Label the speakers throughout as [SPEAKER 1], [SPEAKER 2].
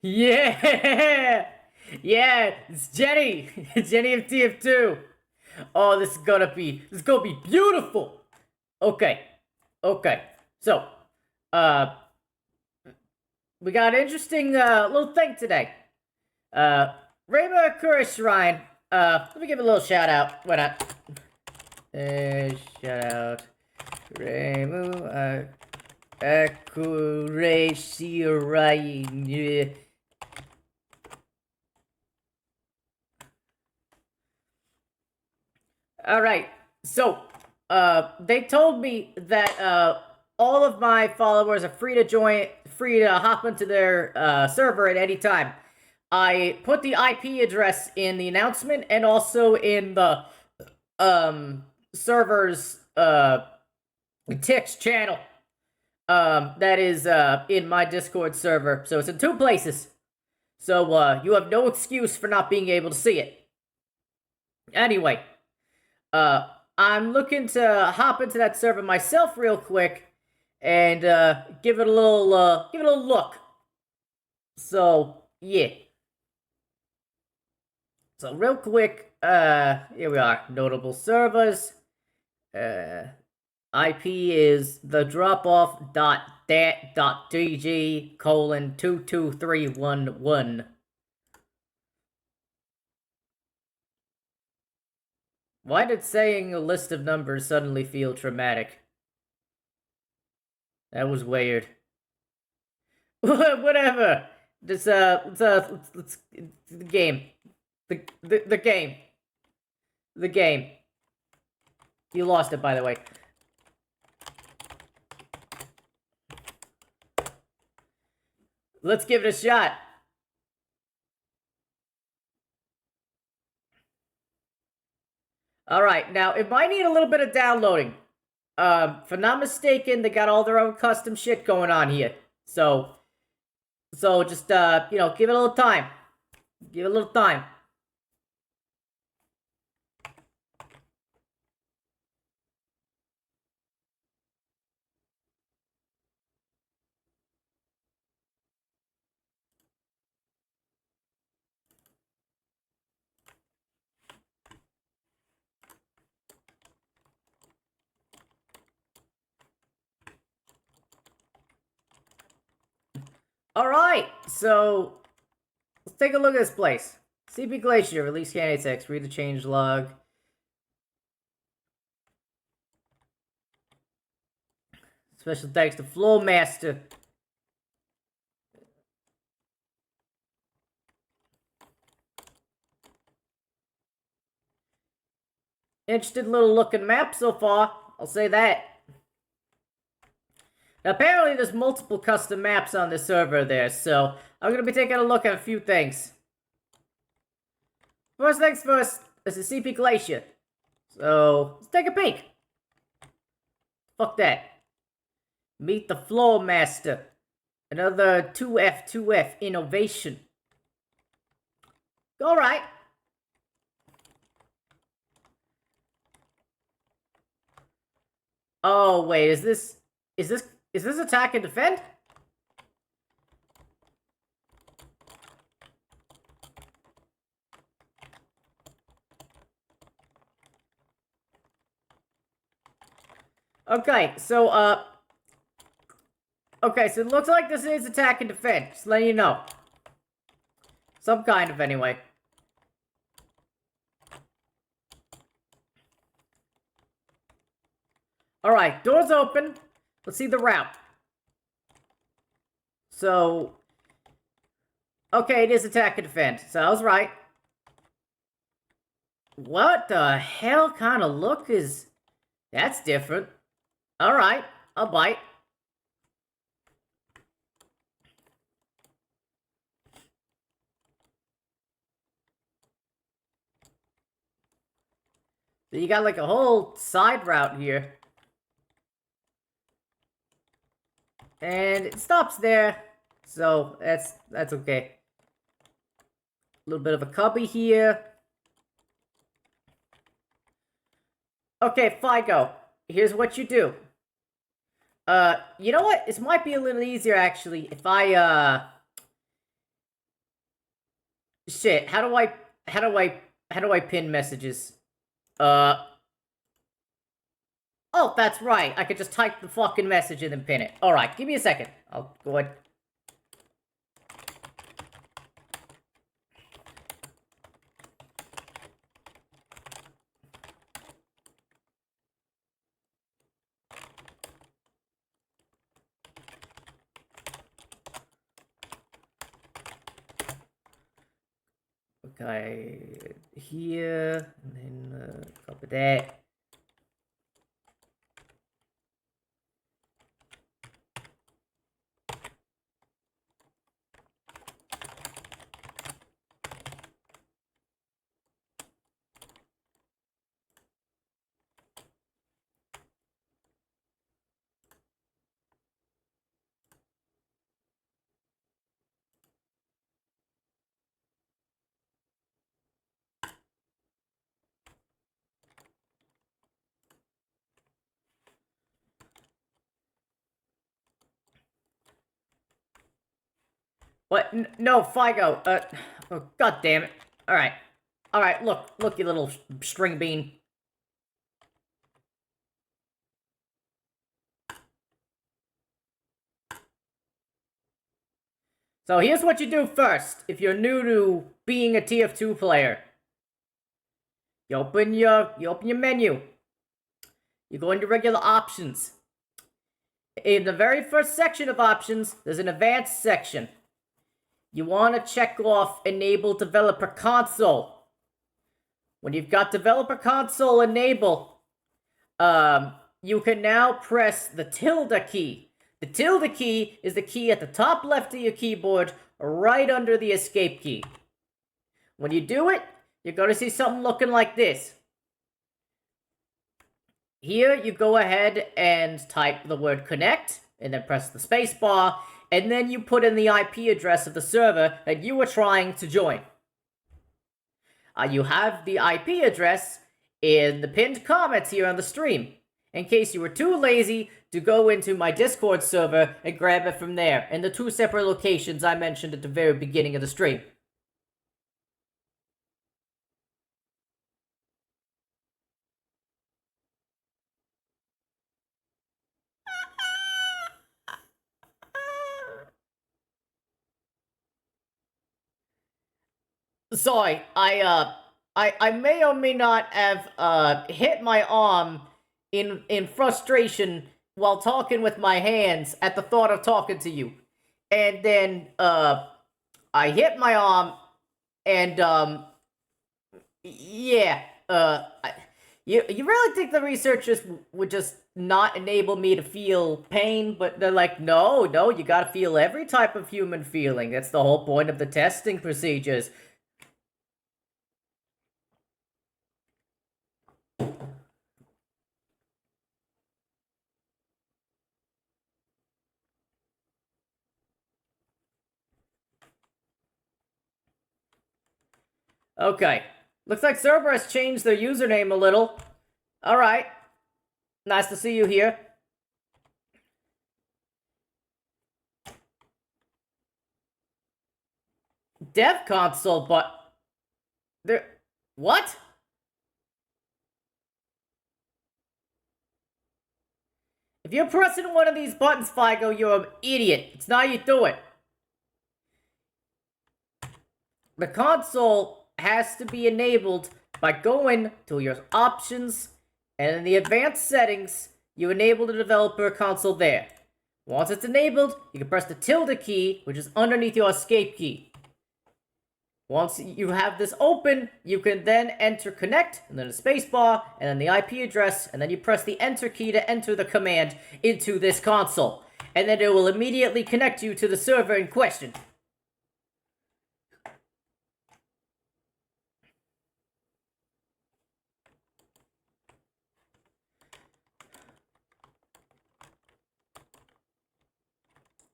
[SPEAKER 1] Yeah! Yeah, it's Jenny! Jenny of TF2! Oh, this is gonna be beautiful! Okay. Okay. So, uh, we got an interesting, little thing today. Uh, Rainbow Akura Shrine, let me give a little shout out. Why not? Shout out. Rainbow, Akura Shrine. All right. So, they told me that all of my followers are free to hop into their server at any time. I put the IP address in the announcement and also in the server's Tix channel. That is in my Discord server. So it's in two places. So you have no excuse for not being able to see it. Anyway, I'm looking to hop into that server myself real quick and give it a little look. So yeah. So real quick, here we are. Notable servers. IP is the dropoff.dat.dg:22311. Why did saying a list of numbers suddenly feel traumatic? That was weird. Whatever. Let's the game. The game. The game. You lost it, by the way. Let's give it a shot. Alright, now, it might need a little bit of downloading. If I'm not mistaken, they got all their own custom shit going on here. So just, you know, give it a little time. Give it a little time. Alright, so let's take a look at this place. CP Glacier, release candidate X, read the change log. Special thanks to Flowmaster. Interesting little looking map so far, I'll say that. Now, apparently there's multiple custom maps on this server there, so I'm gonna be taking a look at a few things. First things first, this is CP Glacier. So, let's take a peek. Fuck that. Meet the Flowmaster. Another 2F innovation. Alright. Oh, wait, is this attack and defend? Okay, so, okay, so it looks like this is attack and defend. Just letting you know. Some kind of, anyway. Alright, doors open. Let's see the route. So, okay, it is attack and defend. So I was right. What the hell kind of look is... That's different. Alright, I'll bite. So you got like a whole side route here. And it stops there. So that's okay. A little bit of a cubby here. Okay, Figo. Here's what you do. You know what? This might be a little easier, actually, if I, Shit, how do I pin messages? Oh, that's right. I could just type the fucking message and then pin it. Alright, give me a second. I'll go ahead. Okay, here, and then copy that. What? No, Figo. Oh, god damn it. Alright. Alright, look, you little string bean. So here's what you do first, if you're new to being a TF2 player. You open your menu. You go into regular options. In the very first section of options, there's an advanced section. You want to check off Enable Developer Console. When you've got Developer Console enabled, you can now press the tilde key. The tilde key is the key at the top left of your keyboard, right under the escape key. When you do it, you're going to see something looking like this. Here, you go ahead and type the word connect, and then press the space bar, and then you put in the IP address of the server that you were trying to join. You have the IP address in the pinned comments here on the stream, in case you were too lazy to go into my Discord server and grab it from there, in the 2 separate locations I mentioned at the very beginning of the stream. Sorry, I may or may not have, hit my arm in frustration while talking with my hands at the thought of talking to you. And then, I hit my arm, and, yeah, you really think the researchers would just not enable me to feel pain? But they're like, no, you gotta feel every type of human feeling. That's the whole point of the testing procedures. Okay. Looks like Cerberus changed their username a little. Alright. Nice to see you here. Dev console, but... There... What? If you're pressing one of these buttons, Figo, you're an idiot. It's not how you do it. The console has to be enabled by going to your options, and in the advanced settings, you enable the developer console there. Once it's enabled, you can press the tilde key, which is underneath your escape key. Once you have this open, you can then enter connect, and then a spacebar, and then the IP address, and then you press the enter key to enter the command into this console. And then it will immediately connect you to the server in question.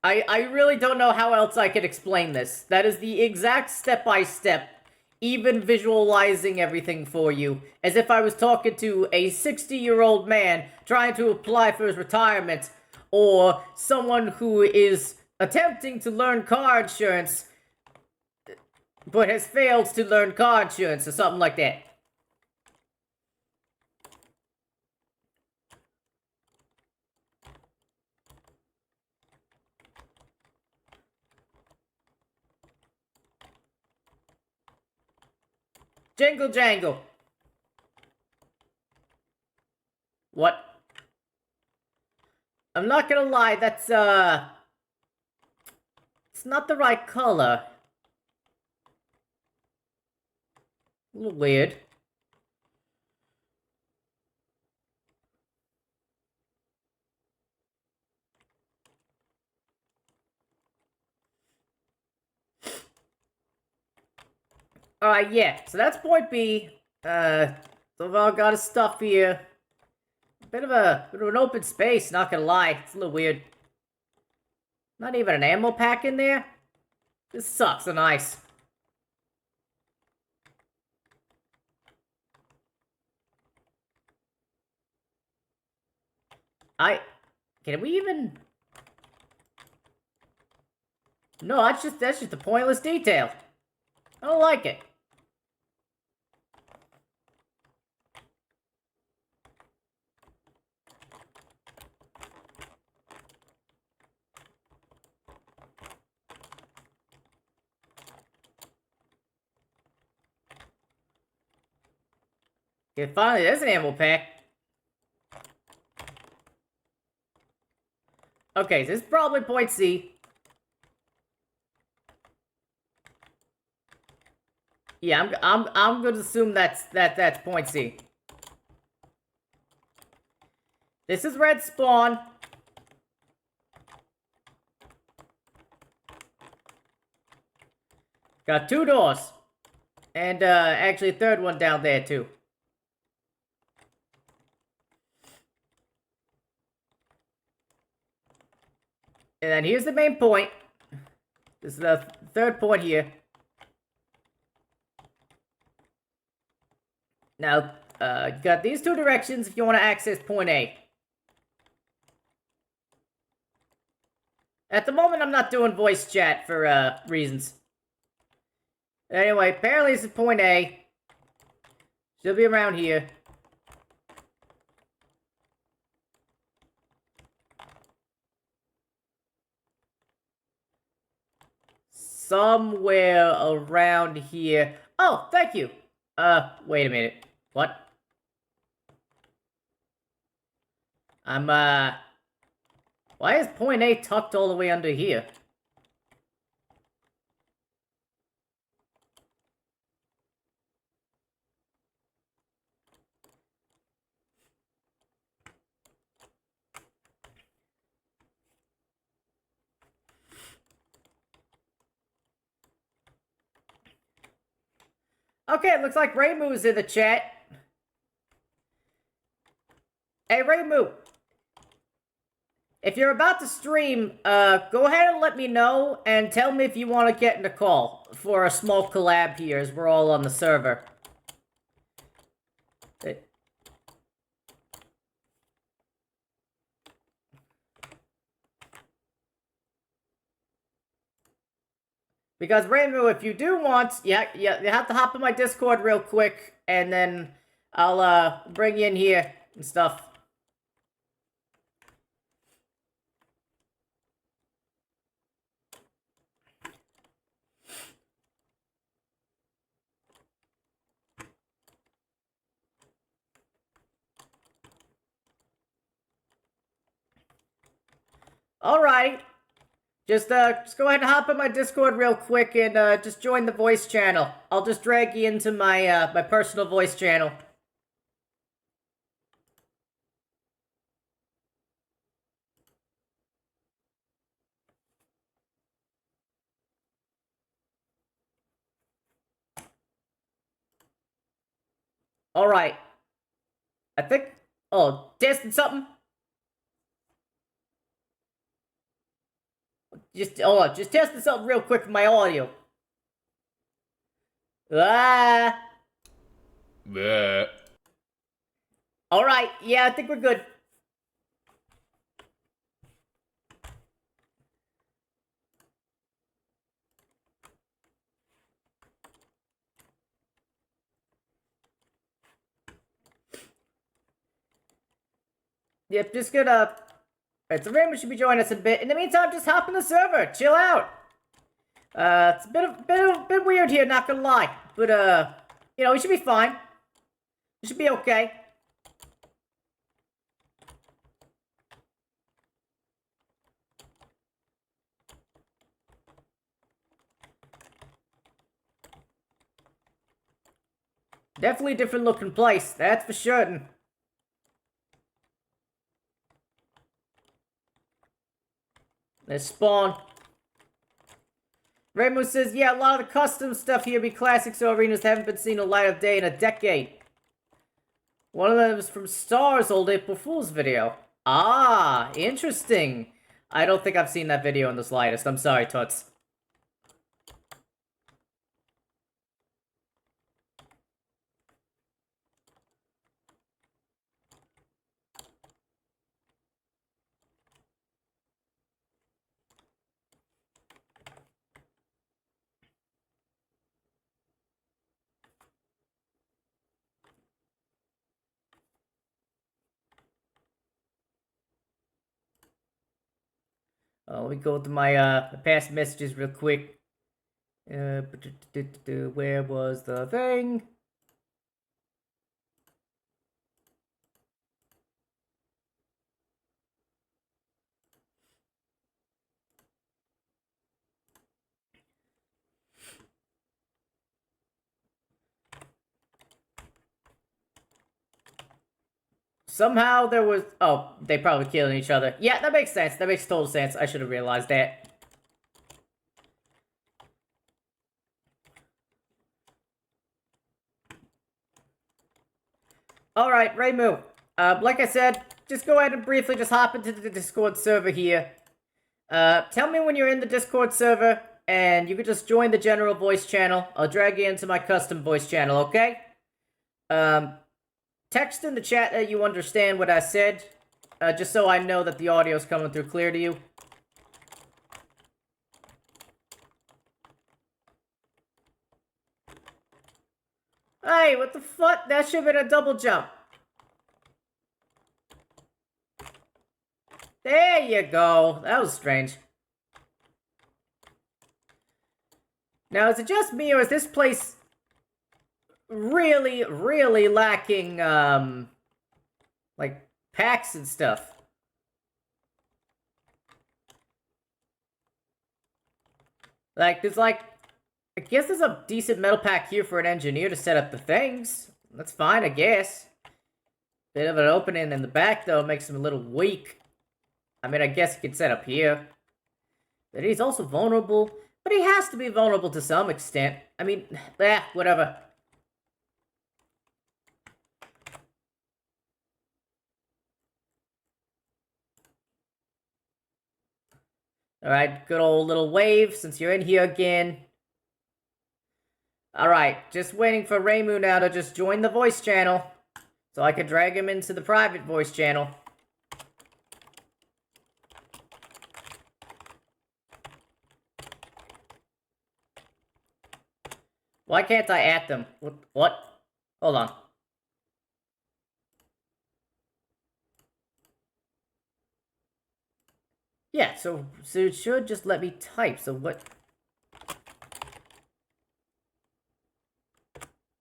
[SPEAKER 1] I really don't know how else I could explain this. That is the exact step-by-step, even visualizing everything for you, as if I was talking to a 60-year-old man trying to apply for his retirement, or someone who is attempting to learn car insurance, but has failed to learn car insurance or something like that. Jingle jangle. What? I'm not gonna lie, that's, it's not the right color. A little weird. Alright, yeah, so that's point B. So I've all got his stuff here. Bit of an open space, not gonna lie. It's a little weird. Not even an ammo pack in there? This sucks on ice. Can we even... No, that's just a pointless detail. I don't like it. Okay, finally, there's an ammo pack. Okay, so this is probably point C. Yeah, I'm gonna assume that's point C. This is red spawn. Got 2 doors. And, actually a third one down there, too. And then here's the main point. This is the third point here. Now, you got these 2 directions if you want to access point A. At the moment, I'm not doing voice chat for, reasons. Anyway, apparently this is point A. She'll be around here. Somewhere around here. Oh, thank you. Wait a minute. What? Why is point A tucked all the way under here? Okay, it looks like Raymu's in the chat. Hey, Raymu. If you're about to stream, go ahead and let me know, and tell me if you want to get in a call for a small collab here, as we're all on the server. Because, Raymu, if you do want, you have to hop in my Discord real quick, and then I'll, bring you in here and stuff. Alright. Just go ahead and hop in my Discord real quick and, just join the voice channel. I'll just drag you into my, my personal voice channel. Alright. I think... Oh, testing something? Just, hold on, just testing something real quick with my audio. Ah!
[SPEAKER 2] Bleh.
[SPEAKER 1] Alright, yeah, I think we're good. Yep, just gonna... Alright, so Raymond should be joining us in a bit. In the meantime, just hop in the server. Chill out. It's a bit weird here, not gonna lie. But, you know, we should be fine. We should be okay. Definitely a different looking place, that's for certain. Let's spawn. Rainbow says, yeah, a lot of the custom stuff here be classic, so arenas haven't been seen a light of day in a decade. One of them is from Star's old April Fool's video. Ah, interesting. I don't think I've seen that video in the slightest. I'm sorry, Toots. Let me go to my past messages real quick. Where was the thing? Somehow there was... Oh, they probably killing each other. Yeah, that makes sense. That makes total sense. I should have realized that. Alright, Raymu. Like I said, just go ahead and briefly just hop into the Discord server here. Tell me when you're in the Discord server, and you can just join the general voice channel. I'll drag you into my custom voice channel, okay? Text in the chat that you understand what I said, just so I know that the audio's coming through clear to you. Hey, what the fuck? That should have been a double jump. There you go. That was strange. Now, is it just me, or is this place really, really lacking, like, packs and stuff? Like, there's like... I guess there's a decent metal pack here for an engineer to set up the things. That's fine, I guess. Bit of an opening in the back, though, makes him a little weak. I mean, I guess he can set up here. But he's also vulnerable. But he has to be vulnerable to some extent. I mean, whatever. Alright, good old little wave, since you're in here again. Alright, just waiting for Raymu now to just join the voice channel. So I can drag him into the private voice channel. Why can't I at them? What? Hold on. Yeah, so it should just let me type, so what...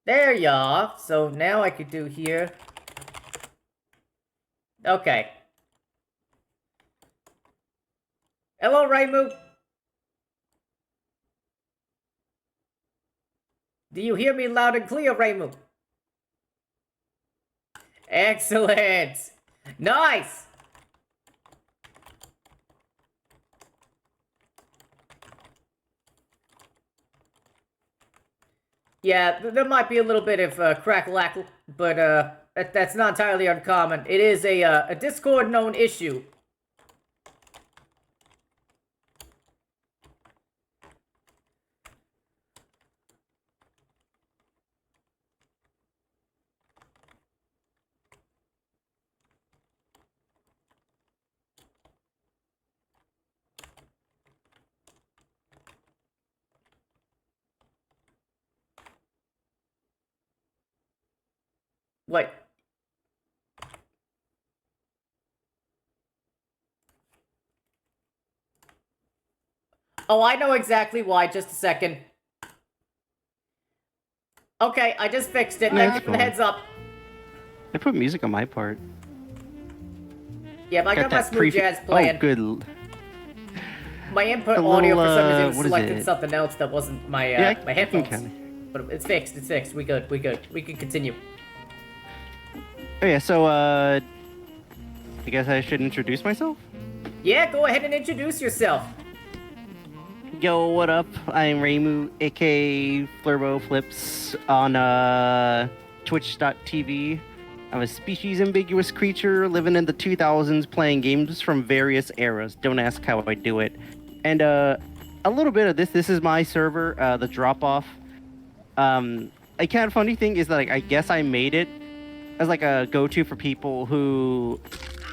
[SPEAKER 1] There you are. So now I could do here. Okay. Hello, Raimu. Do you hear me loud and clear, Raimu? Excellent. Nice. Yeah, there might be a little bit of crack-lack, but that's not entirely uncommon. It is a Discord-known issue. Wait. Oh, I know exactly why. Just a second. Okay, I just fixed it. Thank you for the heads up.
[SPEAKER 3] I put music on my part.
[SPEAKER 1] Yeah, but I got my smooth jazz playing.
[SPEAKER 3] Oh, good.
[SPEAKER 1] My input audio for some reason
[SPEAKER 3] what is
[SPEAKER 1] selected
[SPEAKER 3] it?
[SPEAKER 1] something else that wasn't my
[SPEAKER 3] Yeah,
[SPEAKER 1] my
[SPEAKER 3] I can
[SPEAKER 1] headphones. But it's fixed. It's fixed. We good. We good. We can continue.
[SPEAKER 3] Oh yeah, so I guess I should introduce myself.
[SPEAKER 1] Yeah, go ahead and introduce yourself.
[SPEAKER 3] Yo, what up? I'm Raymu, aka Flurbo Flips on Twitch.tv. I'm a species ambiguous creature living in the 2000s, playing games from various eras. Don't ask how I do it. And a little bit of this. This is my server, the Drop Off. A kind of funny thing is that, like, I guess I made it as like a go-to for people who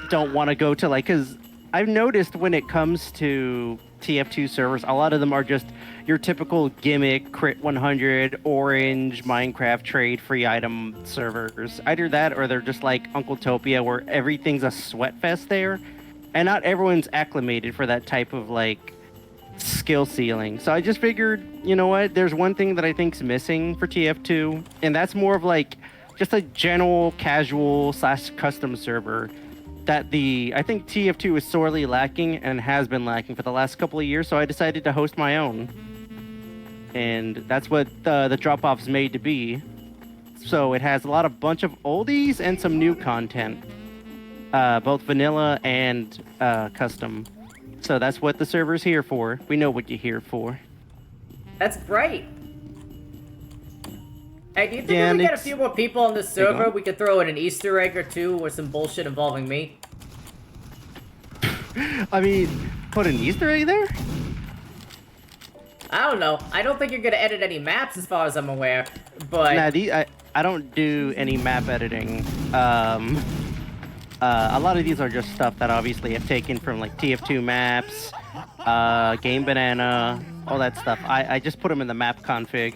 [SPEAKER 3] don't want to go to, like, because I've noticed when it comes to TF2 servers, a lot of them are just your typical gimmick, crit 100, orange, Minecraft trade, free item servers. Either that or they're just like Uncle Topia where everything's a sweat fest there. And not everyone's acclimated for that type of like skill ceiling. So I just figured, you know what, there's one thing that I think's missing for TF2, and that's more of like just a general casual / custom server that I think TF2 is sorely lacking and has been lacking for the last couple of years, so I decided to host my own. And that's what the Drop-Off's made to be. So it has a bunch of oldies and some new content, both vanilla and custom. So that's what the server's here for. We know what you're here for.
[SPEAKER 1] That's great. Hey, do you think if we get a few more people on this server, we could throw in an Easter egg or two or some bullshit involving me?
[SPEAKER 3] I mean, put an Easter egg there?
[SPEAKER 1] I don't know. I don't think you're gonna edit any maps as far as I'm aware, but...
[SPEAKER 3] Nah, I don't do any map editing. A lot of these are just stuff that obviously I've taken from like TF2 maps, Game Banana, all that stuff. I just put them in the map config.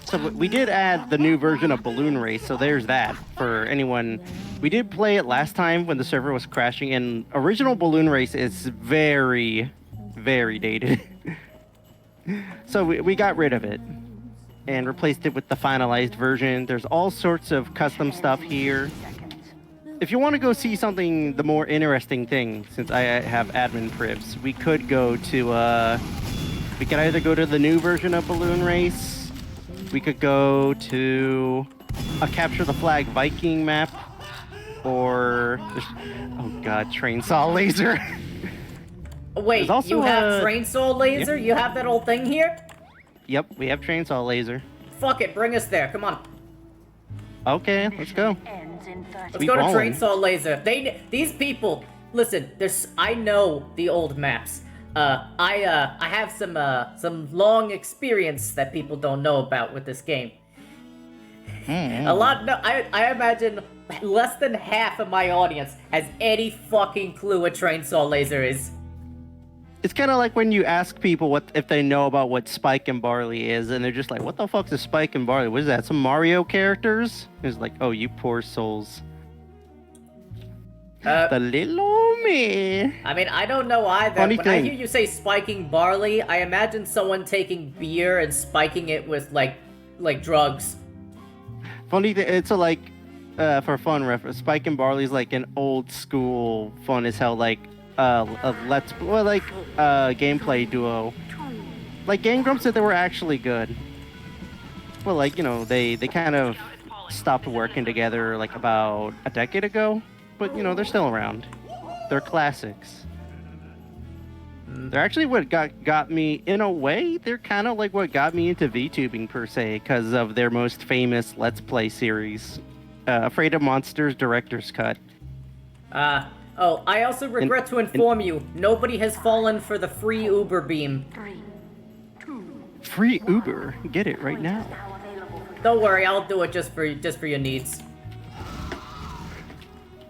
[SPEAKER 3] So we did add the new version of Balloon Race, so there's that for anyone. We did play it last time when the server was crashing, and original Balloon Race is very, very dated. So we got rid of it and replaced it with the finalized version. There's all sorts of custom stuff here. If you want to go see something, the more interesting thing, since I have admin privs, we could go to, we could either go to the new version of Balloon Race, we could go to a Capture the Flag Viking map, or, oh god, Train Saw Laser.
[SPEAKER 1] Wait, you have Train Saw Laser?
[SPEAKER 3] Yeah.
[SPEAKER 1] You have that old thing here?
[SPEAKER 3] Yep, we have Train Saw Laser.
[SPEAKER 1] Fuck it, bring us there, come on.
[SPEAKER 3] Okay, let's go.
[SPEAKER 1] Let's go to Train Saw Laser. These people, listen, I know the old maps. I have some long experience that people don't know about with this game. I imagine less than half of my audience has any fucking clue what Train Saw Laser is.
[SPEAKER 3] It's kind of like when you ask people if they know about what Spike and Barley is, and they're just like, what the fuck's a Spike and Barley? What is that, some Mario characters? It's like, oh, you poor souls. The little me.
[SPEAKER 1] I mean, I don't know either. When I hear you say spiking barley, I imagine someone taking beer and spiking it with, like drugs.
[SPEAKER 3] Funny thing, it's for fun reference, Spike and Barley is like an old school, fun as hell, like, gameplay duo. Like, Game Grumps said they were actually good. Well, like, you know, they kind of stopped working together, like, about a decade ago. But, you know, they're still around. They're classics. They're actually what got me, in a way, they're kind of like what got me into VTubing, per se, because of their most famous Let's Play series, Afraid of Monsters Director's Cut.
[SPEAKER 1] Oh, I also regret to inform you, nobody has fallen for the free Uber beam.
[SPEAKER 3] Free Uber? Get it right now.
[SPEAKER 1] Don't worry, I'll do it just for your needs.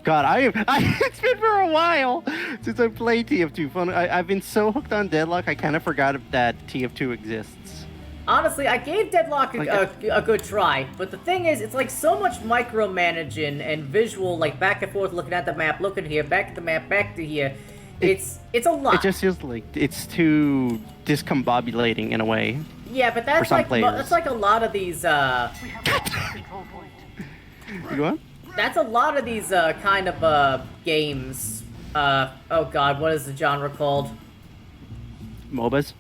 [SPEAKER 3] God, it's been for a while since I played TF2. I've been so hooked on Deadlock, I kind of forgot that TF2 exists.
[SPEAKER 1] Honestly, I gave Deadlock a good try, but the thing is, it's like so much micromanaging and visual, like back and forth looking at the map, looking here, back at the map, back to here. It's a lot.
[SPEAKER 3] It just feels like it's too discombobulating in a way.
[SPEAKER 1] Yeah, but
[SPEAKER 3] for
[SPEAKER 1] that's
[SPEAKER 3] some
[SPEAKER 1] like
[SPEAKER 3] players.
[SPEAKER 1] that's like a lot of these.
[SPEAKER 3] You want?
[SPEAKER 1] That's a lot of these kind of games. Oh God, what is the genre called?
[SPEAKER 3] MOBAs?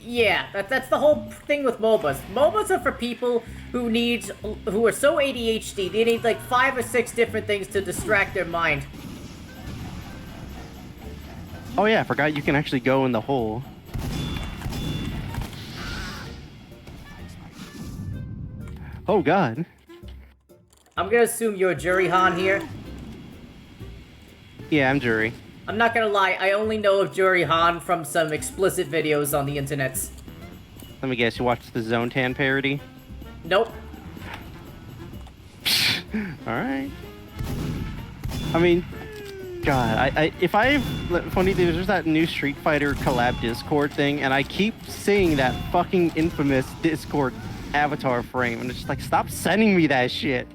[SPEAKER 1] Yeah, that's the whole thing with MOBAs. MOBAs are for people who are so ADHD they need like 5 or 6 different things to distract their mind.
[SPEAKER 3] Oh yeah, I forgot you can actually go in the hole. Oh God.
[SPEAKER 1] I'm gonna assume you're Jury Han here.
[SPEAKER 3] Yeah, I'm Jury.
[SPEAKER 1] I'm not gonna lie, I only know of Jury Han from some explicit videos on the internets.
[SPEAKER 3] Let me guess, you watched the Zone Tan parody?
[SPEAKER 1] Nope.
[SPEAKER 3] Alright. I mean, God, funny thing, there's that new Street Fighter collab Discord thing, and I keep seeing that fucking infamous Discord avatar frame, and it's just like, stop sending me that shit.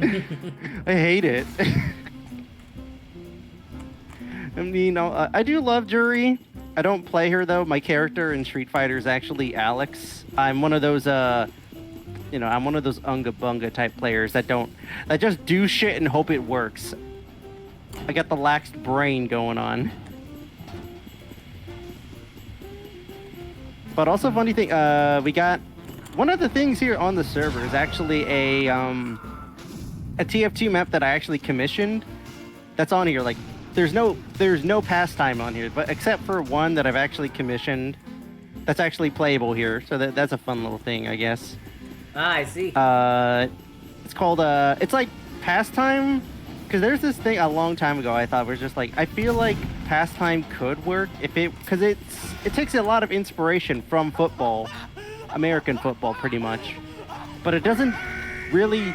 [SPEAKER 3] I hate it. I mean, I do love Jury. I don't play her though. My character in Street Fighter is actually Alex. I'm one of those, I'm one of those unga bunga type players that just do shit and hope it works. I got the laxed brain going on. But also, funny thing, we got one of the things here on the server is actually a TF2 map that I actually commissioned. That's on here. Like, there's no pastime on here, but except for one that I've actually commissioned, that's actually playable here. So that's a fun little thing, I guess.
[SPEAKER 1] Ah, I see.
[SPEAKER 3] It's called it's like pastime. Because there's this thing a long time ago I thought was just like, I feel like pastime could work because it takes a lot of inspiration from football, American football pretty much, but it doesn't really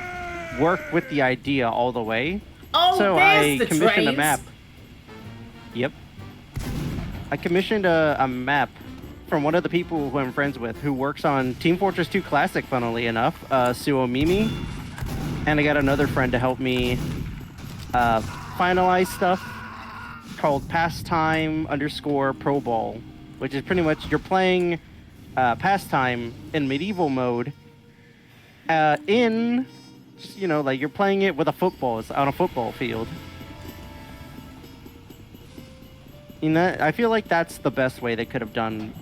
[SPEAKER 3] work with the idea all the way.
[SPEAKER 1] Oh,
[SPEAKER 3] so
[SPEAKER 1] there's
[SPEAKER 3] I
[SPEAKER 1] the
[SPEAKER 3] commissioned
[SPEAKER 1] trains.
[SPEAKER 3] a map. Yep. I commissioned a map from one of the people who I'm friends with who works on Team Fortress 2 Classic, funnily enough, Suo Mimi, and I got another friend to help me finalize stuff called pastime _ pro ball, which is pretty much you're playing pastime in medieval mode like you're playing it with a football. It's on a football field. I feel like that's the best way they could have done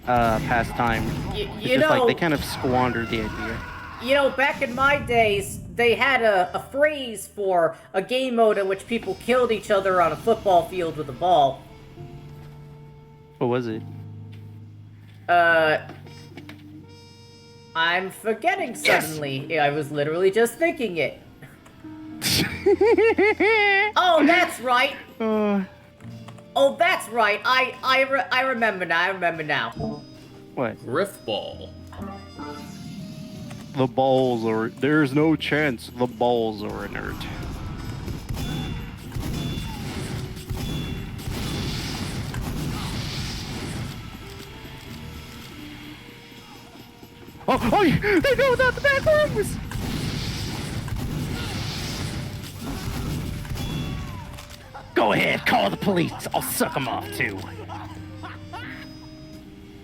[SPEAKER 3] pastime. Like they kind of squandered the idea.
[SPEAKER 1] You know, back in my days, they had a phrase for a game mode in which people killed each other on a football field with a ball.
[SPEAKER 3] What was it?
[SPEAKER 1] I'm forgetting suddenly. Yes! I was literally just thinking it. Oh, that's right! Oh, that's right! I remember now.
[SPEAKER 3] What?
[SPEAKER 2] Rift Ball.
[SPEAKER 3] The balls are... There's no chance the balls are inert. Oh, they go without the back rooms! Go ahead, call the police. I'll suck them off, too.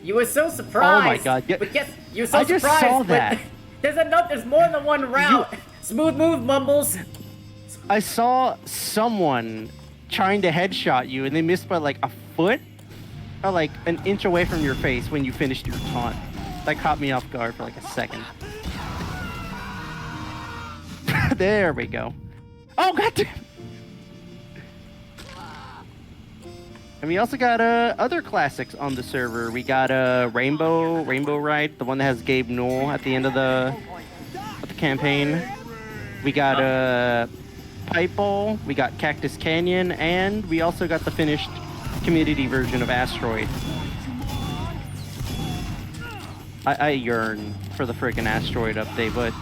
[SPEAKER 1] You were so surprised.
[SPEAKER 3] Oh my God.
[SPEAKER 1] But yes, you were so
[SPEAKER 3] I just
[SPEAKER 1] surprised.
[SPEAKER 3] saw that.
[SPEAKER 1] There's more than one route. Smooth move, Mumbles.
[SPEAKER 3] I saw someone trying to headshot you, and they missed by like a foot, or like an inch away from your face when you finished your taunt. That caught me off guard for like a second. There we go. Oh, goddamn! And we also got other classics on the server. We got Rainbow Ride, the one that has Gabe Newell at the end of the campaign. We got Pipe Ball, we got Cactus Canyon, and we also got the finished community version of Asteroid. I yearn for the freaking Asteroid update, but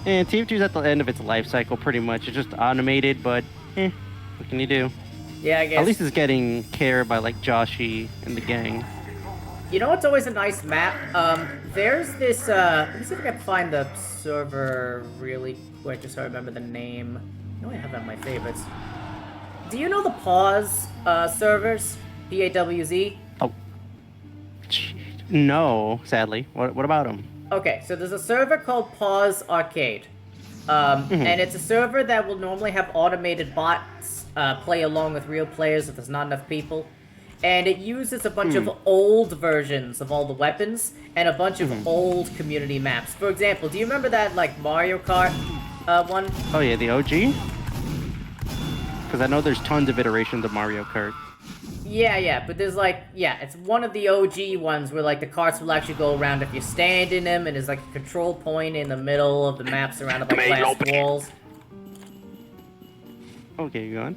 [SPEAKER 3] TF2's at the end of its life cycle pretty much. It's just automated, but what can you do?
[SPEAKER 1] Yeah, I guess.
[SPEAKER 3] At least it's getting care by like Joshy and the gang.
[SPEAKER 1] You know what's always a nice map? There's this, let me see if I can find the server really quick just so I remember the name. I know I have that in my favorites. do you know the Pause servers? PAWZ?
[SPEAKER 3] Oh, no, sadly. What about them?
[SPEAKER 1] Okay, so there's a server called Pause Arcade. And it's a server that will normally have automated bots play along with real players if there's not enough people. And it uses a bunch of old versions of all the weapons and a bunch of old community maps. For example, do you remember that, like, Mario Kart one?
[SPEAKER 3] Oh yeah, the OG? Because I know there's tons of iterations of Mario Kart.
[SPEAKER 1] Yeah, but there's like, it's one of the OG ones where like the carts will actually go around if you stand in them, and there's like a control point in the middle of the map surrounded by glass walls.
[SPEAKER 3] Okay, you going?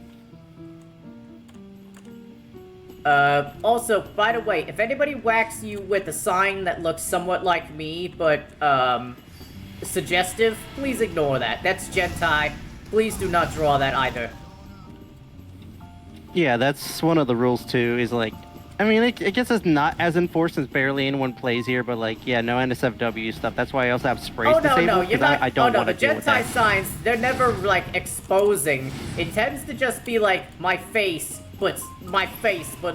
[SPEAKER 1] Also, by the way, if anybody whacks you with a sign that looks somewhat like me, but, suggestive, please ignore that. That's Gentai. Please do not draw that either.
[SPEAKER 3] Yeah, that's one of the rules too, is like, I mean, I guess it's not as enforced since barely anyone plays here, but like, yeah, no NSFW stuff. That's why I also have sprays disabled, because I don't want to deal with that.
[SPEAKER 1] The Gentai signs, they're never, like, exposing. It tends to just be, like, my face, but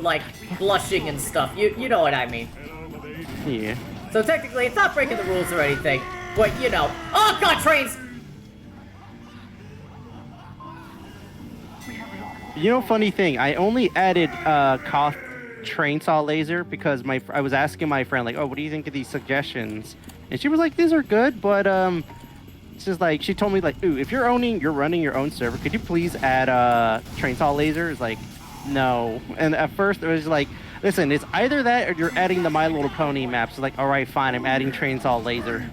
[SPEAKER 1] like, blushing and stuff. You know what I mean.
[SPEAKER 3] Yeah.
[SPEAKER 1] So technically, it's not breaking the rules or anything, but, you know. Oh, God, trains!
[SPEAKER 3] You know, funny thing, I only added Koth train saw laser because I was asking my friend, like, oh, what do you think of these suggestions? And she was like, these are good, but it's just like, she told me, like, ooh, if you're running your own server, could you please add train saw laser? It's like, no. And at first it was like, listen, it's either that or you're adding the My Little Pony maps. So like, all right, fine, I'm adding train saw laser.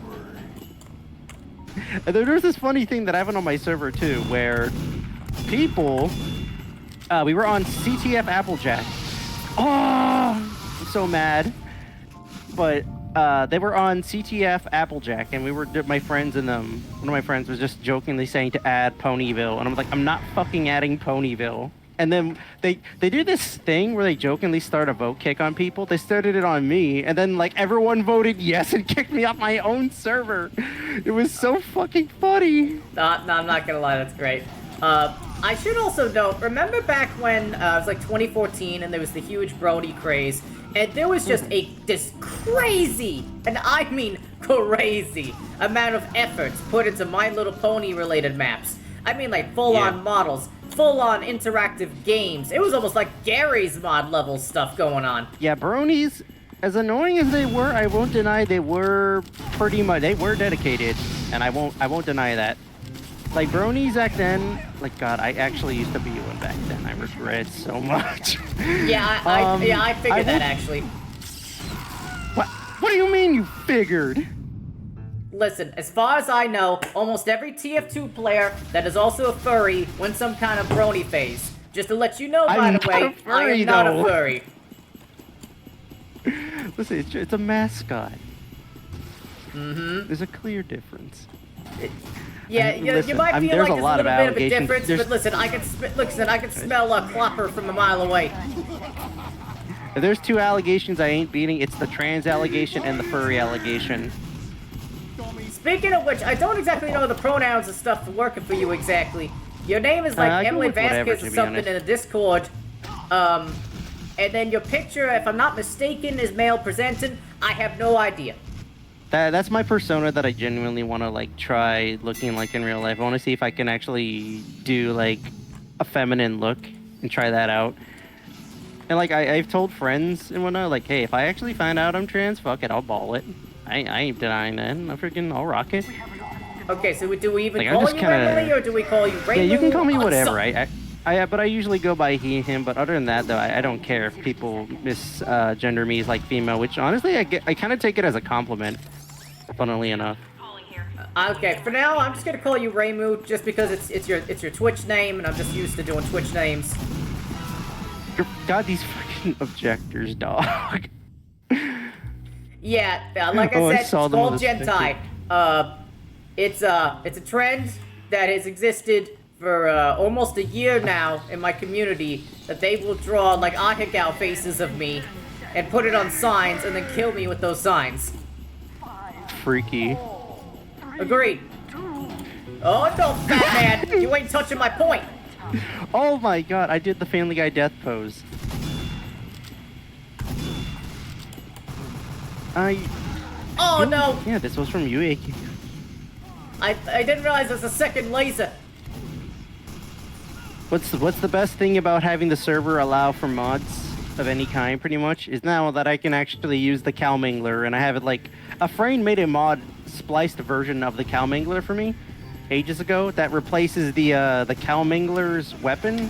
[SPEAKER 3] And there's this funny thing that I have on my server too, where people, we were on CTF Applejack. Oh, I'm so mad. But they were on CTF Applejack, and we were, my friends and them, one of my friends was just jokingly saying to add Ponyville, and I'm like, I'm not fucking adding Ponyville. And then they do this thing where they jokingly start a vote kick on people. They started it on me, and then like everyone voted yes and kicked me off my own server. It was so fucking funny.
[SPEAKER 1] No, I'm not gonna lie, that's great. I should also note, remember back when it was like 2014 and there was the huge Brony craze, and there was just this crazy, and I mean crazy, amount of efforts put into My Little Pony related maps. I mean like full-on models, full-on interactive games. It was almost like Gary's mod level stuff going on.
[SPEAKER 3] Yeah, Bronies, as annoying as they were, I won't deny they were pretty much, they were dedicated, and I won't deny that. Like, Bronies back then, like, God, I actually used to be one back then. I regret so much.
[SPEAKER 1] Yeah, I figured that, actually.
[SPEAKER 3] What do you mean you figured?
[SPEAKER 1] Listen, as far as I know, almost every TF2 player that is also a furry went some kind of Brony phase. Just to let you know, by the way, I am not a furry.
[SPEAKER 3] Listen, it's a mascot.
[SPEAKER 1] Mm-hmm.
[SPEAKER 3] There's a clear difference.
[SPEAKER 1] Yeah,
[SPEAKER 3] listen,
[SPEAKER 1] you might feel like
[SPEAKER 3] there's
[SPEAKER 1] there's a little bit of a difference,
[SPEAKER 3] but
[SPEAKER 1] listen, I can smell a clopper from a mile away.
[SPEAKER 3] If there's two allegations I ain't beating, it's the trans allegation and the furry allegation.
[SPEAKER 1] Speaking of which, I don't exactly know the pronouns and stuff working for you exactly. Your name is like Emily Vasquez or something in the Discord. And then your picture, if I'm not mistaken, is male presenting. I have no idea.
[SPEAKER 3] That's my persona that I genuinely want to like try looking like in real life. I want to see if I can actually do like a feminine look and try that out. And like I've told friends and whatnot, like, hey, if I actually find out I'm trans, fuck it, I'll ball it. I ain't denying that. I'll rock it.
[SPEAKER 1] Okay, so do we even
[SPEAKER 3] like,
[SPEAKER 1] call you Emily or do we call you Raymond?
[SPEAKER 3] Yeah, you can call me whatever. But I usually go by he, him. But other than that, though, I don't care if people misgender me as like female, which honestly I kind of take it as a compliment. Funnily enough.
[SPEAKER 1] Okay, for now I'm just gonna call you Raymu just because it's your Twitch name and I'm just used to doing Twitch names.
[SPEAKER 3] God, these fucking objectors, dog.
[SPEAKER 1] Yeah, like I said, it's called Gentai. It's a trend that has existed for almost a year now in my community, that they will draw like Ahegao faces of me and put it on signs and then kill me with those signs.
[SPEAKER 3] Freaky.
[SPEAKER 1] Agreed. Oh no, fat man, you ain't touching my point.
[SPEAKER 3] Oh my god, I did the Family Guy death pose.
[SPEAKER 1] Oh no!
[SPEAKER 3] Yeah, this was from you, Aki.
[SPEAKER 1] I didn't realize there's a second laser.
[SPEAKER 3] What's the best thing about having the server allow for mods of any kind, pretty much, is now that I can actually use the Cow Mangler, and I have it like a friend made a mod spliced version of the Cow Mangler for me ages ago that replaces the Cow Mangler's weapon,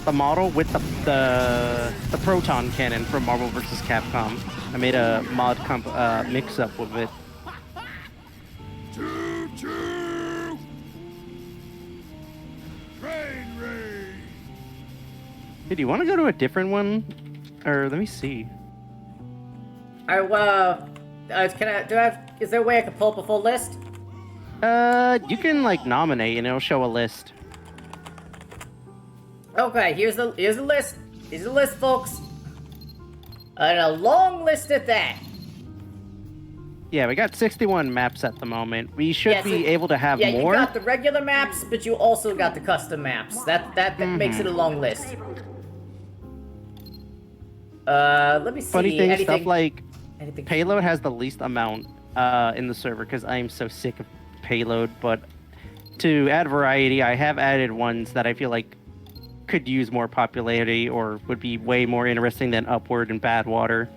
[SPEAKER 3] the model, with the proton cannon from Marvel vs. Capcom. I made a mod mix up with it. Hey, do you want to go to a different one? Or let me see.
[SPEAKER 1] Alright, well, is there a way I can pull up a full list?
[SPEAKER 3] You can like nominate and it'll show a list.
[SPEAKER 1] Okay, here's the list. Here's the list, folks. And a long list at that.
[SPEAKER 3] Yeah, we got 61 maps at the moment. We should
[SPEAKER 1] Yeah, so-
[SPEAKER 3] be able to have
[SPEAKER 1] Yeah,
[SPEAKER 3] more.
[SPEAKER 1] you got the regular maps, but you also got the custom maps. That makes it a long list. Let me see.
[SPEAKER 3] Funny thing,
[SPEAKER 1] anything,
[SPEAKER 3] stuff like
[SPEAKER 1] anything.
[SPEAKER 3] Payload has the least amount in the server because I am so sick of Payload. But to add variety, I have added ones that I feel like could use more popularity or would be way more interesting than Upward and Badwater.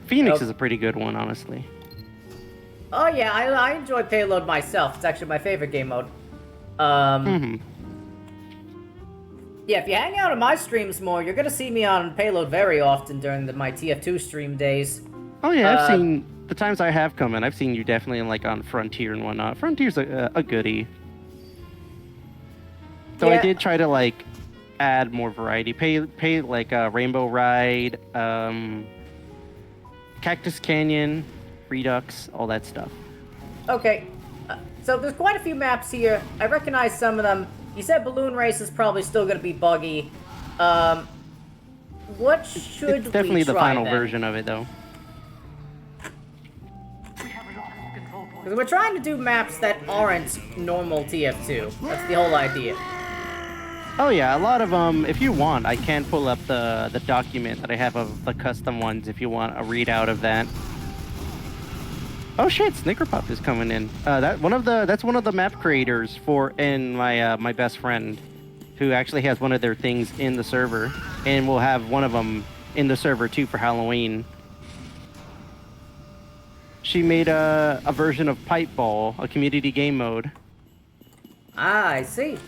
[SPEAKER 3] Phoenix is a pretty good one, honestly.
[SPEAKER 1] Oh yeah, I enjoy Payload myself. It's actually my favorite game mode. Yeah, if you hang out on my streams more, you're gonna see me on Payload very often during my TF2 stream days.
[SPEAKER 3] Oh yeah, I've seen the times I have come in. I've seen you definitely in, like on Frontier and whatnot. Frontier's a goodie. So
[SPEAKER 1] Yeah.
[SPEAKER 3] I did try to like add more variety. Pay like Rainbow Ride, Cactus Canyon, Redux, all that stuff.
[SPEAKER 1] Okay, so there's quite a few maps here. I recognize some of them. You said Balloon Race is probably still gonna be buggy. What should
[SPEAKER 3] It's definitely
[SPEAKER 1] we
[SPEAKER 3] the
[SPEAKER 1] try
[SPEAKER 3] final
[SPEAKER 1] then?
[SPEAKER 3] version of it, though.
[SPEAKER 1] Because we're trying to do maps that aren't normal TF2. That's the whole idea.
[SPEAKER 3] Oh yeah, a lot of if you want, I can pull up the document that I have of the custom ones if you want a readout of that. Oh shit, Snickerpuff is coming in. That's one of the map creators and my best friend, who actually has one of their things in the server, and we'll have one of them in the server too for Halloween. She made a version of Pipe Ball, a community game mode.
[SPEAKER 1] Ah, I see.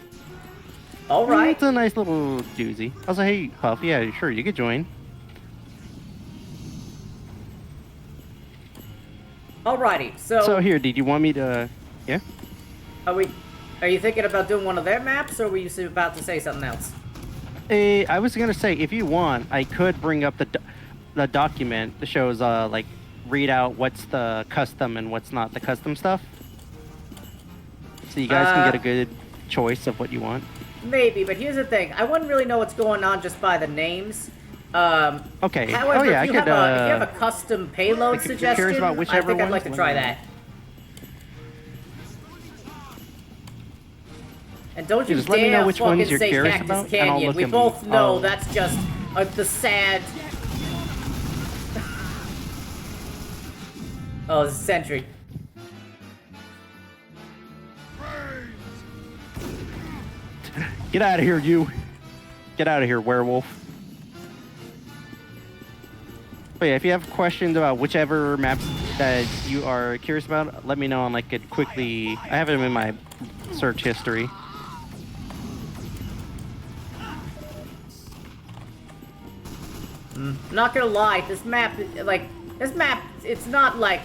[SPEAKER 1] All right.
[SPEAKER 3] It's a nice little doozy. I was like, hey, Puff, yeah, sure, you could join.
[SPEAKER 1] Alrighty.
[SPEAKER 3] So here, did you want me to? Yeah.
[SPEAKER 1] Are you thinking about doing one of their maps, or were you about to say something else?
[SPEAKER 3] I was gonna say, if you want, I could bring up the document that shows like read out what's the custom and what's not the custom stuff, so you guys can get a good choice of what you want.
[SPEAKER 1] Maybe, but here's the thing. I wouldn't really know what's going on just by the names.
[SPEAKER 3] Okay.
[SPEAKER 1] However,
[SPEAKER 3] Oh yeah,
[SPEAKER 1] if you have a custom payload
[SPEAKER 3] if you're
[SPEAKER 1] suggestion,
[SPEAKER 3] curious about
[SPEAKER 1] I
[SPEAKER 3] whichever
[SPEAKER 1] think I'd
[SPEAKER 3] ones,
[SPEAKER 1] like to
[SPEAKER 3] let
[SPEAKER 1] try
[SPEAKER 3] me know.
[SPEAKER 1] that. And don't you
[SPEAKER 3] Just let me know
[SPEAKER 1] dare
[SPEAKER 3] which ones
[SPEAKER 1] fucking
[SPEAKER 3] you're
[SPEAKER 1] say
[SPEAKER 3] curious
[SPEAKER 1] Cactus
[SPEAKER 3] about, and I'll
[SPEAKER 1] Canyon.
[SPEAKER 3] look
[SPEAKER 1] We
[SPEAKER 3] them-
[SPEAKER 1] both know
[SPEAKER 3] I'll-
[SPEAKER 1] that's just the sad... Oh, it's Sentry.
[SPEAKER 3] Get out of here, you! Get out of here, werewolf. But yeah, if you have questions about whichever maps that you are curious about, let me know and I could quickly... I have them in my search history.
[SPEAKER 1] Not gonna lie, this map, it's not, like,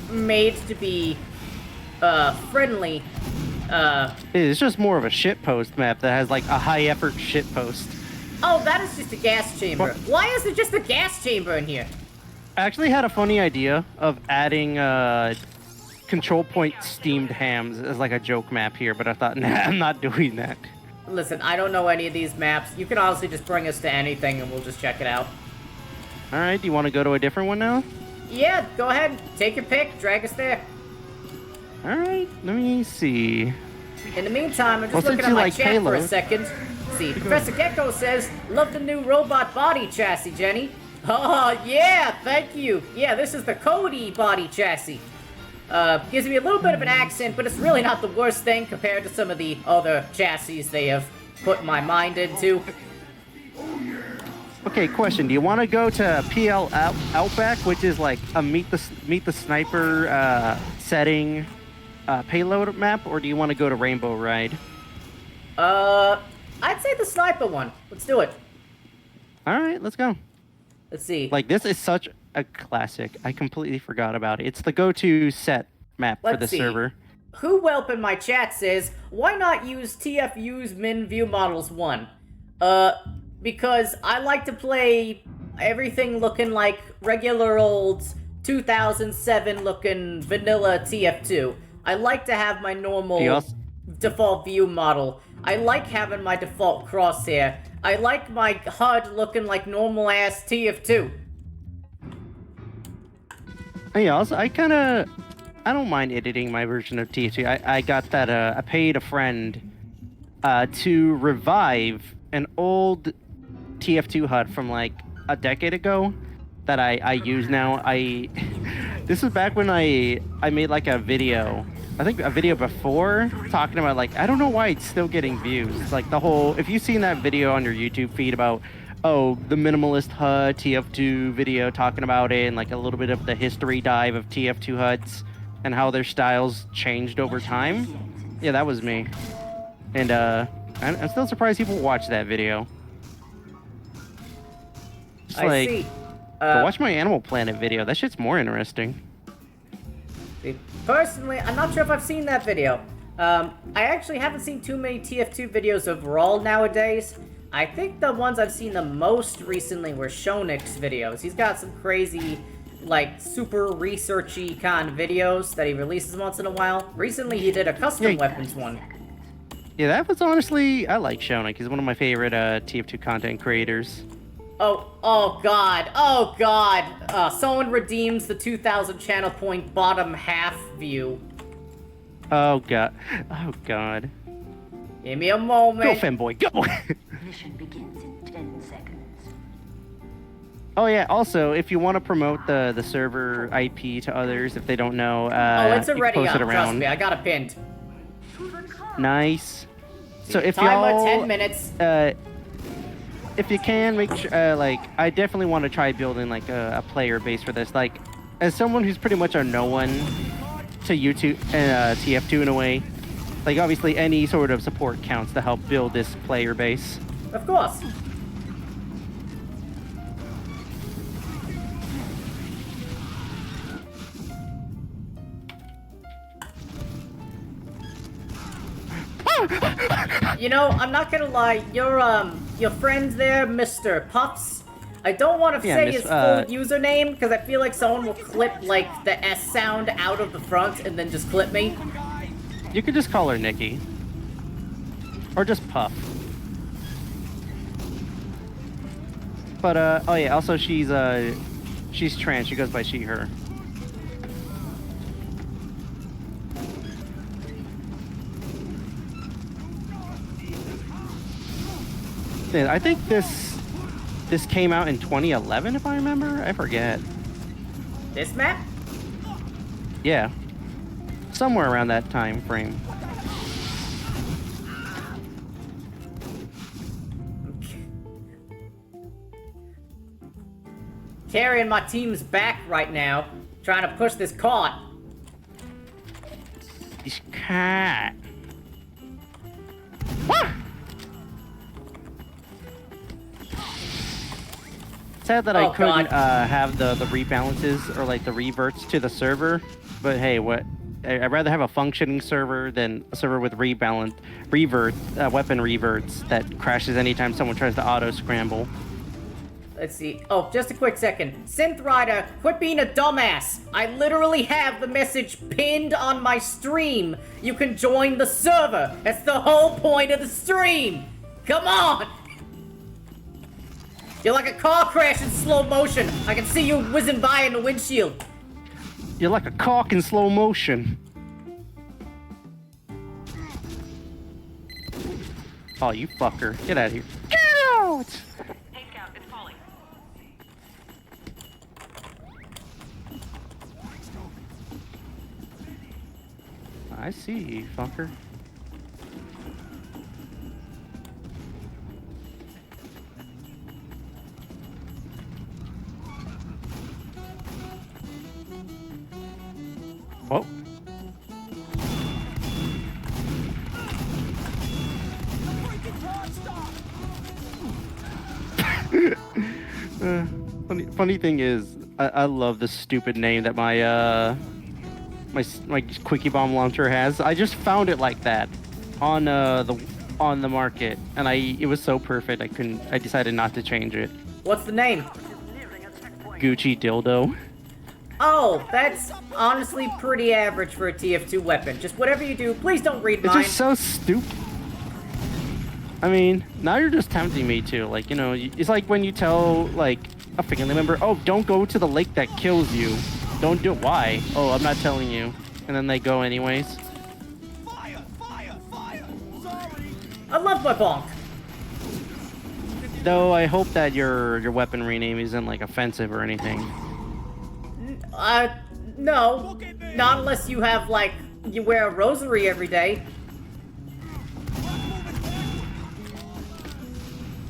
[SPEAKER 1] made to be, friendly.
[SPEAKER 3] It's just more of a shitpost map that has like a high-effort shitpost.
[SPEAKER 1] Oh, that is just a gas chamber.
[SPEAKER 3] What?
[SPEAKER 1] Why is there just a gas chamber in here?
[SPEAKER 3] I actually had a funny idea of adding control point steamed hams as like a joke map here, but I thought, nah, I'm not doing that.
[SPEAKER 1] Listen, I don't know any of these maps. You can honestly just bring us to anything and we'll just check it out.
[SPEAKER 3] All right, do you want to go to a different one now?
[SPEAKER 1] Yeah, go ahead. Take your pick. Drag us there.
[SPEAKER 3] All right, let me see.
[SPEAKER 1] In the meantime, I'm just
[SPEAKER 3] Well,
[SPEAKER 1] looking
[SPEAKER 3] since
[SPEAKER 1] at
[SPEAKER 3] you
[SPEAKER 1] my
[SPEAKER 3] like
[SPEAKER 1] chat for
[SPEAKER 3] Halo.
[SPEAKER 1] a second. See, Professor Gecko says, love the new robot body chassis, Jenny. Oh, yeah, thank you. Yeah, this is the Cody body chassis. Gives me a little bit of an accent, but it's really not the worst thing compared to some of the other chassis they have put my mind into.
[SPEAKER 3] Okay, question. Do you want to go to PL Outback, which is like a meet the sniper setting payload map, or do you want to go to Rainbow Ride?
[SPEAKER 1] I'd say the sniper one. Let's do it.
[SPEAKER 3] All right, let's go.
[SPEAKER 1] Let's see.
[SPEAKER 3] Like, this is such a classic. I completely forgot about it. It's the go-to set map for the
[SPEAKER 1] Let's see.
[SPEAKER 3] server.
[SPEAKER 1] Who Welp in my chat says, why not use TFU's Min View Models 1? Because I like to play everything looking like regular old 2007 looking vanilla TF2. I like to have my normal default view model. I like having my default crosshair. I like my HUD looking like normal ass TF2.
[SPEAKER 3] Yeah, also, I don't mind editing my version of TF2. I got that, I paid a friend to revive an old TF2 HUD from like a decade ago that I use now. This is back when I made like a video, I think a video before, talking about like, I don't know why it's still getting views. Like the whole, if you've seen that video on your YouTube feed about, oh, the minimalist HUD TF2 video talking about it and like a little bit of the history dive of TF2 HUDs and how their styles changed over time. Yeah, that was me. And I'm still surprised people watch that video. Just
[SPEAKER 1] I see.
[SPEAKER 3] go watch my Animal Planet video. That shit's more interesting.
[SPEAKER 1] Personally, I'm not sure if I've seen that video. I actually haven't seen too many TF2 videos overall nowadays. I think the ones I've seen the most recently were Shonix's videos. He's got some crazy, like, super researchy kind of videos that he releases once in a while. Recently, he did a custom weapons one.
[SPEAKER 3] Yeah, that was honestly, I like Shonik. He's one of my favorite TF2 content creators.
[SPEAKER 1] Oh god. Someone redeems the 2000 channel point bottom half view.
[SPEAKER 3] Oh god. Oh god.
[SPEAKER 1] Give me a moment.
[SPEAKER 3] Go, Femboy, go!
[SPEAKER 4] Mission begins in 10 seconds.
[SPEAKER 3] Oh yeah, also, if you want to promote the server IP to others, if they don't know,
[SPEAKER 1] it's
[SPEAKER 3] you can
[SPEAKER 1] already
[SPEAKER 3] post
[SPEAKER 1] up,
[SPEAKER 3] it around.
[SPEAKER 1] trust me, I got it pinned.
[SPEAKER 3] Nice. So if
[SPEAKER 1] Timer,
[SPEAKER 3] y'all...
[SPEAKER 1] 10 minutes.
[SPEAKER 3] If you can, make sure, like, I definitely want to try building, like, a player base for this. Like, as someone who's pretty much a no one to YouTube and TF2 in a way, like, obviously any sort of support counts to help build this player base.
[SPEAKER 1] Of course. You know, I'm not gonna lie, your friend there, Mr. Puffs, I don't want to say his full username, because I feel like someone will clip, like, the S sound out of the front and then just clip me.
[SPEAKER 3] You could just call her Nikki. Or just Puff. But, oh yeah, also she's trans, she goes by she, her. I think this came out in 2011, if I remember. I forget.
[SPEAKER 1] This map?
[SPEAKER 3] Yeah, somewhere around that time frame.
[SPEAKER 1] Carrying my team's back right now, trying to push this cart.
[SPEAKER 3] This cat. Sad that I couldn't have the rebalances or like the reverts to the server, but hey, I'd rather have a functioning server than a server with weapon reverts that crashes anytime someone tries to auto scramble.
[SPEAKER 1] Let's see. Oh, just a quick second. Synth Rider, quit being a dumbass. I literally have the message pinned on my stream. You can join the server. That's the whole point of the stream. Come on. You're like a car crash in slow motion. I can see you whizzing by in the windshield.
[SPEAKER 3] You're like a cock in slow motion. Oh, you fucker. Get out of here. Get out!
[SPEAKER 4] Hey, Scout, it's Polly.
[SPEAKER 3] I see you, fucker. Whoa. Funny thing is, I love the stupid name that my quickie bomb launcher has. I just found it like that on the market, and it was so perfect. I decided not to change it.
[SPEAKER 1] What's the name?
[SPEAKER 3] Gucci dildo.
[SPEAKER 1] Oh, that's honestly pretty average for a TF2 weapon. Just whatever you do, please don't read
[SPEAKER 3] It's
[SPEAKER 1] mine.
[SPEAKER 3] just so stupid. I mean, now you're just tempting me to, like, you know, it's like when you tell, like, a family member, oh, don't go to the lake that kills you. Don't do it. Why? Oh, I'm not telling you. And then they go anyways.
[SPEAKER 5] Fire! Fire! Fire! Sorry!
[SPEAKER 1] I love my bonk.
[SPEAKER 3] Though I hope that your weapon rename isn't, like, offensive or anything.
[SPEAKER 1] No. Not unless you have, like, you wear a rosary every day.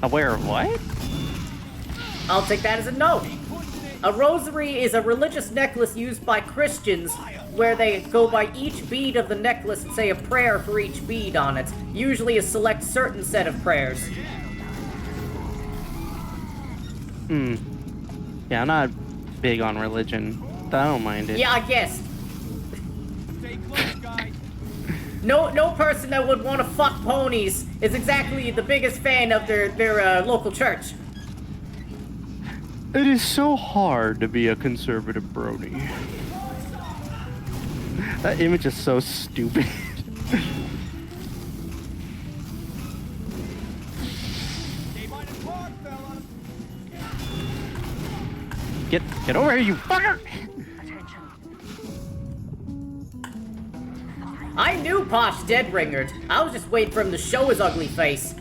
[SPEAKER 3] Aware of what?
[SPEAKER 1] I'll take that as a no. A rosary is a religious necklace used by Christians where they go by each bead of the necklace and say a prayer for each bead on it. Usually a select certain set of prayers.
[SPEAKER 3] Yeah, I'm not big on religion. But I don't mind it.
[SPEAKER 1] Yeah, I guess.
[SPEAKER 5] Stay close, guys.
[SPEAKER 1] No person that would want to fuck ponies is exactly the biggest fan of their local church.
[SPEAKER 3] It is so hard to be a conservative brony. That image is so stupid.
[SPEAKER 5] Stay by the park, fellas.
[SPEAKER 3] Get over here, you fucker!
[SPEAKER 1] I knew Posh dead ringered. I was just waiting for him to show his ugly face.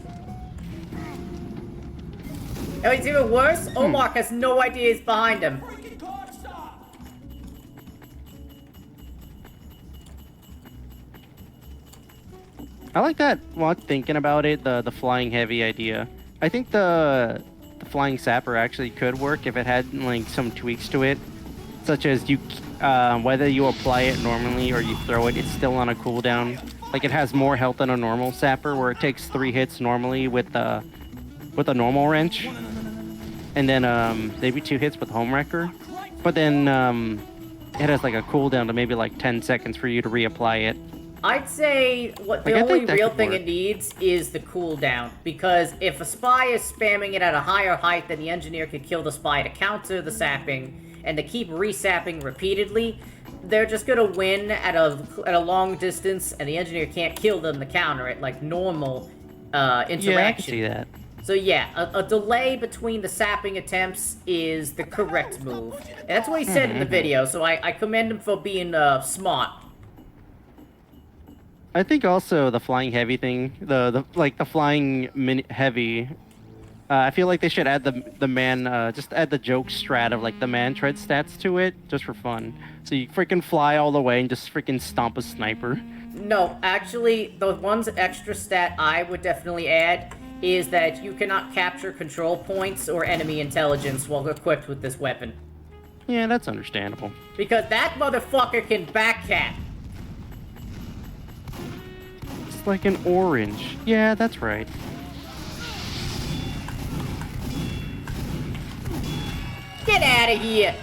[SPEAKER 1] And it's even worse, Omar has no idea he's behind him.
[SPEAKER 5] Freaking car stop!
[SPEAKER 3] I like that. While thinking about it, the flying heavy idea. I think the flying sapper actually could work if it had like some tweaks to it, such as whether you apply it normally or you throw it, it's still on a cooldown. Like it has more health than a normal sapper, where it takes 3 hits normally with a normal wrench, and then maybe 2 hits with home wrecker. But then it has like a cooldown to maybe like 10 seconds for you to reapply it.
[SPEAKER 1] I'd say what the
[SPEAKER 3] Like, I
[SPEAKER 1] only
[SPEAKER 3] think that
[SPEAKER 1] real
[SPEAKER 3] could
[SPEAKER 1] thing
[SPEAKER 3] work.
[SPEAKER 1] it needs is the cooldown, because if a spy is spamming it at a higher height, then the engineer could kill the spy to counter the sapping, and to keep resapping repeatedly, they're just gonna win at a long distance, and the engineer can't kill them to counter it like normal interaction.
[SPEAKER 3] Yeah, I can see that.
[SPEAKER 1] So yeah, a delay between the sapping attempts is the correct move. And that's what he said in the video, so I commend him for being smart.
[SPEAKER 3] I think also the flying heavy thing, the flying heavy. I feel like they should add the man, just add the joke strat of like the man tread stats to it, just for fun. So you freaking fly all the way and just freaking stomp a sniper.
[SPEAKER 1] No, actually, the one's extra stat I would definitely add is that you cannot capture control points or enemy intelligence while equipped with this weapon.
[SPEAKER 3] Yeah, that's understandable.
[SPEAKER 1] Because that motherfucker can backcap.
[SPEAKER 3] It's like an orange. Yeah, that's right.
[SPEAKER 1] Get out of here!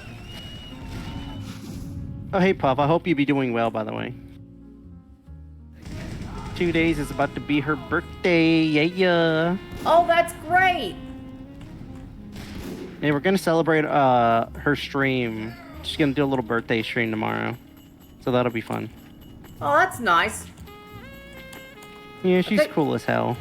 [SPEAKER 3] Oh, hey, Puff. I hope you be doing well, by the way. 2 days is about to be her birthday. Yeah.
[SPEAKER 1] Oh, that's great!
[SPEAKER 3] Hey, we're gonna celebrate her stream. She's gonna do a little birthday stream tomorrow, so that'll be fun.
[SPEAKER 1] Oh, that's nice.
[SPEAKER 3] Yeah, she's
[SPEAKER 1] think-
[SPEAKER 3] cool as hell.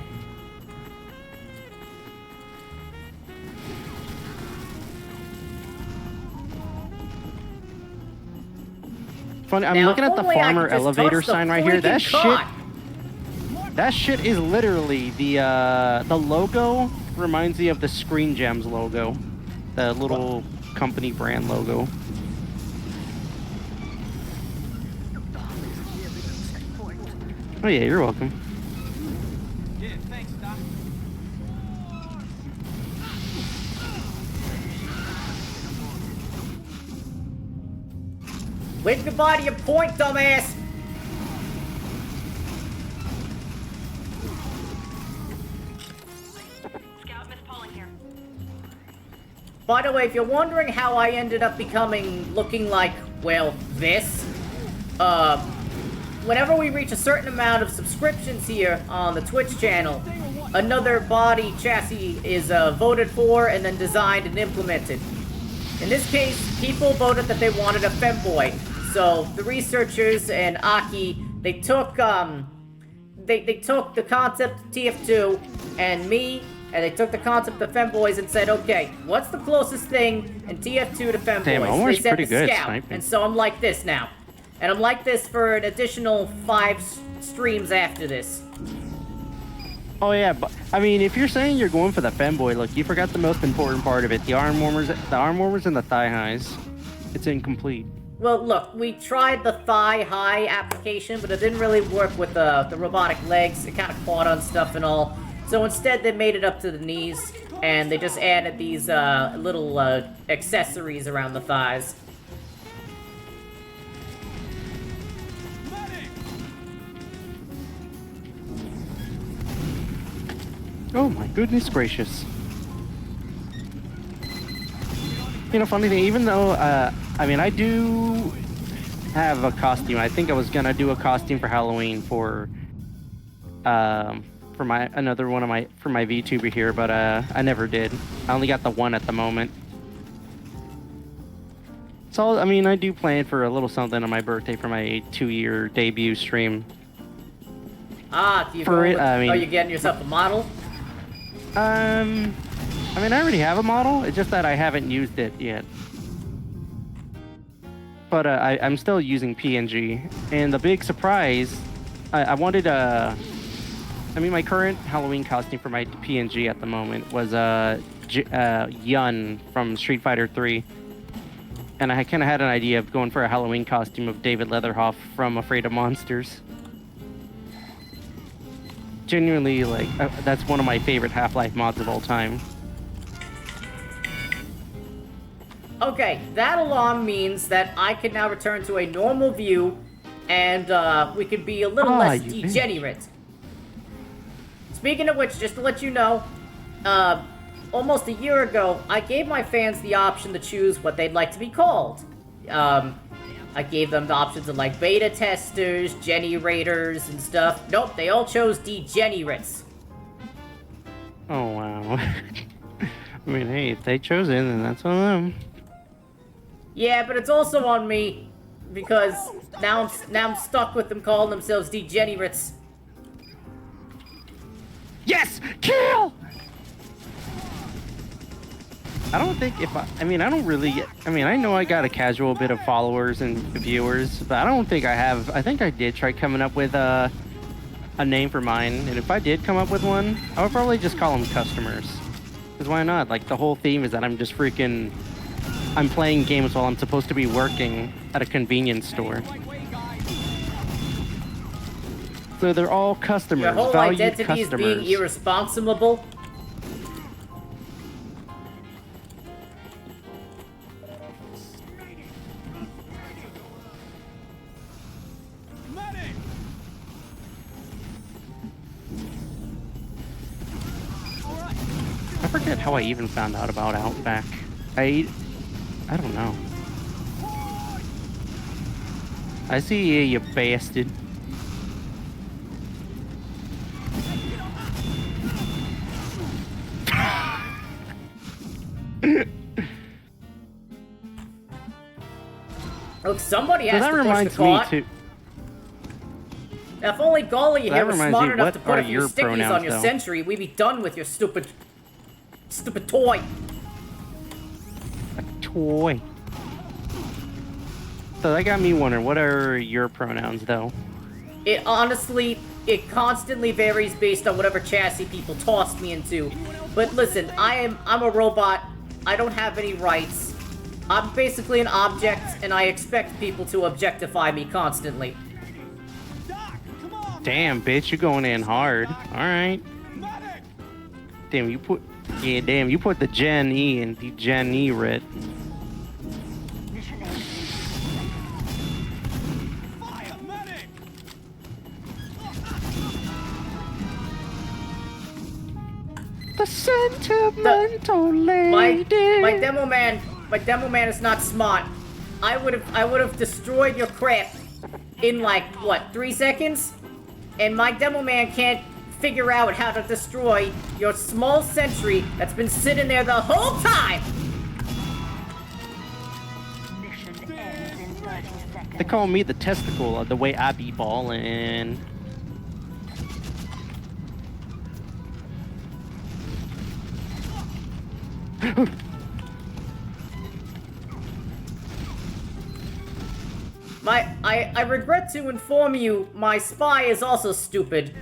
[SPEAKER 3] Funny, I'm
[SPEAKER 1] Now,
[SPEAKER 3] looking
[SPEAKER 1] if
[SPEAKER 3] at the
[SPEAKER 1] only I
[SPEAKER 3] farmer
[SPEAKER 1] could just
[SPEAKER 3] elevator
[SPEAKER 1] touch the
[SPEAKER 3] sign right here. That
[SPEAKER 1] freaking cart.
[SPEAKER 3] shit.
[SPEAKER 5] Mark
[SPEAKER 3] That shit is literally the logo reminds me of the Screen Gems logo, the little company brand logo. Oh yeah, you're welcome.
[SPEAKER 5] Yeah, thanks, Doc.
[SPEAKER 1] Wave goodbye to your point, dumbass!
[SPEAKER 4] Scout, Miss Pauling here.
[SPEAKER 1] By the way, if you're wondering how I ended up looking like, well, this, whenever we reach a certain amount of subscriptions here on the Twitch channel, another body chassis is voted for and then designed and implemented. In this case, people voted that they wanted a femboy. So the researchers and Aki, they took they took the concept of TF2 and me, and they took the concept of femboys and said, okay, what's the closest thing in TF2 to femboys?
[SPEAKER 3] Damn,
[SPEAKER 1] They
[SPEAKER 3] Omar's
[SPEAKER 1] said
[SPEAKER 3] pretty
[SPEAKER 1] the
[SPEAKER 3] good
[SPEAKER 1] Scout,
[SPEAKER 3] sniping.
[SPEAKER 1] and so I'm like this now. And I'm like this for an additional 5 streams after this.
[SPEAKER 3] Oh yeah, but I mean, if you're saying you're going for the femboy look, you forgot the most important part of it: the arm warmers and the thigh highs. It's incomplete.
[SPEAKER 1] Well, look, we tried the thigh-high application, but it didn't really work with the robotic legs. It kind of caught on stuff and all. So instead, they made it up to the knees, and they just added these little accessories around the thighs.
[SPEAKER 3] Oh my goodness gracious. You know, funny thing, even though, I mean, I do have a costume. I think I was gonna do a costume for Halloween for my VTuber here, but I never did. I only got the one at the moment. So, I mean, I do plan for a little something on my birthday for my 2-year debut stream.
[SPEAKER 1] Ah, do you
[SPEAKER 3] For
[SPEAKER 1] go
[SPEAKER 3] it,
[SPEAKER 1] with,
[SPEAKER 3] I mean-
[SPEAKER 1] oh, you're getting yourself a model?
[SPEAKER 3] I mean, I already have a model. It's just that I haven't used it yet. But I'm still using PNG. And the big surprise, I wanted I mean, my current Halloween costume for my PNG at the moment was Yun from Street Fighter 3. And I kind of had an idea of going for a Halloween costume of David Leatherhoff from Afraid of Monsters. Genuinely, like, that's one of my favorite Half-Life mods of all time.
[SPEAKER 1] Okay, that alarm means that I can now return to a normal view, and we can be a little less
[SPEAKER 3] you bitch.
[SPEAKER 1] degenerate. Speaking of which, just to let you know, almost a year ago, I gave my fans the option to choose what they'd like to be called. I gave them the options of, like, beta testers, generators, and stuff. Nope, they all chose degenerates.
[SPEAKER 3] Oh, wow. I mean, hey, if they chose it, then that's on them.
[SPEAKER 1] Yeah, but it's also on me, because now I'm stuck with them calling themselves degenerates.
[SPEAKER 3] Yes! Kill! I don't think I mean, I don't really, I mean, I know I got a casual bit of followers and viewers, but I don't think I think I did try coming up with a name for mine, and if I did come up with one, I would probably just call them customers. Because why not? Like, the whole theme is that I'm playing games while I'm supposed to be working at a convenience store. So they're all customers,
[SPEAKER 1] Your whole
[SPEAKER 3] valued
[SPEAKER 1] identity is being
[SPEAKER 3] customers.
[SPEAKER 1] irresponsible.
[SPEAKER 5] Medic!
[SPEAKER 3] I forget how I even found out about Outback. I don't know. I see you, bastard.
[SPEAKER 1] Look, somebody
[SPEAKER 3] So
[SPEAKER 1] has
[SPEAKER 3] that
[SPEAKER 1] to push
[SPEAKER 3] reminds
[SPEAKER 1] the
[SPEAKER 3] me
[SPEAKER 1] cart.
[SPEAKER 3] too.
[SPEAKER 1] Now, if only Golly
[SPEAKER 3] That
[SPEAKER 1] here was
[SPEAKER 3] reminds
[SPEAKER 1] smart
[SPEAKER 3] me,
[SPEAKER 1] enough
[SPEAKER 3] what
[SPEAKER 1] to put
[SPEAKER 3] are
[SPEAKER 1] a few
[SPEAKER 3] your
[SPEAKER 1] stickies on
[SPEAKER 3] pronouns,
[SPEAKER 1] your
[SPEAKER 3] though?
[SPEAKER 1] Sentry, we'd be done with your stupid toy.
[SPEAKER 3] A toy. So that got me wondering, what are your pronouns, though?
[SPEAKER 1] It honestly, it constantly varies based on whatever chassis people toss me into. But listen, I'm a robot. I don't have any rights. I'm basically an object, and I expect people to objectify me constantly.
[SPEAKER 3] Damn, bitch, you're going in hard. All right. Damn, you put the Gen E and the Gen E red. The sentimental lady.
[SPEAKER 1] My demo man is not smart. I would have destroyed your crap in like what, 3 seconds? And my demo man can't figure out how to destroy your small sentry that's been sitting there the whole time.
[SPEAKER 3] They call me the testicle of the way I be ballin'.
[SPEAKER 1] I regret to inform you, my spy is also stupid.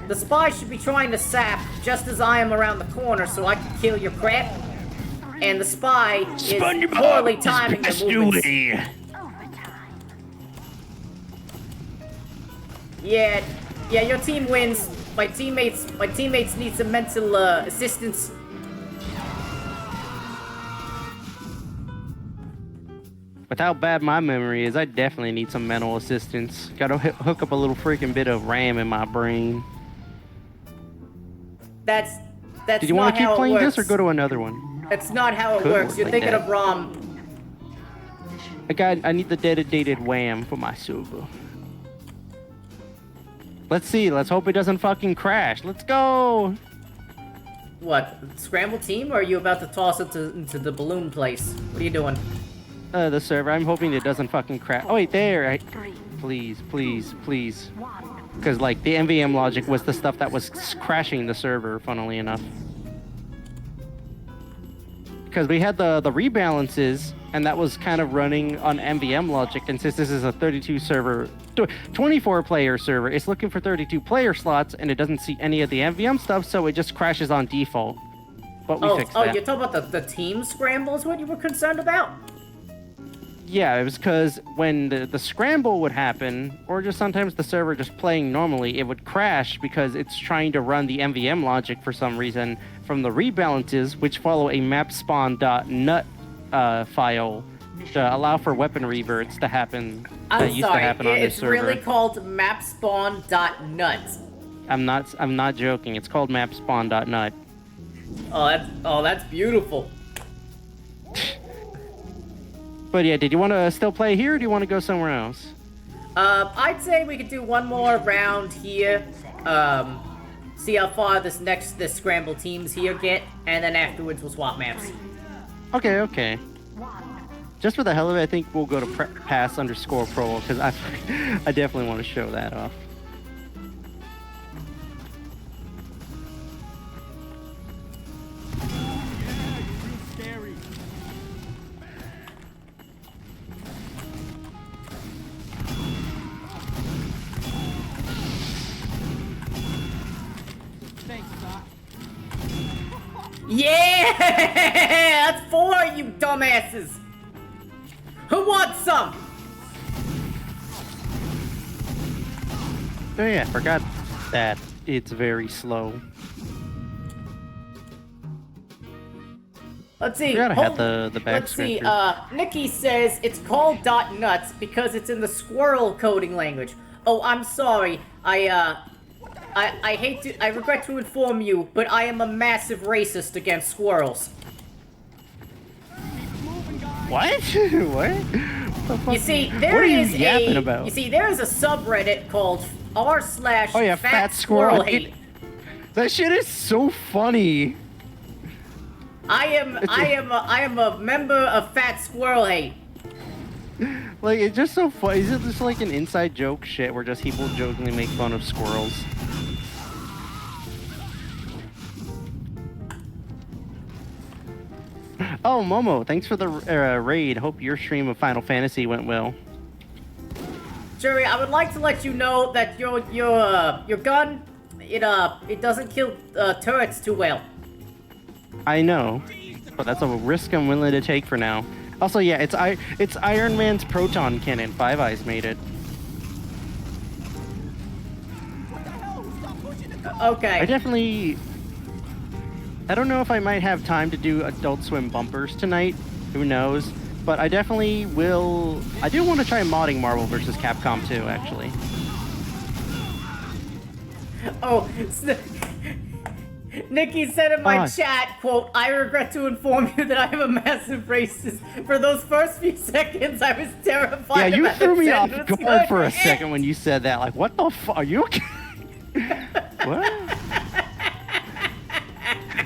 [SPEAKER 1] The spy should be trying to sap just as I am around the corner so I can kill your crap. And the spy is poorly timing the movements. Yeah, your team wins. My teammates need some mental assistance.
[SPEAKER 3] With how bad my memory is, I definitely need some mental assistance. Gotta hook up a little freaking bit of RAM in my brain.
[SPEAKER 1] That's
[SPEAKER 3] Did you
[SPEAKER 1] not
[SPEAKER 3] want to keep
[SPEAKER 1] how it
[SPEAKER 3] playing
[SPEAKER 1] works.
[SPEAKER 3] this or go to another one?
[SPEAKER 1] That's not how it
[SPEAKER 3] Could
[SPEAKER 1] works.
[SPEAKER 3] work
[SPEAKER 1] You're
[SPEAKER 3] like
[SPEAKER 1] thinking
[SPEAKER 3] that.
[SPEAKER 1] of ROM.
[SPEAKER 3] I need the dedicated WAM for my server. Let's see. Let's hope it doesn't fucking crash. Let's go.
[SPEAKER 1] What? Scramble team, or are you about to toss it into the balloon place? What are you doing?
[SPEAKER 3] The server. I'm hoping it doesn't fucking crash. Oh wait, there. Please. Because like the MVM logic was the stuff that was crashing the server. Funnily enough. Because we had the rebalances, and that was kind of running on MVM logic. And since this is a 24 player server, it's looking for 32 player slots, and it doesn't see any of the MVM stuff, so it just crashes on default. But we fixed that.
[SPEAKER 1] You're talking about the team scramble is what you were concerned about?
[SPEAKER 3] Yeah, it was because when the scramble would happen, or just sometimes the server just playing normally, it would crash because it's trying to run the MVM logic for some reason from the rebalances, which follow a mapspawn.nut file to allow for weapon reverts to happen.
[SPEAKER 1] I'm
[SPEAKER 3] Used to happen on this server.
[SPEAKER 1] It's really called mapspawn.nut.
[SPEAKER 3] I'm not joking. It's called mapspawn.nut.
[SPEAKER 1] Oh, that's beautiful.
[SPEAKER 3] But yeah, did you want to still play here, or do you want to go somewhere else?
[SPEAKER 1] I'd say we could do one more round here. See how far this scramble teams here get, and then afterwards we'll swap maps.
[SPEAKER 3] Okay. Just for the hell of it, I think we'll go to pass_pro because I definitely want to show that off.
[SPEAKER 1] Yeah! That's 4, you dumbasses! Who wants some?
[SPEAKER 3] Oh yeah, I forgot that it's very slow.
[SPEAKER 1] Let's see.
[SPEAKER 3] I forgot I had the back
[SPEAKER 1] Let's see.
[SPEAKER 3] scratcher.
[SPEAKER 1] Nikki says it's called .nuts because it's in the squirrel coding language. Oh, I'm sorry. I regret to inform you, but I am a massive racist against squirrels.
[SPEAKER 3] What? What?
[SPEAKER 1] You see,
[SPEAKER 3] What
[SPEAKER 1] there
[SPEAKER 3] are you
[SPEAKER 1] is
[SPEAKER 3] yapping about?
[SPEAKER 1] You see, there is a subreddit called r/.
[SPEAKER 3] Oh yeah,
[SPEAKER 1] fat squirrel hate.
[SPEAKER 3] That shit is so funny.
[SPEAKER 1] I am a member of Fat Squirrel Hate.
[SPEAKER 3] Like, it's just so funny. Is it just like an inside joke shit where just people jokingly make fun of squirrels? Oh, Momo, thanks for the raid. Hope your stream of Final Fantasy went well.
[SPEAKER 1] Jerry, I would like to let you know that your gun, it doesn't kill turrets too well.
[SPEAKER 3] I know, but that's a risk I'm willing to take for now. Also, yeah, it's Iron Man's proton cannon. Five Eyes made it.
[SPEAKER 1] Okay.
[SPEAKER 3] I don't know if I might have time to do Adult Swim bumpers tonight. Who knows? But I definitely will. I do want to try modding Marvel vs. Capcom 2, actually.
[SPEAKER 1] Oh, Nikki said in my chat, quote, I regret to inform you that I am a massive racist. For those first few seconds, I was terrified.
[SPEAKER 3] Yeah, you
[SPEAKER 1] about
[SPEAKER 3] threw me
[SPEAKER 1] the
[SPEAKER 3] off
[SPEAKER 1] sentence
[SPEAKER 3] guard for a
[SPEAKER 1] going
[SPEAKER 3] second when you said that. Like, what the fuck? Are you okay? What?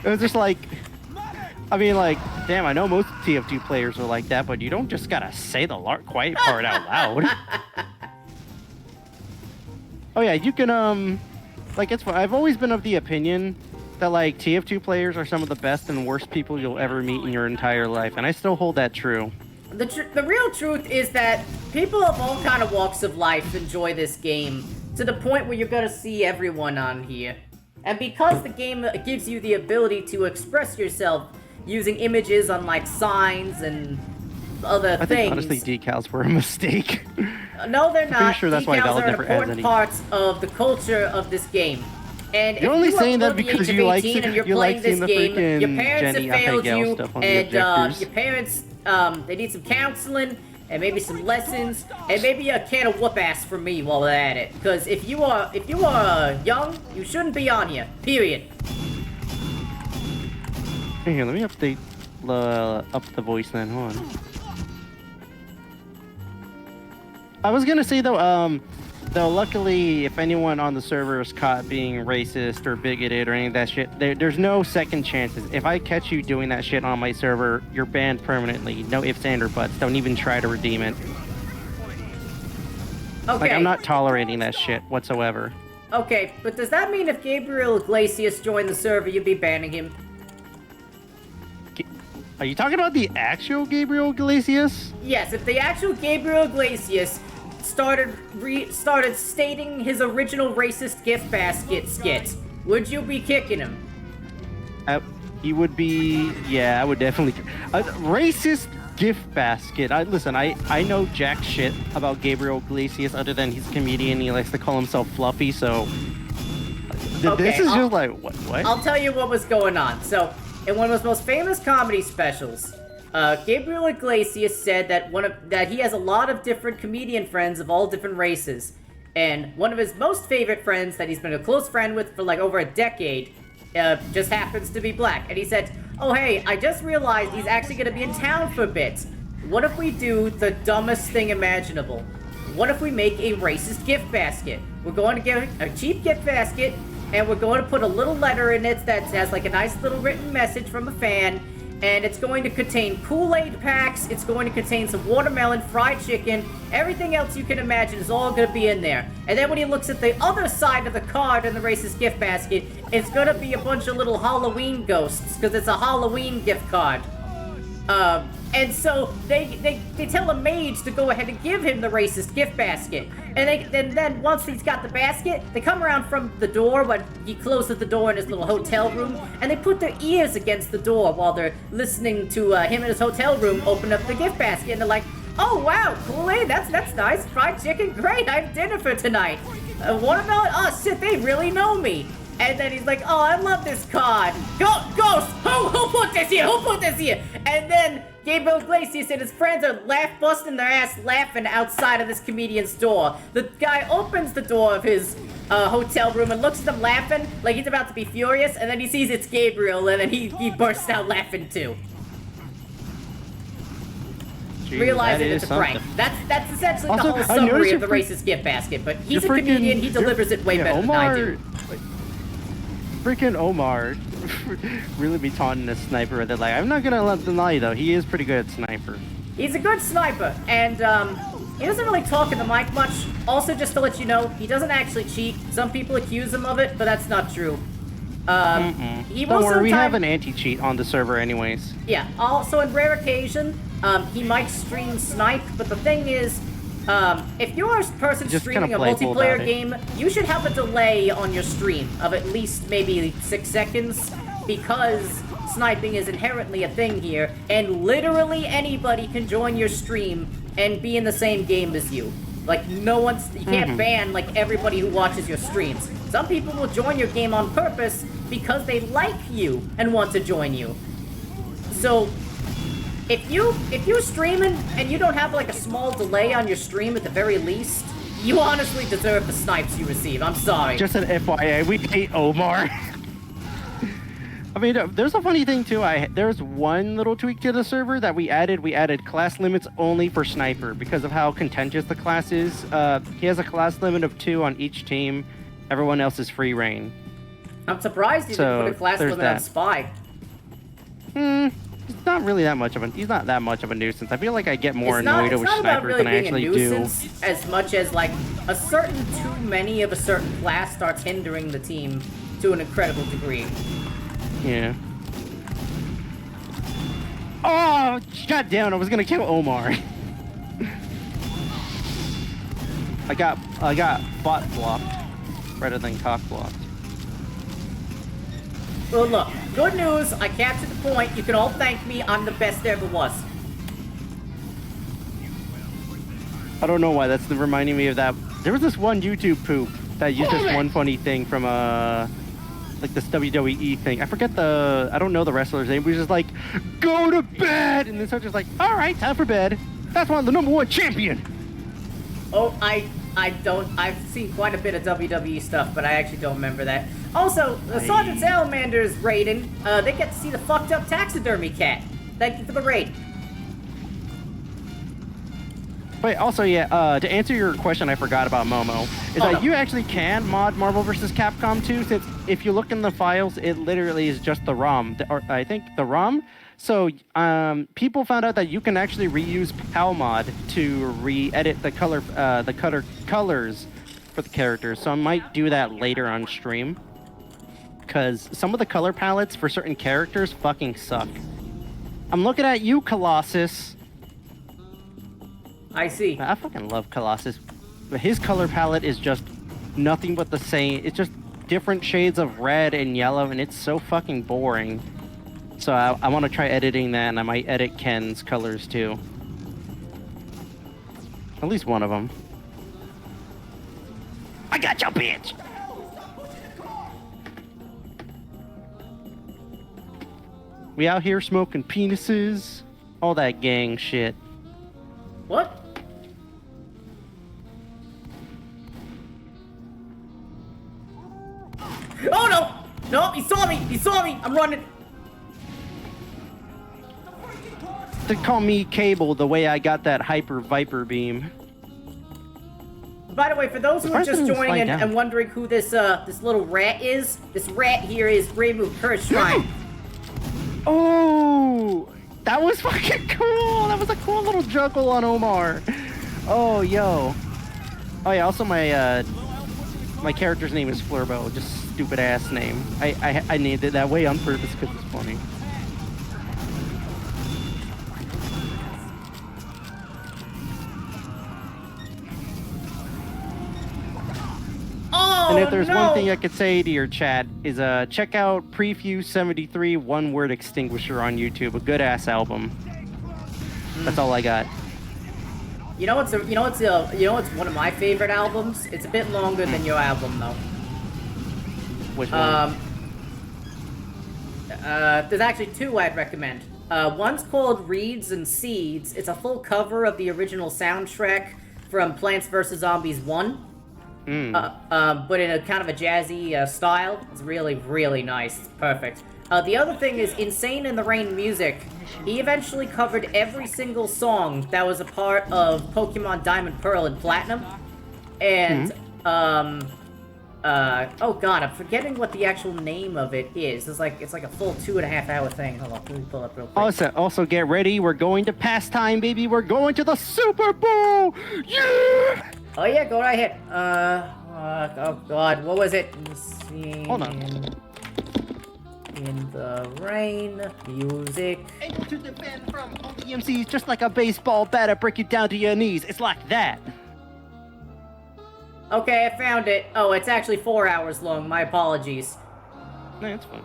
[SPEAKER 3] It was just like, I mean, like, damn, I know most TF2 players are like that, but you don't just gotta say the quiet part out loud. Oh yeah, you can, like, it's fun. I've always been of the opinion that, like, TF2 players are some of the best and worst people you'll ever meet in your entire life, and I still hold that true.
[SPEAKER 1] The real truth is that people of all kind of walks of life enjoy this game, to the point where you're gonna see everyone on here. And because the game gives you the ability to express yourself using images on, like, signs and other
[SPEAKER 3] I
[SPEAKER 1] things.
[SPEAKER 3] think, honestly, decals were a mistake.
[SPEAKER 1] No, they're not.
[SPEAKER 3] Pretty sure that's why
[SPEAKER 1] Decals
[SPEAKER 3] Valve
[SPEAKER 1] are an
[SPEAKER 3] never adds
[SPEAKER 1] important
[SPEAKER 3] any.
[SPEAKER 1] part of the culture of this game. And
[SPEAKER 3] You're
[SPEAKER 1] if
[SPEAKER 3] only
[SPEAKER 1] you are
[SPEAKER 3] saying that
[SPEAKER 1] below the
[SPEAKER 3] because
[SPEAKER 1] age
[SPEAKER 3] you
[SPEAKER 1] of
[SPEAKER 3] like
[SPEAKER 1] 18 and you're
[SPEAKER 3] you
[SPEAKER 1] playing
[SPEAKER 3] like
[SPEAKER 1] this
[SPEAKER 3] seeing the
[SPEAKER 1] game, your
[SPEAKER 3] freaking
[SPEAKER 1] parents
[SPEAKER 3] Jenny
[SPEAKER 1] have failed
[SPEAKER 3] Abigail
[SPEAKER 1] you,
[SPEAKER 3] stuff on the
[SPEAKER 1] and
[SPEAKER 3] objectors.
[SPEAKER 1] your parents, they need some counseling, and maybe some lessons, and maybe a can of whoop ass from me while they're at it. Because if you are young, you shouldn't be on here. Period.
[SPEAKER 3] Here, let me update up the voice then. Hold on. I was gonna say though, luckily, if anyone on the server is caught being racist or bigoted or any of that shit, there's no second chances. If I catch you doing that shit on my server, you're banned permanently. No ifs, and, or buts. Don't even try to redeem it.
[SPEAKER 1] Okay.
[SPEAKER 3] Like, I'm not tolerating that shit whatsoever.
[SPEAKER 1] Okay, but does that mean if Gabriel Iglesias joined the server, you'd be banning him?
[SPEAKER 3] Are you talking about the actual Gabriel Iglesias?
[SPEAKER 1] Yes, if the actual Gabriel Iglesias started stating his original racist gift basket skit, would you be kicking him?
[SPEAKER 3] He would be, yeah, I would definitely. Racist gift basket. Listen, I know jack shit about Gabriel Iglesias other than he's a comedian. He likes to call himself Fluffy, so. This is just like, what?
[SPEAKER 1] I'll tell you what was going on. So, in one of his most famous comedy specials, Gabriel Iglesias said that he has a lot of different comedian friends of all different races, and one of his most favorite friends that he's been a close friend with for like over a decade just happens to be black. And he said, oh hey, I just realized he's actually going to be in town for a bit. What if we do the dumbest thing imaginable? What if we make a racist gift basket? We're going to get a cheap gift basket, and we're going to put a little letter in it that has like a nice little written message from a fan, and it's going to contain Kool-Aid packs, it's going to contain some watermelon, fried chicken, everything else you can imagine is all going to be in there. And then when he looks at the other side of the card in the racist gift basket, it's going to be a bunch of little Halloween ghosts, because it's a Halloween gift card. And so they tell a mage to go ahead and give him the racist gift basket. And then once he's got the basket, they come around from the door when he closes the door in his little hotel room, and they put their ears against the door while they're listening to him in his hotel room open up the gift basket, and they're like, oh wow, Kool-Aid, that's nice, fried chicken, great, I have dinner for tonight. Watermelon, oh shit, they really know me. And then he's like, oh, I love this card. Ghost, who put this here? Who put this here? And then Gabriel Iglesias and his friends are busting their ass laughing outside of this comedian's door. The guy opens the door of his hotel room and looks at them laughing like he's about to be furious, and then he sees it's Gabriel, and then he bursts out laughing too.
[SPEAKER 3] Jeez,
[SPEAKER 1] Realizing
[SPEAKER 3] that
[SPEAKER 1] it's
[SPEAKER 3] is
[SPEAKER 1] a prank.
[SPEAKER 3] something.
[SPEAKER 1] That's essentially
[SPEAKER 3] Also,
[SPEAKER 1] the whole
[SPEAKER 3] I noticed
[SPEAKER 1] summary of
[SPEAKER 3] your
[SPEAKER 1] the racist gift basket, but he's a
[SPEAKER 3] Your freaking-
[SPEAKER 1] comedian, he delivers it way
[SPEAKER 3] yeah,
[SPEAKER 1] better
[SPEAKER 3] Omar,
[SPEAKER 1] than I do.
[SPEAKER 3] Freaking Omar really be taunting a sniper that, like, I'm not gonna let them lie though, he is pretty good at sniper.
[SPEAKER 1] He's a good sniper, and he doesn't really talk in the mic much. Also, just to let you know, he doesn't actually cheat. Some people accuse him of it, but that's not true. He will
[SPEAKER 3] Don't worry, we have
[SPEAKER 1] sometimes-
[SPEAKER 3] an anti-cheat on the server anyways.
[SPEAKER 1] Yeah, also in rare occasion, he might stream snipe, but the thing is, If you're a person
[SPEAKER 3] Just
[SPEAKER 1] streaming
[SPEAKER 3] kinda
[SPEAKER 1] a
[SPEAKER 3] playful
[SPEAKER 1] multiplayer
[SPEAKER 3] about it.
[SPEAKER 1] game, you should have a delay on your stream of at least maybe 6 seconds, because sniping is inherently a thing here, and literally anybody can join your stream and be in the same game as you. Like, you can't ban, like, everybody who watches your streams. Some people will join your game on purpose because they like you and want to join you. So, if you're streaming and you don't have, like, a small delay on your stream at the very least, you honestly deserve the snipes you receive. I'm sorry.
[SPEAKER 3] Just an FYI, we hate Omar. I mean, there's a funny thing too. There's one little tweak to the server that we added. We added class limits only for sniper because of how contentious the class is. He has a class limit of 2 on each team. Everyone else is free reign.
[SPEAKER 1] I'm surprised you didn't put a class limit on spy.
[SPEAKER 3] He's not really that much of a. He's not that much of a nuisance. I feel like I get more annoyed over snipers than I actually do.
[SPEAKER 1] As much as like a certain too many of a certain class starts hindering the team to an incredible degree.
[SPEAKER 3] Yeah. Oh, shut down! I was gonna kill Omar. I got bot blocked rather than cock blocked.
[SPEAKER 1] Well, look, good news. I captured the point. You can all thank me. I'm the best there ever was.
[SPEAKER 3] I don't know why that's reminding me of that. There was this one YouTube poop that used this one funny thing from like this WWE thing. I forget I don't know the wrestler's name. He was just like, go to bed! And then Soldier's like, all right, time for bed. That's why I'm the #1 champion.
[SPEAKER 1] Oh, I don't. I've seen quite a bit of WWE stuff, but I actually don't remember that. Also, the Sergeant Salamander's raiding. They get to see the fucked up taxidermy cat. Thank you for the raid.
[SPEAKER 3] But also, yeah, to answer your question I forgot about Momo, is that you actually can mod Marvel vs. Capcom 2, since if you look in the files, it literally is just the ROM, or I think the ROM. So, people found out that you can actually reuse PalMod to re-edit the colors for the characters. So I might do that later on stream, because some of the color palettes for certain characters fucking suck. I'm looking at you, Colossus.
[SPEAKER 1] I see.
[SPEAKER 3] I fucking love Colossus. But his color palette is just nothing but the same. It's just different shades of red and yellow, and it's so fucking boring. So I want to try editing that, and I might edit Ken's colors too. At least one of them. I got your bitch! We out here smoking penises, all that gang shit.
[SPEAKER 1] What? Oh no! No, he saw me! He saw me! I'm running!
[SPEAKER 3] They call me Cable the way I got that Hyper Viper beam.
[SPEAKER 1] By the way, for those who are just joining and wondering who this little rat is, this rat here is Remu Kirschwein.
[SPEAKER 3] Oh! That was fucking cool! That was a cool little juggle on Omar. Oh, yo. Oh yeah, also my character's name is Flurbo, just stupid ass name. I named it that way on purpose because it's funny.
[SPEAKER 1] Oh,
[SPEAKER 3] and if there's
[SPEAKER 1] no!
[SPEAKER 3] one thing I could say to your chat is check out Prefuse 73 One Word Extinguisher on YouTube. A good ass album. That's all I got.
[SPEAKER 1] You know what's one of my favorite albums? It's a bit longer than your album though.
[SPEAKER 3] Which one?
[SPEAKER 1] There's actually 2 I'd recommend. One's called Reeds and Seeds. It's a full cover of the original soundtrack from Plants vs. Zombies 1. But in a kind of a jazzy style. It's really, really nice. It's perfect. The other thing is Insane in the Rain Music. He eventually covered every single song that was a part of Pokemon Diamond, Pearl, and Platinum. And, oh god, I'm forgetting what the actual name of it is. It's like a full 2.5 hour thing. Hold on, let me pull up real quick.
[SPEAKER 3] Also get ready. We're going to pastime, baby. We're going to the Super Bowl. Yeah!
[SPEAKER 1] Oh yeah, go right ahead. Oh god, what was it?
[SPEAKER 3] Hold on.
[SPEAKER 1] In the rain, music.
[SPEAKER 3] Able to defend from all the EMCs just like a baseball bat, break you down to your knees. It's like that.
[SPEAKER 1] Okay, I found it. Oh, it's actually 4 hours long. My apologies.
[SPEAKER 3] No, it's fine.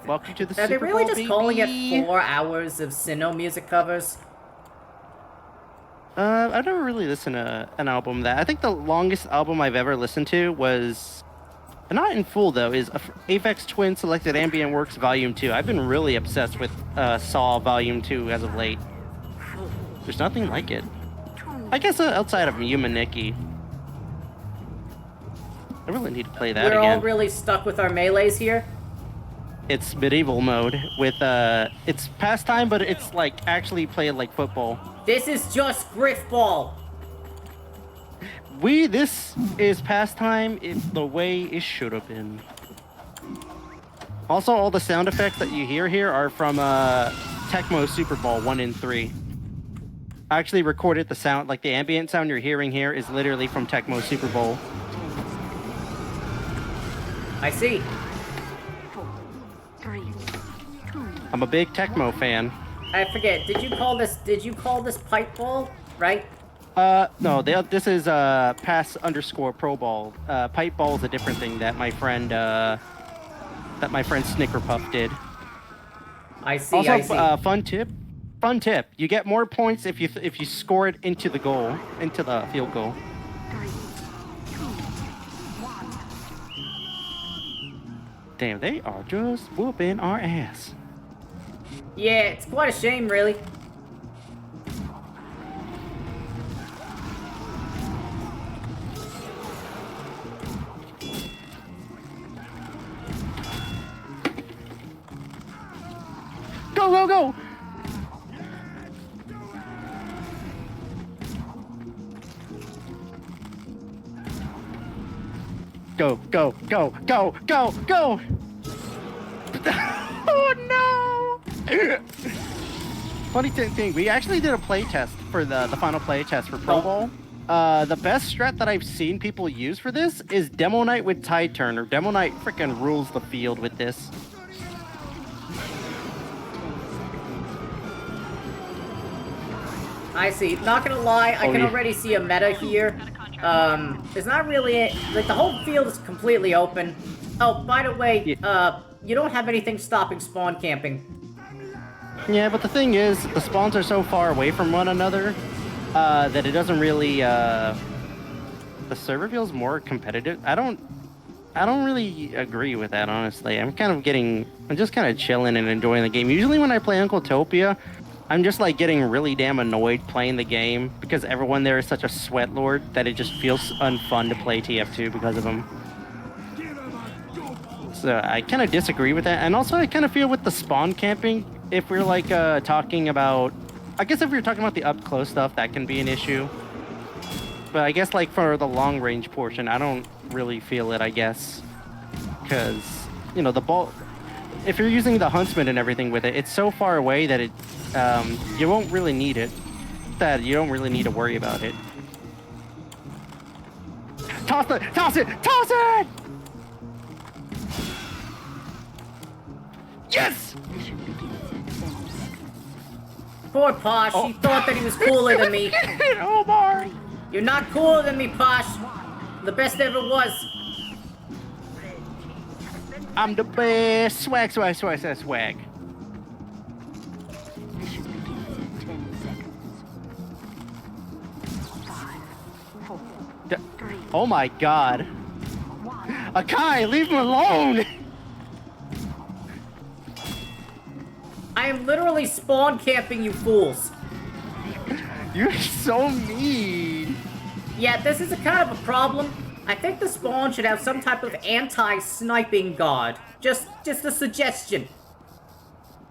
[SPEAKER 3] Welcome to the
[SPEAKER 1] Are they
[SPEAKER 3] Super
[SPEAKER 1] really
[SPEAKER 3] Bowl,
[SPEAKER 1] just calling
[SPEAKER 3] baby.
[SPEAKER 1] it 4 hours of Sinnoh music covers?
[SPEAKER 3] I've never really listened to an album that. I think the longest album I've ever listened to was, not in full though, is Aphex Twin Selected Ambient Works Volume 2. I've been really obsessed with Saw Volume 2 as of late. There's nothing like it. I guess outside of Yuma Nikki. I really need to play that
[SPEAKER 1] We're
[SPEAKER 3] again.
[SPEAKER 1] all really stuck with our melees here.
[SPEAKER 3] It's medieval mode with it's pastime, but it's like actually played like football.
[SPEAKER 1] This is just Griffball.
[SPEAKER 3] This is pastime the way it should have been. Also, all the sound effects that you hear here are from Tecmo Super Bowl 1 and 3. I actually recorded the sound, like the ambient sound you're hearing here is literally from Tecmo Super Bowl.
[SPEAKER 1] I see.
[SPEAKER 3] I'm a big Tecmo fan.
[SPEAKER 1] I forget. Did you call this pipe ball? Right?
[SPEAKER 3] No, this is pass_pro ball. Pipe ball is a different thing that my friend Snickerpuff did.
[SPEAKER 1] I see.
[SPEAKER 3] Also,
[SPEAKER 1] I see.
[SPEAKER 3] Fun tip. You get more points if you score it into the goal, into the field goal. Damn, they are just whooping our ass.
[SPEAKER 1] Yeah, it's quite a shame, really.
[SPEAKER 3] Go, go, go! Go, go, go, go, go, go! Oh no! Funny thing, we actually did a play test for the final play test for Pro Bowl. The best strat that I've seen people use for this is Demo Knight with Tide Turner. Demo Knight freaking rules the field with this.
[SPEAKER 1] I see. Not gonna lie, I can already see a meta here. It's not really like the whole field is completely open. Oh, by the way, you don't have anything stopping spawn camping.
[SPEAKER 3] Yeah, but the thing is, the spawns are so far away from one another that it doesn't really. The server feels more competitive. I don't really agree with that, honestly. I'm just kind of chilling and enjoying the game. Usually when I play Uncle Topia, I'm just like getting really damn annoyed playing the game because everyone there is such a sweat lord that it just feels unfun to play TF2 because of them. So I kind of disagree with that, and also I kind of feel with the spawn camping, if we're like talking about, I guess if we're talking about the up close stuff, that can be an issue. But I guess like for the long range portion, I don't really feel it. I guess because the ball, if you're using the huntsman and everything with it, it's so far away that it you won't really need it. That you don't really need to worry about it. Toss it! Toss it! Toss it! Yes!
[SPEAKER 1] Poor Posh, he thought that he was cooler than me.
[SPEAKER 3] Omar!
[SPEAKER 1] You're not cooler than me, Posh. The best ever was.
[SPEAKER 3] I'm the best. Swag, swag, swag, swag, swag. Oh my god. Akai, leave him alone!
[SPEAKER 1] I am literally spawn camping, you fools.
[SPEAKER 3] You're so mean.
[SPEAKER 1] Yeah, this is a kind of a problem. I think the spawn should have some type of anti-sniping guard. Just a suggestion.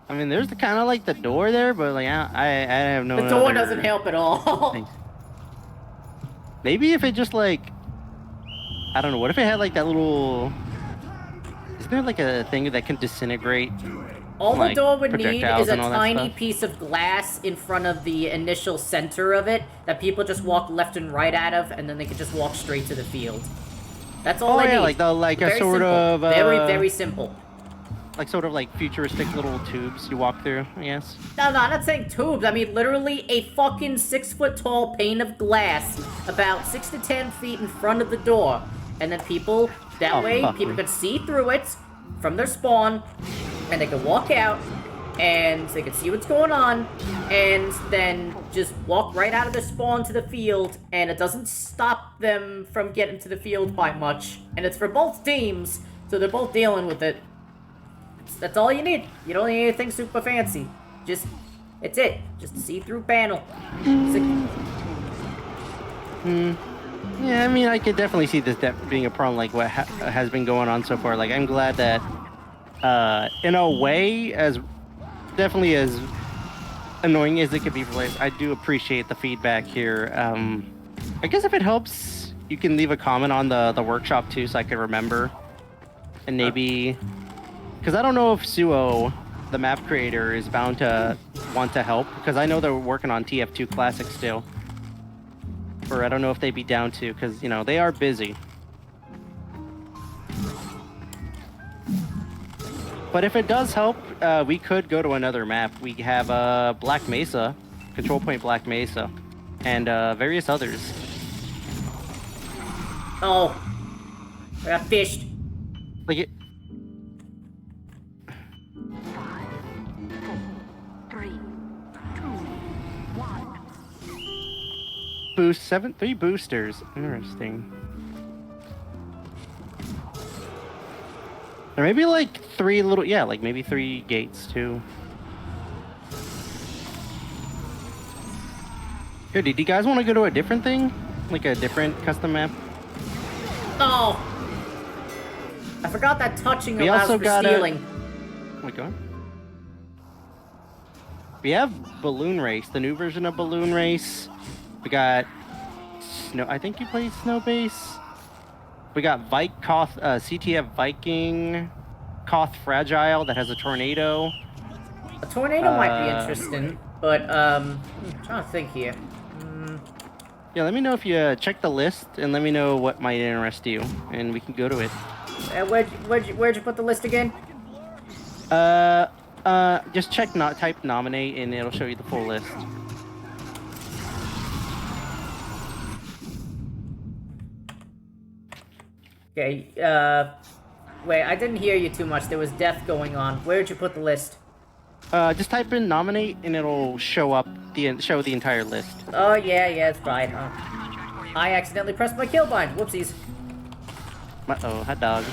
[SPEAKER 3] I mean, there's kind of like the door there, but like I have no.
[SPEAKER 1] The door
[SPEAKER 3] other
[SPEAKER 1] doesn't help at all.
[SPEAKER 3] things. Maybe if it just like, I don't know. What if it had like that little? Isn't there like a thing that can disintegrate?
[SPEAKER 1] All the
[SPEAKER 3] Like,
[SPEAKER 1] door would need
[SPEAKER 3] projectiles
[SPEAKER 1] is a
[SPEAKER 3] and all that
[SPEAKER 1] tiny
[SPEAKER 3] stuff?
[SPEAKER 1] piece of glass in front of the initial center of it that people just walk left and right out of, and then they can just walk straight to the field. That's all
[SPEAKER 3] Oh
[SPEAKER 1] they
[SPEAKER 3] yeah,
[SPEAKER 1] need.
[SPEAKER 3] like a
[SPEAKER 1] Very
[SPEAKER 3] sort
[SPEAKER 1] simple.
[SPEAKER 3] of
[SPEAKER 1] very simple.
[SPEAKER 3] like sort of like futuristic little tubes you walk through, I guess.
[SPEAKER 1] No, I'm not saying tubes. I mean literally a fucking 6-foot-tall pane of glass about 6 to 10 feet in front of the door. And then people, that way, people could see through it from their spawn, and they could walk out, and they could see what's going on, and then just walk right out of their spawn to the field, and it doesn't stop them from getting to the field by much. And it's for both teams, so they're both dealing with it. That's all you need. You don't need anything super fancy. Just, it's it. Just a see-through panel.
[SPEAKER 3] Yeah, I mean, I could definitely see this being a problem, like what has been going on so far. Like, I'm glad that, in a way, definitely as annoying as it could be for players, I do appreciate the feedback here. I guess if it helps, you can leave a comment on the workshop too, so I can remember, and maybe, because I don't know if Suo, the map creator, is bound to want to help, because I know they're working on TF2 Classic still. Or I don't know if they'd be down to, because, you know, they are busy. But if it does help, we could go to another map. We have Black Mesa, Control Point Black Mesa, and various others.
[SPEAKER 1] Oh. I got fished.
[SPEAKER 3] Like it.
[SPEAKER 4] 3, 2, 1.
[SPEAKER 3] Boost 3 boosters. Interesting. Or maybe like 3 little, yeah, like maybe 3 gates too. Here, did you guys want to go to a different thing? Like a different custom map?
[SPEAKER 1] Oh. I forgot that touching
[SPEAKER 3] We
[SPEAKER 1] allows
[SPEAKER 3] also
[SPEAKER 1] for
[SPEAKER 3] got
[SPEAKER 1] stealing.
[SPEAKER 3] Oh my god. We have Balloon Race, the new version of Balloon Race. We got Snow. I think you played Snow Base. We got CTF Viking, Koth Fragile that has a tornado.
[SPEAKER 1] A tornado might be interesting, but I'm trying to think here.
[SPEAKER 3] Yeah, let me know if you check the list and let me know what might interest you, and we can go to it.
[SPEAKER 1] Where'd you put the list again?
[SPEAKER 3] Just check type nominate and it'll show you the full list.
[SPEAKER 1] Okay, wait, I didn't hear you too much. There was death going on. Where'd you put the list?
[SPEAKER 3] Just type in nominate and it'll show the entire list.
[SPEAKER 1] Oh, yeah, it's fine. I accidentally pressed my kill bind. Whoopsies.
[SPEAKER 3] Uh-oh, hot dog.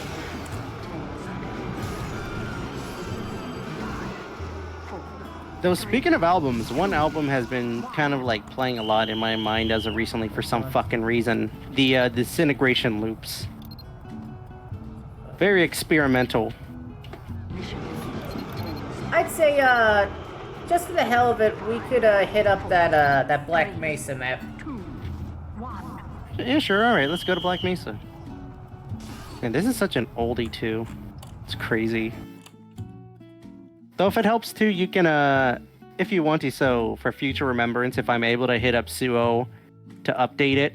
[SPEAKER 3] Though, speaking of albums, one album has been kind of like playing a lot in my mind as of recently for some fucking reason. The Disintegration Loops. Very experimental.
[SPEAKER 1] I'd say, just for the hell of it, we could, hit up that Black Mesa map.
[SPEAKER 3] Yeah, sure, alright, let's go to Black Mesa. And this is such an oldie, too. It's crazy. Though if it helps, too, you can, if you want to, so for future remembrance, if I'm able to hit up Suo to update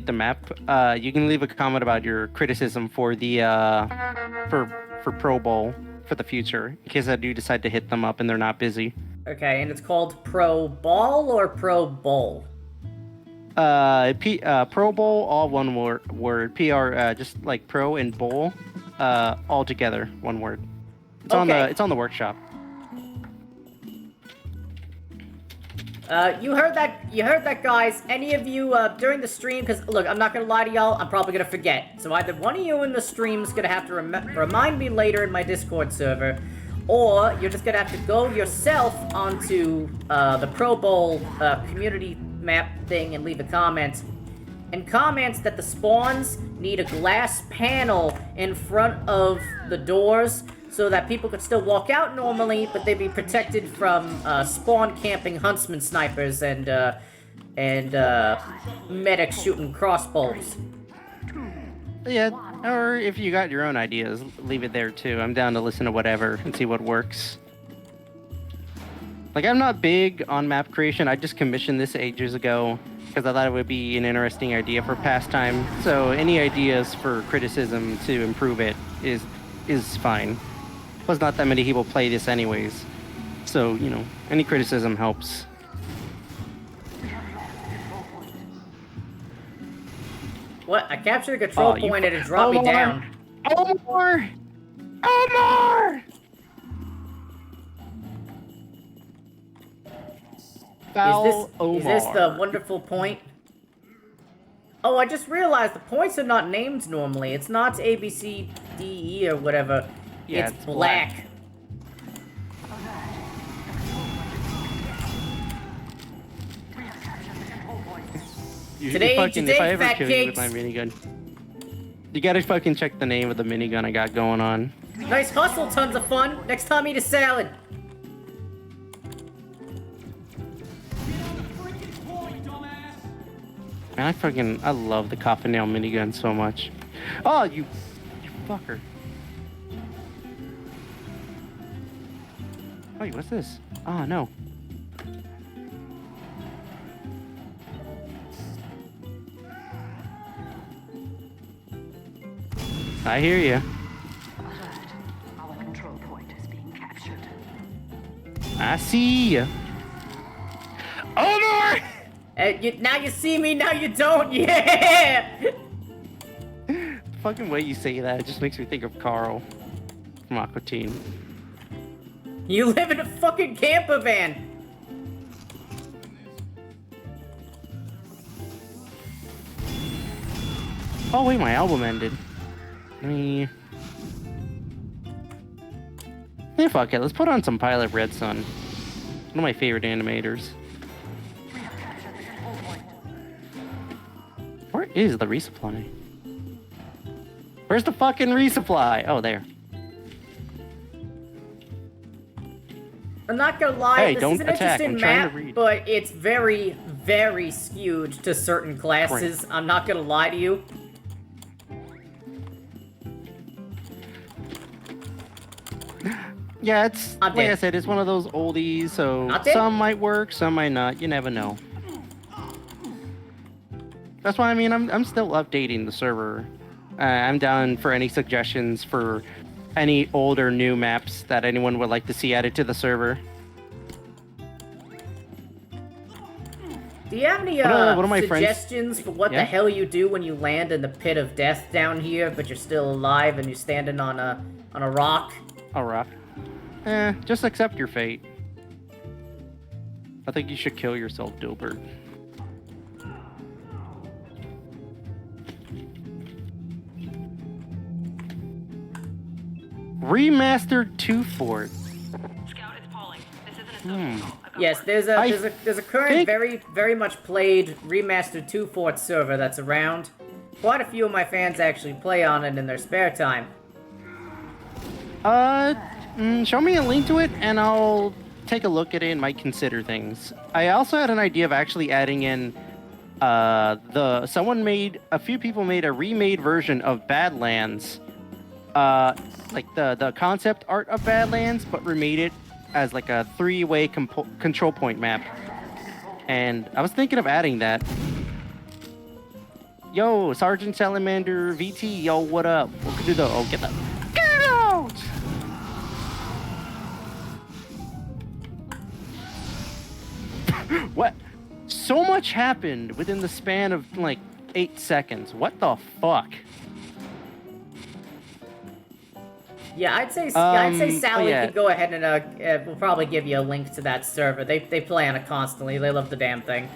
[SPEAKER 3] the map, you can leave a comment about your criticism for the, for Pro Bowl for the future, in case I do decide to hit them up and they're not busy.
[SPEAKER 1] Okay, and it's called Pro Ball or Pro Bowl?
[SPEAKER 3] Pro Bowl, all one word. PR, just like pro and bowl, all together, one word. It's on the workshop.
[SPEAKER 1] You heard that, guys. Any of you, during the stream, because, look, I'm not gonna lie to y'all, I'm probably gonna forget. So either one of you in the stream's gonna have to remind me later in my Discord server, or you're just gonna have to go yourself onto, the Pro Bowl, community map thing and leave a comment. And comment that the spawns need a glass panel in front of the doors so that people could still walk out normally, but they'd be protected from spawn camping huntsman snipers and medics shooting crossbows.
[SPEAKER 3] Yeah, or if you got your own ideas, leave it there too. I'm down to listen to whatever and see what works. Like, I'm not big on map creation. I just commissioned this ages ago because I thought it would be an interesting idea for pastime. So any ideas for criticism to improve it is fine. Plus, not that many people play this anyways. So, you know, any criticism helps.
[SPEAKER 1] What? I captured a control
[SPEAKER 3] you
[SPEAKER 1] point and it dropped me
[SPEAKER 3] Omar!
[SPEAKER 1] down.
[SPEAKER 3] Omar! Omar! Foul
[SPEAKER 1] Is this the wonderful point? Oh, I just realized the points are not named normally. It's not A, B, C, D, E, or whatever.
[SPEAKER 3] Yeah,
[SPEAKER 1] it's
[SPEAKER 3] it's
[SPEAKER 1] black. Today ain't your
[SPEAKER 3] if I
[SPEAKER 1] day,
[SPEAKER 3] ever
[SPEAKER 1] fat
[SPEAKER 3] kill you with my
[SPEAKER 1] cakes.
[SPEAKER 3] minigun, you gotta fucking check the name of the minigun I got going on.
[SPEAKER 1] Nice hustle, tons of fun. Next time eat a salad.
[SPEAKER 3] Man, I love the coffin nail minigun so much. Oh, you fucker. Wait, what's this? Oh, no. I hear you.
[SPEAKER 4] Our control point is being captured.
[SPEAKER 3] I see ya. Omar!
[SPEAKER 1] Now you see me, now you don't. Yeah.
[SPEAKER 3] The fucking way you say that, it just makes me think of Carl from Aqua Teen.
[SPEAKER 1] You live in a fucking camper van.
[SPEAKER 3] Oh wait, my album ended. Let me... Yeah, fuck it. Let's put on some Pilot Red Sun. One of my favorite animators. Where is the resupply? Where's the fucking resupply? Oh, there.
[SPEAKER 1] I'm not gonna lie,
[SPEAKER 3] Hey,
[SPEAKER 1] this
[SPEAKER 3] don't
[SPEAKER 1] is an
[SPEAKER 3] attack.
[SPEAKER 1] interesting
[SPEAKER 3] I'm trying
[SPEAKER 1] map,
[SPEAKER 3] to read.
[SPEAKER 1] but it's very, very skewed to certain classes. I'm not gonna lie to you.
[SPEAKER 3] Yeah, it's
[SPEAKER 1] I'm
[SPEAKER 3] like I
[SPEAKER 1] dead.
[SPEAKER 3] said, it's one of those oldies, so
[SPEAKER 1] Not dead?
[SPEAKER 3] some might work, some might not. You never know. That's why I mean I'm still updating the server. I'm down for any suggestions for any old or new maps that anyone would like to see added to the server.
[SPEAKER 1] Do you have any
[SPEAKER 3] one of my friends-
[SPEAKER 1] suggestions for what
[SPEAKER 3] Yeah?
[SPEAKER 1] the hell you do when you land in the pit of death down here, but you're still alive and you're standing on a rock?
[SPEAKER 3] A rock. Just accept your fate. I think you should kill yourself, Dilbert. Remastered 2 Fort.
[SPEAKER 4] Scout is falling. This isn't a social call. I've got
[SPEAKER 1] Yes,
[SPEAKER 4] word.
[SPEAKER 1] there's a current
[SPEAKER 3] think-
[SPEAKER 1] very much played remastered 2 Fort server that's around. Quite a few of my fans actually play on it in their spare time.
[SPEAKER 3] Show me a link to it and I'll take a look at it and might consider things. I also had an idea of actually adding in a few people made a remade version of Badlands. Like the concept art of Badlands, but remade it as like a 3-way control point map. And I was thinking of adding that. Yo, Sergeant Salamander VT, yo, what up? Welcome to the get out! What? So much happened within the span of like 8 seconds. What the fuck?
[SPEAKER 1] Yeah, I'd say
[SPEAKER 3] oh,
[SPEAKER 1] Sally
[SPEAKER 3] yeah.
[SPEAKER 1] could go ahead and we'll probably give you a link to that server. They play on it constantly. They love the damn thing.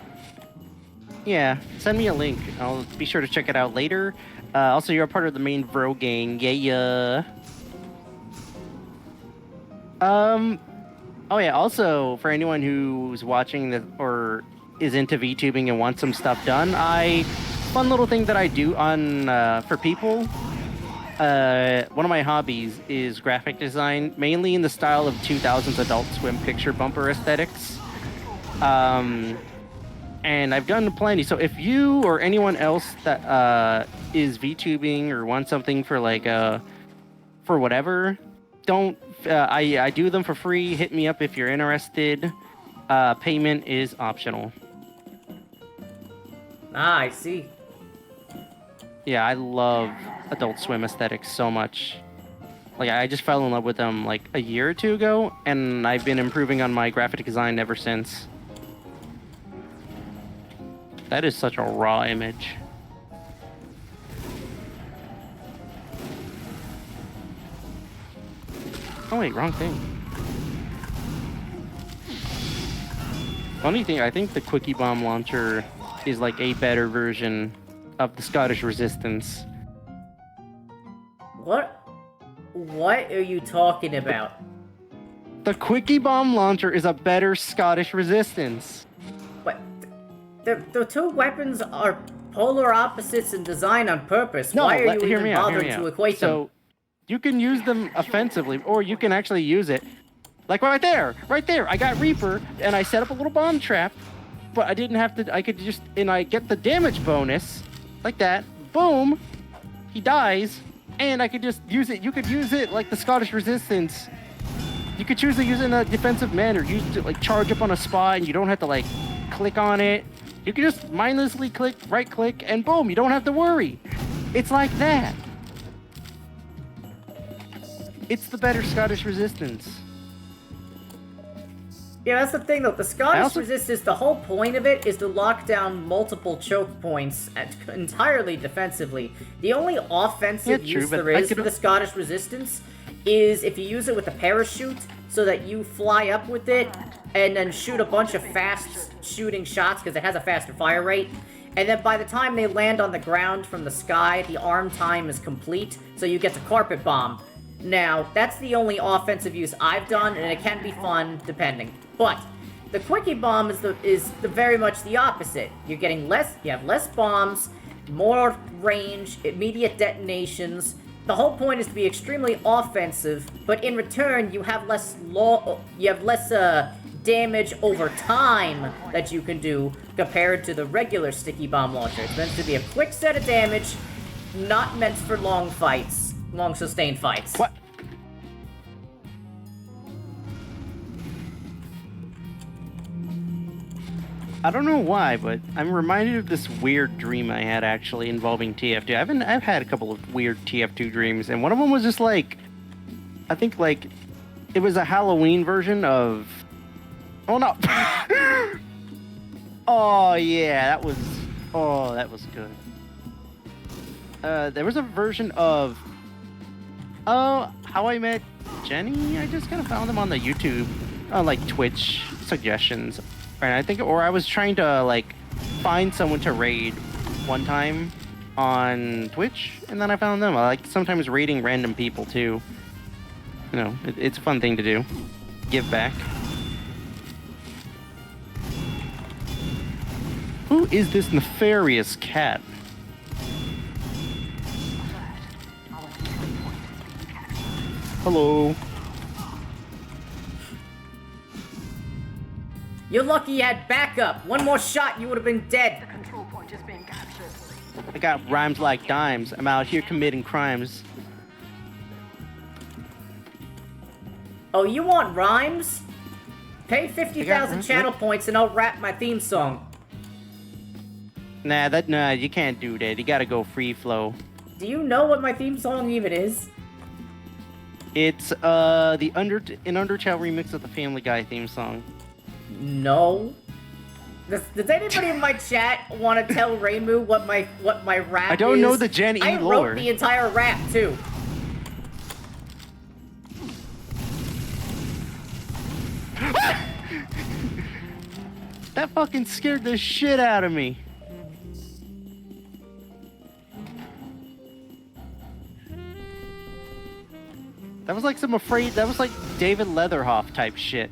[SPEAKER 3] Yeah, send me a link. I'll be sure to check it out later. Also, you're a part of the main Bro gang. Yeah. Oh yeah. Also, for anyone who's watching this or is into VTubing and wants some stuff done, fun little thing that I do on for people. One of my hobbies is graphic design, mainly in the style of 2000s Adult Swim picture bumper aesthetics. And I've done plenty. So if you or anyone else that is VTubing or wants something for like for whatever, don't I do them for free. Hit me up if you're interested. Payment is optional.
[SPEAKER 1] Ah, I see.
[SPEAKER 3] Yeah, I love Adult Swim aesthetics so much. Like I just fell in love with them like a year or two ago, and I've been improving on my graphic design ever since. That is such a raw image. Oh wait, wrong thing. Funny thing, I think the Quickie Bomb launcher is like a better version of the Scottish Resistance.
[SPEAKER 1] What? What are you talking about?
[SPEAKER 3] The Quickie Bomb launcher is a better Scottish Resistance.
[SPEAKER 1] What? The two weapons are polar opposites in design on purpose.
[SPEAKER 3] No,
[SPEAKER 1] Why are you
[SPEAKER 3] hear
[SPEAKER 1] even
[SPEAKER 3] me out, hear
[SPEAKER 1] bothering
[SPEAKER 3] me
[SPEAKER 1] to
[SPEAKER 3] out.
[SPEAKER 1] equate
[SPEAKER 3] So,
[SPEAKER 1] them?
[SPEAKER 3] you can use them offensively, or you can actually use it. Like right there. I got Reaper, and I set up a little bomb trap, but I didn't have to, I could just, and I get the damage bonus, like that, boom, he dies, and I could just use it, you could use it like the Scottish Resistance. You could choose to use it in a defensive manner, use it to like charge up on a spot, and you don't have to like click on it. You can just mindlessly click, right click, and boom, you don't have to worry. It's like that. It's the better Scottish Resistance.
[SPEAKER 1] Yeah, that's the thing though. The Scottish
[SPEAKER 3] also-
[SPEAKER 1] Resistance, the whole point of it is to lock down multiple choke points entirely defensively. The only offensive
[SPEAKER 3] Yeah, true,
[SPEAKER 1] use
[SPEAKER 3] but
[SPEAKER 1] there
[SPEAKER 3] I
[SPEAKER 1] is
[SPEAKER 3] could-
[SPEAKER 1] for the Scottish Resistance is if you use it with a parachute, so that you fly up with it and then shoot a bunch of fast shooting shots because it has a faster fire rate. And then by the time they land on the ground from the sky, the arm time is complete, so you get to carpet bomb. Now, that's the only offensive use I've done, and it can be fun, depending. But the Quickie Bomb is the very much the opposite. You're getting less, you have less bombs, more range, immediate detonations. The whole point is to be extremely offensive, but in return, you have less damage over time that you can do compared to the regular sticky bomb launcher. It's meant to be a quick set of damage, not meant for long fights, long sustained fights.
[SPEAKER 3] What? I don't know why, but I'm reminded of this weird dream I had actually involving TF2. I've had a couple of weird TF2 dreams, and one of them was just like, I think like, it was a Halloween version of, oh no, oh yeah, that was good. There was a version of, How I Met Jenny. I just kind of found them on the YouTube, like Twitch suggestions. And I think, or I was trying to like find someone to raid one time on Twitch, and then I found them. I like sometimes raiding random people too. You know, it's a fun thing to do. Give back. Who is this nefarious cat? Hello.
[SPEAKER 1] You're lucky you had backup. One more shot, you would have been dead.
[SPEAKER 4] Control point is being captured.
[SPEAKER 3] I got rhymes like dimes. I'm out here committing crimes.
[SPEAKER 1] Oh, you want rhymes? Pay 50,000 channel points and I'll rap my theme song.
[SPEAKER 3] Nah, you can't do that. You gotta go free flow.
[SPEAKER 1] Do you know what my theme song even is?
[SPEAKER 3] It's an Undertale remix of the Family Guy theme song.
[SPEAKER 1] No. Does anybody in my chat want to tell Reimu what my rap is?
[SPEAKER 3] I don't know the Gen E
[SPEAKER 1] I
[SPEAKER 3] lore.
[SPEAKER 1] wrote the entire rap too.
[SPEAKER 3] That fucking scared the shit out of me. That was like that was like David Leatherhoff type shit.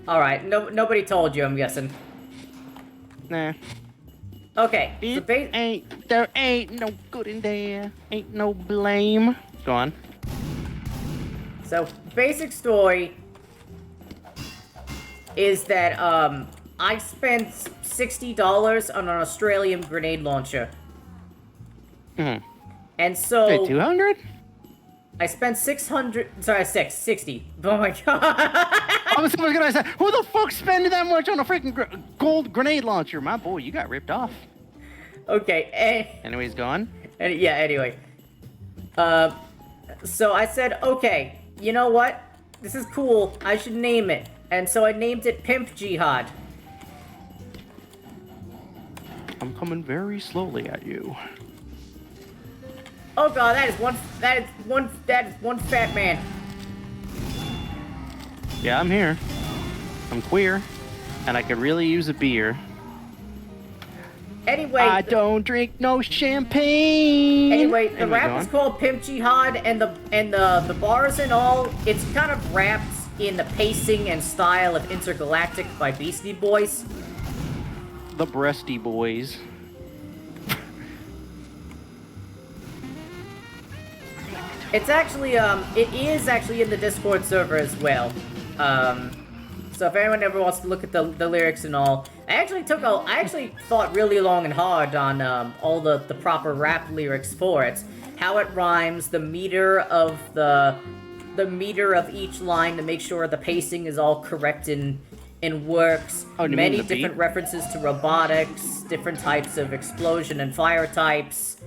[SPEAKER 1] Alright, nobody told you, I'm guessing.
[SPEAKER 3] Nah.
[SPEAKER 1] Okay, so
[SPEAKER 3] There ain't no good in there. Ain't no blame. Go on.
[SPEAKER 1] So, basic story is that, I spent $60 on an Australian grenade launcher.
[SPEAKER 3] Mm-hmm.
[SPEAKER 1] And so...
[SPEAKER 3] Wait, 200?
[SPEAKER 1] I spent 60. Oh my god.
[SPEAKER 3] I was gonna say, who the fuck spending that much on a freaking gold grenade launcher? My boy, you got ripped off.
[SPEAKER 1] Okay,
[SPEAKER 3] Anyways, go on.
[SPEAKER 1] and yeah, anyway. So I said, okay, you know what? This is cool. I should name it. And so I named it Pimp Jihad.
[SPEAKER 3] I'm coming very slowly at you.
[SPEAKER 1] Oh god, that is one fat man.
[SPEAKER 3] Yeah, I'm here. I'm queer, and I could really use a beer.
[SPEAKER 1] Anyway,
[SPEAKER 3] I don't drink no champagne.
[SPEAKER 1] Anyway, the
[SPEAKER 3] Anyway, go
[SPEAKER 1] rap is
[SPEAKER 3] on.
[SPEAKER 1] called Pimp Jihad, and the bars and all, it's kind of wrapped in the pacing and style of Intergalactic by Beastie Boys.
[SPEAKER 3] The Breasty Boys.
[SPEAKER 1] It's actually, it is actually in the Discord server as well. So if anyone ever wants to look at the lyrics and all, I actually thought really long and hard on, all the proper rap lyrics for it. How it rhymes, the meter of each line to make sure the pacing is all correct and works.
[SPEAKER 3] Oh, you mean
[SPEAKER 1] Many
[SPEAKER 3] the beat?
[SPEAKER 1] different references to robotics, different types of explosion and fire types.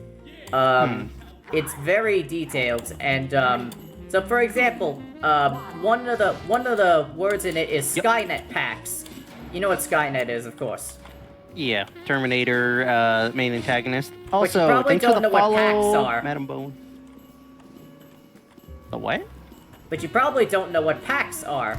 [SPEAKER 1] It's very detailed, and so for example, one of the words in it is
[SPEAKER 3] Yep.
[SPEAKER 1] Skynet packs. You know what Skynet is, of course.
[SPEAKER 3] Yeah, Terminator, main antagonist. Also,
[SPEAKER 1] probably
[SPEAKER 3] thanks for
[SPEAKER 1] don't
[SPEAKER 3] the
[SPEAKER 1] know what
[SPEAKER 3] follow,
[SPEAKER 1] packs are.
[SPEAKER 3] Madam Bone. The what?
[SPEAKER 1] But you probably don't know what packs are.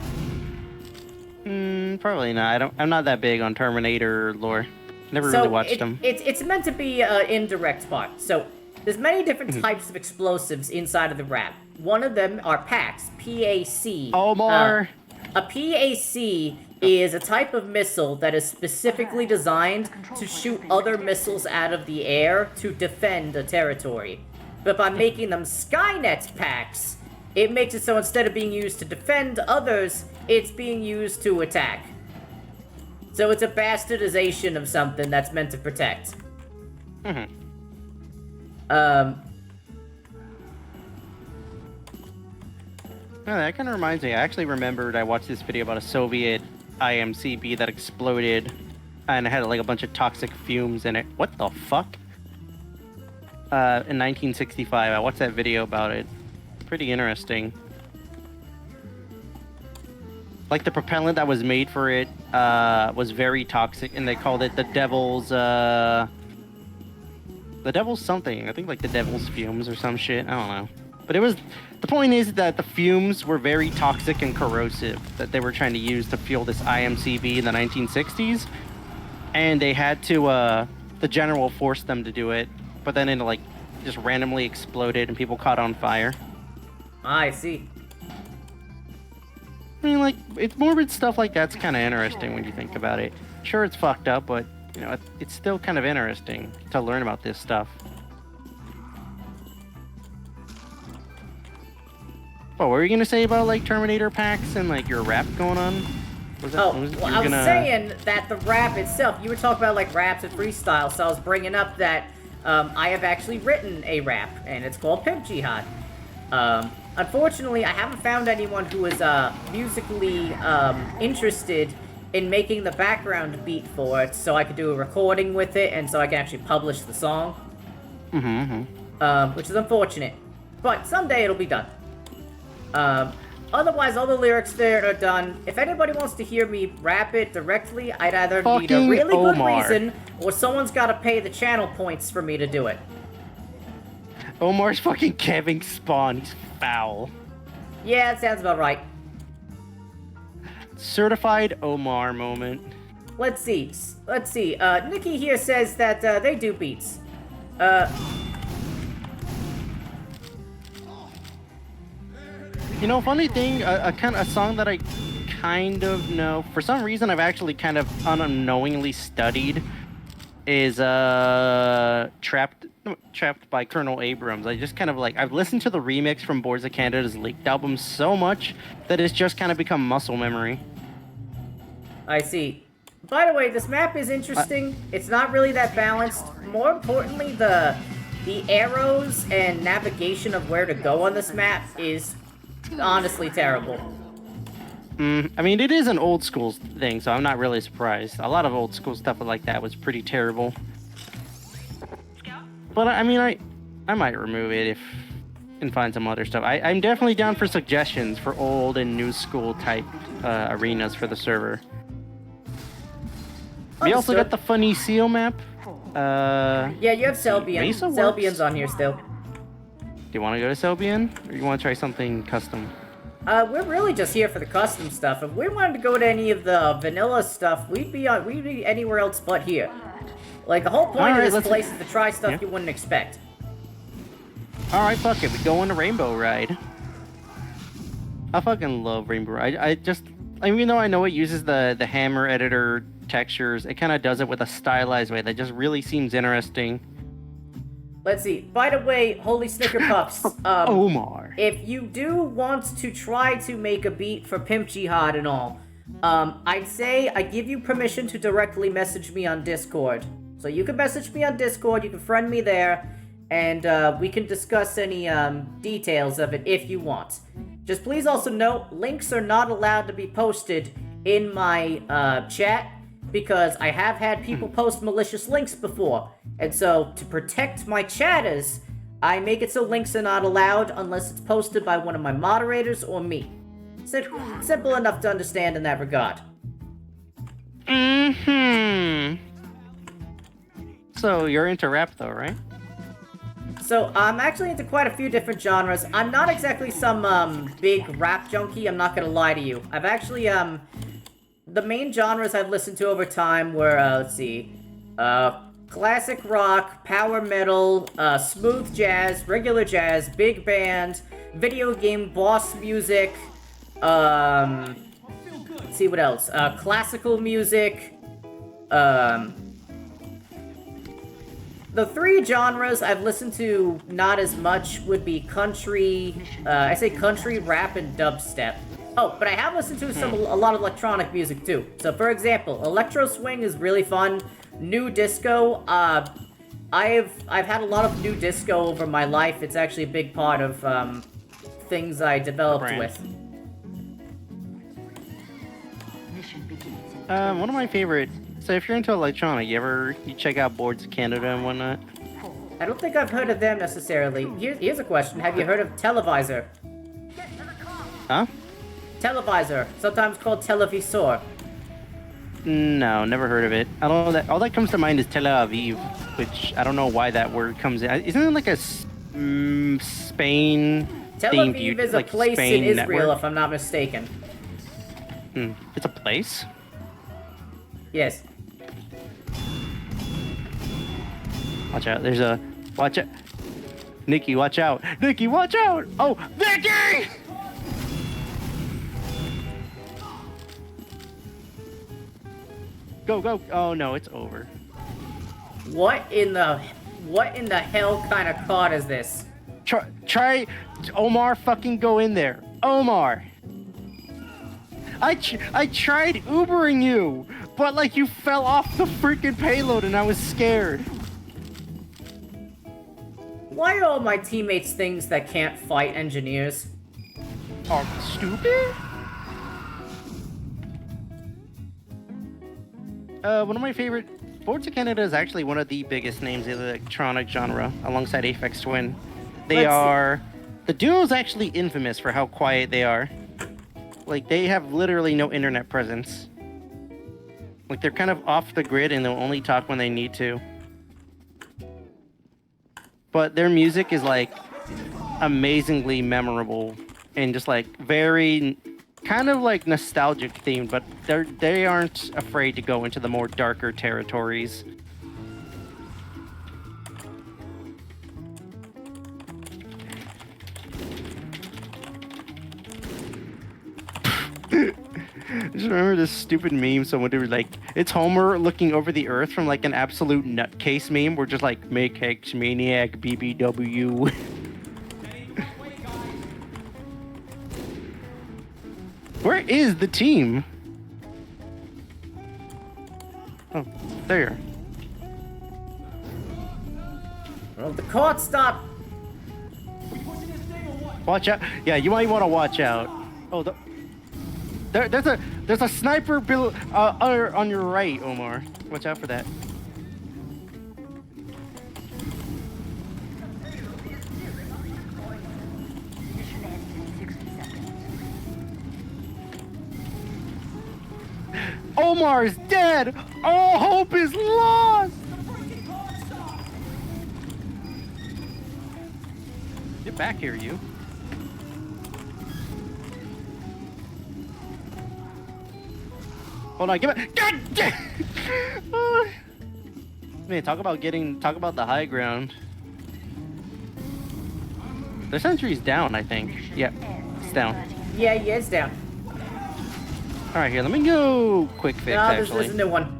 [SPEAKER 3] Probably not. I'm not that big on Terminator lore. Never
[SPEAKER 1] So
[SPEAKER 3] really watched them.
[SPEAKER 1] it's meant to be an indirect part. So there's many different types of explosives inside of the rap. One of them are packs, P-A-C.
[SPEAKER 3] Omar.
[SPEAKER 1] A PAC is a type of missile that is specifically designed to shoot other missiles out of the air to defend a territory. But by making them Skynet packs, it makes it so instead of being used to defend others, it's being used to attack. So it's a bastardization of something that's meant to protect.
[SPEAKER 3] Yeah, that kind of reminds me. I actually remembered I watched this video about a Soviet IMCB that exploded and it had like a bunch of toxic fumes in it. What the fuck? In 1965, I watched that video about it. Pretty interesting. Like the propellant that was made for it was very toxic, and they called it the devil's something. I think like the devil's fumes or some shit. I don't know. But it was, the point is that the fumes were very toxic and corrosive that they were trying to use to fuel this IMCB in the 1960s. And they had to, the general forced them to do it, but then it like just randomly exploded and people caught on fire.
[SPEAKER 1] I see.
[SPEAKER 3] I mean, like, it's morbid stuff like that's kind of interesting when you think about it. Sure, it's fucked up, but, you know, it's still kind of interesting to learn about this stuff. Oh, what were you gonna say about, like, Terminator packs and, like, your rap going on? Was that,
[SPEAKER 1] Oh,
[SPEAKER 3] you
[SPEAKER 1] well, I was saying that the rap itself, you were talking about, like, raps and freestyle, so I was bringing up that I have actually written a rap, and it's called Pimp Jihad. Unfortunately, I haven't found anyone who is musically interested in making the background beat for it, so I could do a recording with it, and so I can actually publish the song. Which is unfortunate. But someday it'll be done. Otherwise, all the lyrics there are done. If anybody wants to hear me rap it directly, I'd either need a
[SPEAKER 3] Fucking
[SPEAKER 1] really good
[SPEAKER 3] Omar.
[SPEAKER 1] reason, or someone's gotta pay the channel points for me to do it.
[SPEAKER 3] Omar's fucking Kevin Spawn. He's foul.
[SPEAKER 1] Yeah, that sounds about right.
[SPEAKER 3] Certified Omar moment.
[SPEAKER 1] Let's see. Nikki here says that they do beats.
[SPEAKER 3] You know, funny thing, a song that I kind of know, for some reason I've actually kind of unknowingly studied, is Trapped by Colonel Abrams. I just kind of like, I've listened to the remix from Boards of Canada's leaked album so much that it's just kind of become muscle memory.
[SPEAKER 1] I see. By the way, this map is interesting. It's not really that balanced. More importantly, the arrows and navigation of where to go on this map is honestly terrible.
[SPEAKER 3] I mean, it is an old school thing, so I'm not really surprised. A lot of old school stuff like that was pretty terrible. But I mean, I might remove it if and find some other stuff. I'm definitely down for suggestions for old and new school type arenas for the server. We also got the funny seal map.
[SPEAKER 1] Yeah, you have Selbian.
[SPEAKER 3] Mesa works.
[SPEAKER 1] Selbian's on here still.
[SPEAKER 3] Do you want to go to Selbian, or you want to try something custom?
[SPEAKER 1] We're really just here for the custom stuff. If we wanted to go to any of the vanilla stuff, we'd be anywhere else but here. Like, the whole point of this place is to try stuff you wouldn't expect.
[SPEAKER 3] Alright, fuck it. We go on a Rainbow Ride. I fucking love Rainbow Ride. Even though I know it uses the hammer editor textures, it kind of does it with a stylized way that just really seems interesting.
[SPEAKER 1] Let's see. By the way, Holy Snicker Puffs,
[SPEAKER 3] Omar.
[SPEAKER 1] if you do want to try to make a beat for Pimp Jihad and all, I'd say I give you permission to directly message me on Discord. So you can message me on Discord, you can friend me there, and we can discuss any details of it if you want. Just please also note, links are not allowed to be posted in my chat, because I have had people post malicious links before. And so, to protect my chatters, I make it so links are not allowed unless it's posted by one of my moderators or me. Simple enough to understand in that regard.
[SPEAKER 3] So, you're into rap though, right?
[SPEAKER 1] So, I'm actually into quite a few different genres. I'm not exactly some, big rap junkie, I'm not gonna lie to you. I've actually, the main genres I've listened to over time were, let's see, classic rock, power metal, smooth jazz, regular jazz, big band, video game boss music, let's see what else, classical music, the three genres I've listened to not as much would be country, I say country, rap, and dubstep. Oh, but I have listened to a lot of electronic music too. So for example, electro swing is really fun. New disco, I've had a lot of new disco over my life. It's actually a big part of things I developed with.
[SPEAKER 3] One of my favorite. So if you're into electronic, you check out Boards of Canada and whatnot?
[SPEAKER 1] I don't think I've heard of them necessarily. Here's a question: have you heard of Televisor?
[SPEAKER 3] Huh?
[SPEAKER 1] Televisor, sometimes called televisor.
[SPEAKER 3] No, never heard of it. I don't know that. All that comes to mind is Tel Aviv, which I don't know why that word comes in. Isn't it like a Spain?
[SPEAKER 1] Tel Aviv is a place
[SPEAKER 3] Spain
[SPEAKER 1] in Israel,
[SPEAKER 3] network?
[SPEAKER 1] if I'm not mistaken.
[SPEAKER 3] It's a place?
[SPEAKER 1] Yes.
[SPEAKER 3] Watch out! Watch out! Nikki, watch out! Nikki, watch out! Oh, Nikki! Go, go! Oh no, it's over.
[SPEAKER 1] What in the hell kind of card is this?
[SPEAKER 3] Try, Omar, fucking go in there, Omar. I tried Ubering you, but like you fell off the freaking payload and I was scared.
[SPEAKER 1] Why are all my teammates things that can't fight engineers?
[SPEAKER 3] Are you stupid? One of my favorite... Boards of Canada is actually one of the biggest names in the electronic genre, alongside Aphex Twin. The duo is actually infamous for how quiet they are. Like, they have literally no internet presence. Like, they're kind of off the grid and they'll only talk when they need to. But their music is, like, amazingly memorable and just, like, very... kind of like nostalgic themed, but they aren't afraid to go into the more darker territories. I just remember this stupid meme someone did, like, it's Homer looking over the earth from like an absolute nutcase meme. We're just like, make Hex Maniac BBW. Where is the team? Oh, there.
[SPEAKER 1] Well, the card stopped.
[SPEAKER 3] Watch out! Yeah, you might want to watch out. Oh, there's a sniper on your right, Omar. Watch out for that. Omar's dead! All hope is lost! Get back here, you. Hold on, give it. God damn! Man, talk about the high ground. The sentry's down, I think. Yep, it's down.
[SPEAKER 1] Yeah, it's down.
[SPEAKER 3] All right, here, let me go quick fix,
[SPEAKER 1] No,
[SPEAKER 3] actually.
[SPEAKER 1] there's a new one.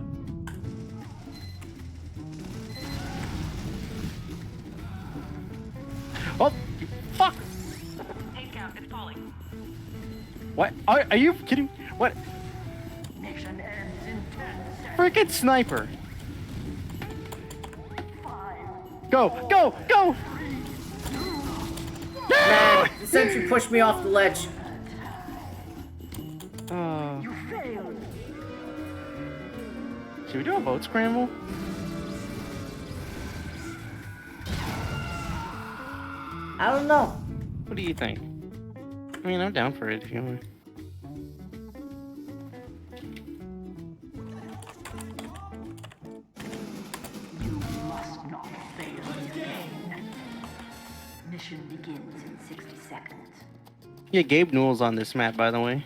[SPEAKER 3] Oh, fuck!
[SPEAKER 4] Take count, it's falling.
[SPEAKER 3] What? Are you kidding? What?
[SPEAKER 4] Mission ends in 10 seconds.
[SPEAKER 3] Freaking sniper! Go, go, go!
[SPEAKER 1] Man, the sentry pushed me off the ledge.
[SPEAKER 4] You failed.
[SPEAKER 3] Should we do a boat scramble?
[SPEAKER 1] I don't know.
[SPEAKER 3] What do you think? I mean, I'm down for it if you want.
[SPEAKER 4] You must not fail again. Mission begins in 60 seconds.
[SPEAKER 3] Yeah, Gabe Newell's on this map, by the way.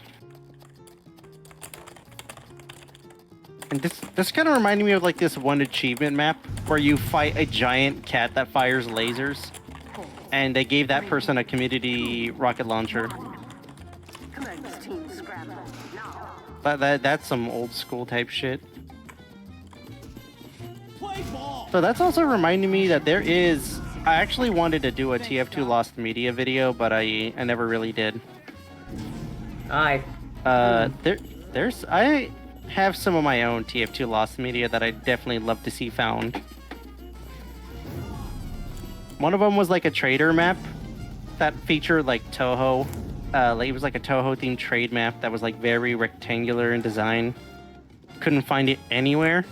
[SPEAKER 3] And this kind of reminded me of like this one achievement map where you fight a giant cat that fires lasers, and they gave that person a community rocket launcher.
[SPEAKER 4] Commence team scramble now.
[SPEAKER 3] But that's some old school type shit.
[SPEAKER 5] Play ball.
[SPEAKER 3] So that's also reminding me that there is. I actually wanted to do a TF2 Lost Media video, but I never really did.
[SPEAKER 1] Aye.
[SPEAKER 3] There's I have some of my own TF2 Lost Media that I definitely love to see found. One of them was like a trader map that featured like Toho. It was like a Toho themed trade map that was like very rectangular in design. Couldn't find it anywhere.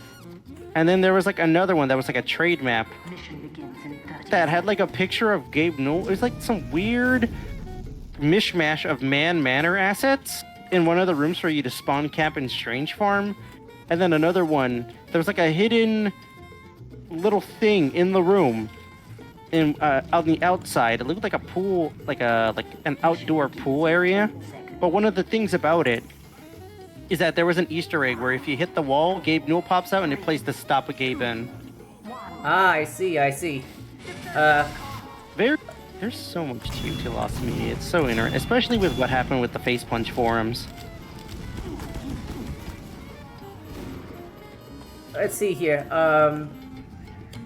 [SPEAKER 3] And then there was like another one that was like a trade map
[SPEAKER 4] Mission begins in 30
[SPEAKER 3] that had like a picture of Gabe Newell. It was like some weird mishmash of manor assets in one of the rooms for you to spawn camp in Strange Farm. And then another one, there was like a hidden little thing in the room on the outside. It looked like a pool, like an outdoor pool area. But one of the things about it is that there was an Easter egg where if you hit the wall, Gabe Newell pops out and it plays the Stop a Gabe in.
[SPEAKER 1] Ah, I see.
[SPEAKER 3] There's so much to Lost Media. It's so interesting, especially with what happened with the Face Punch forums.
[SPEAKER 1] Let's see here.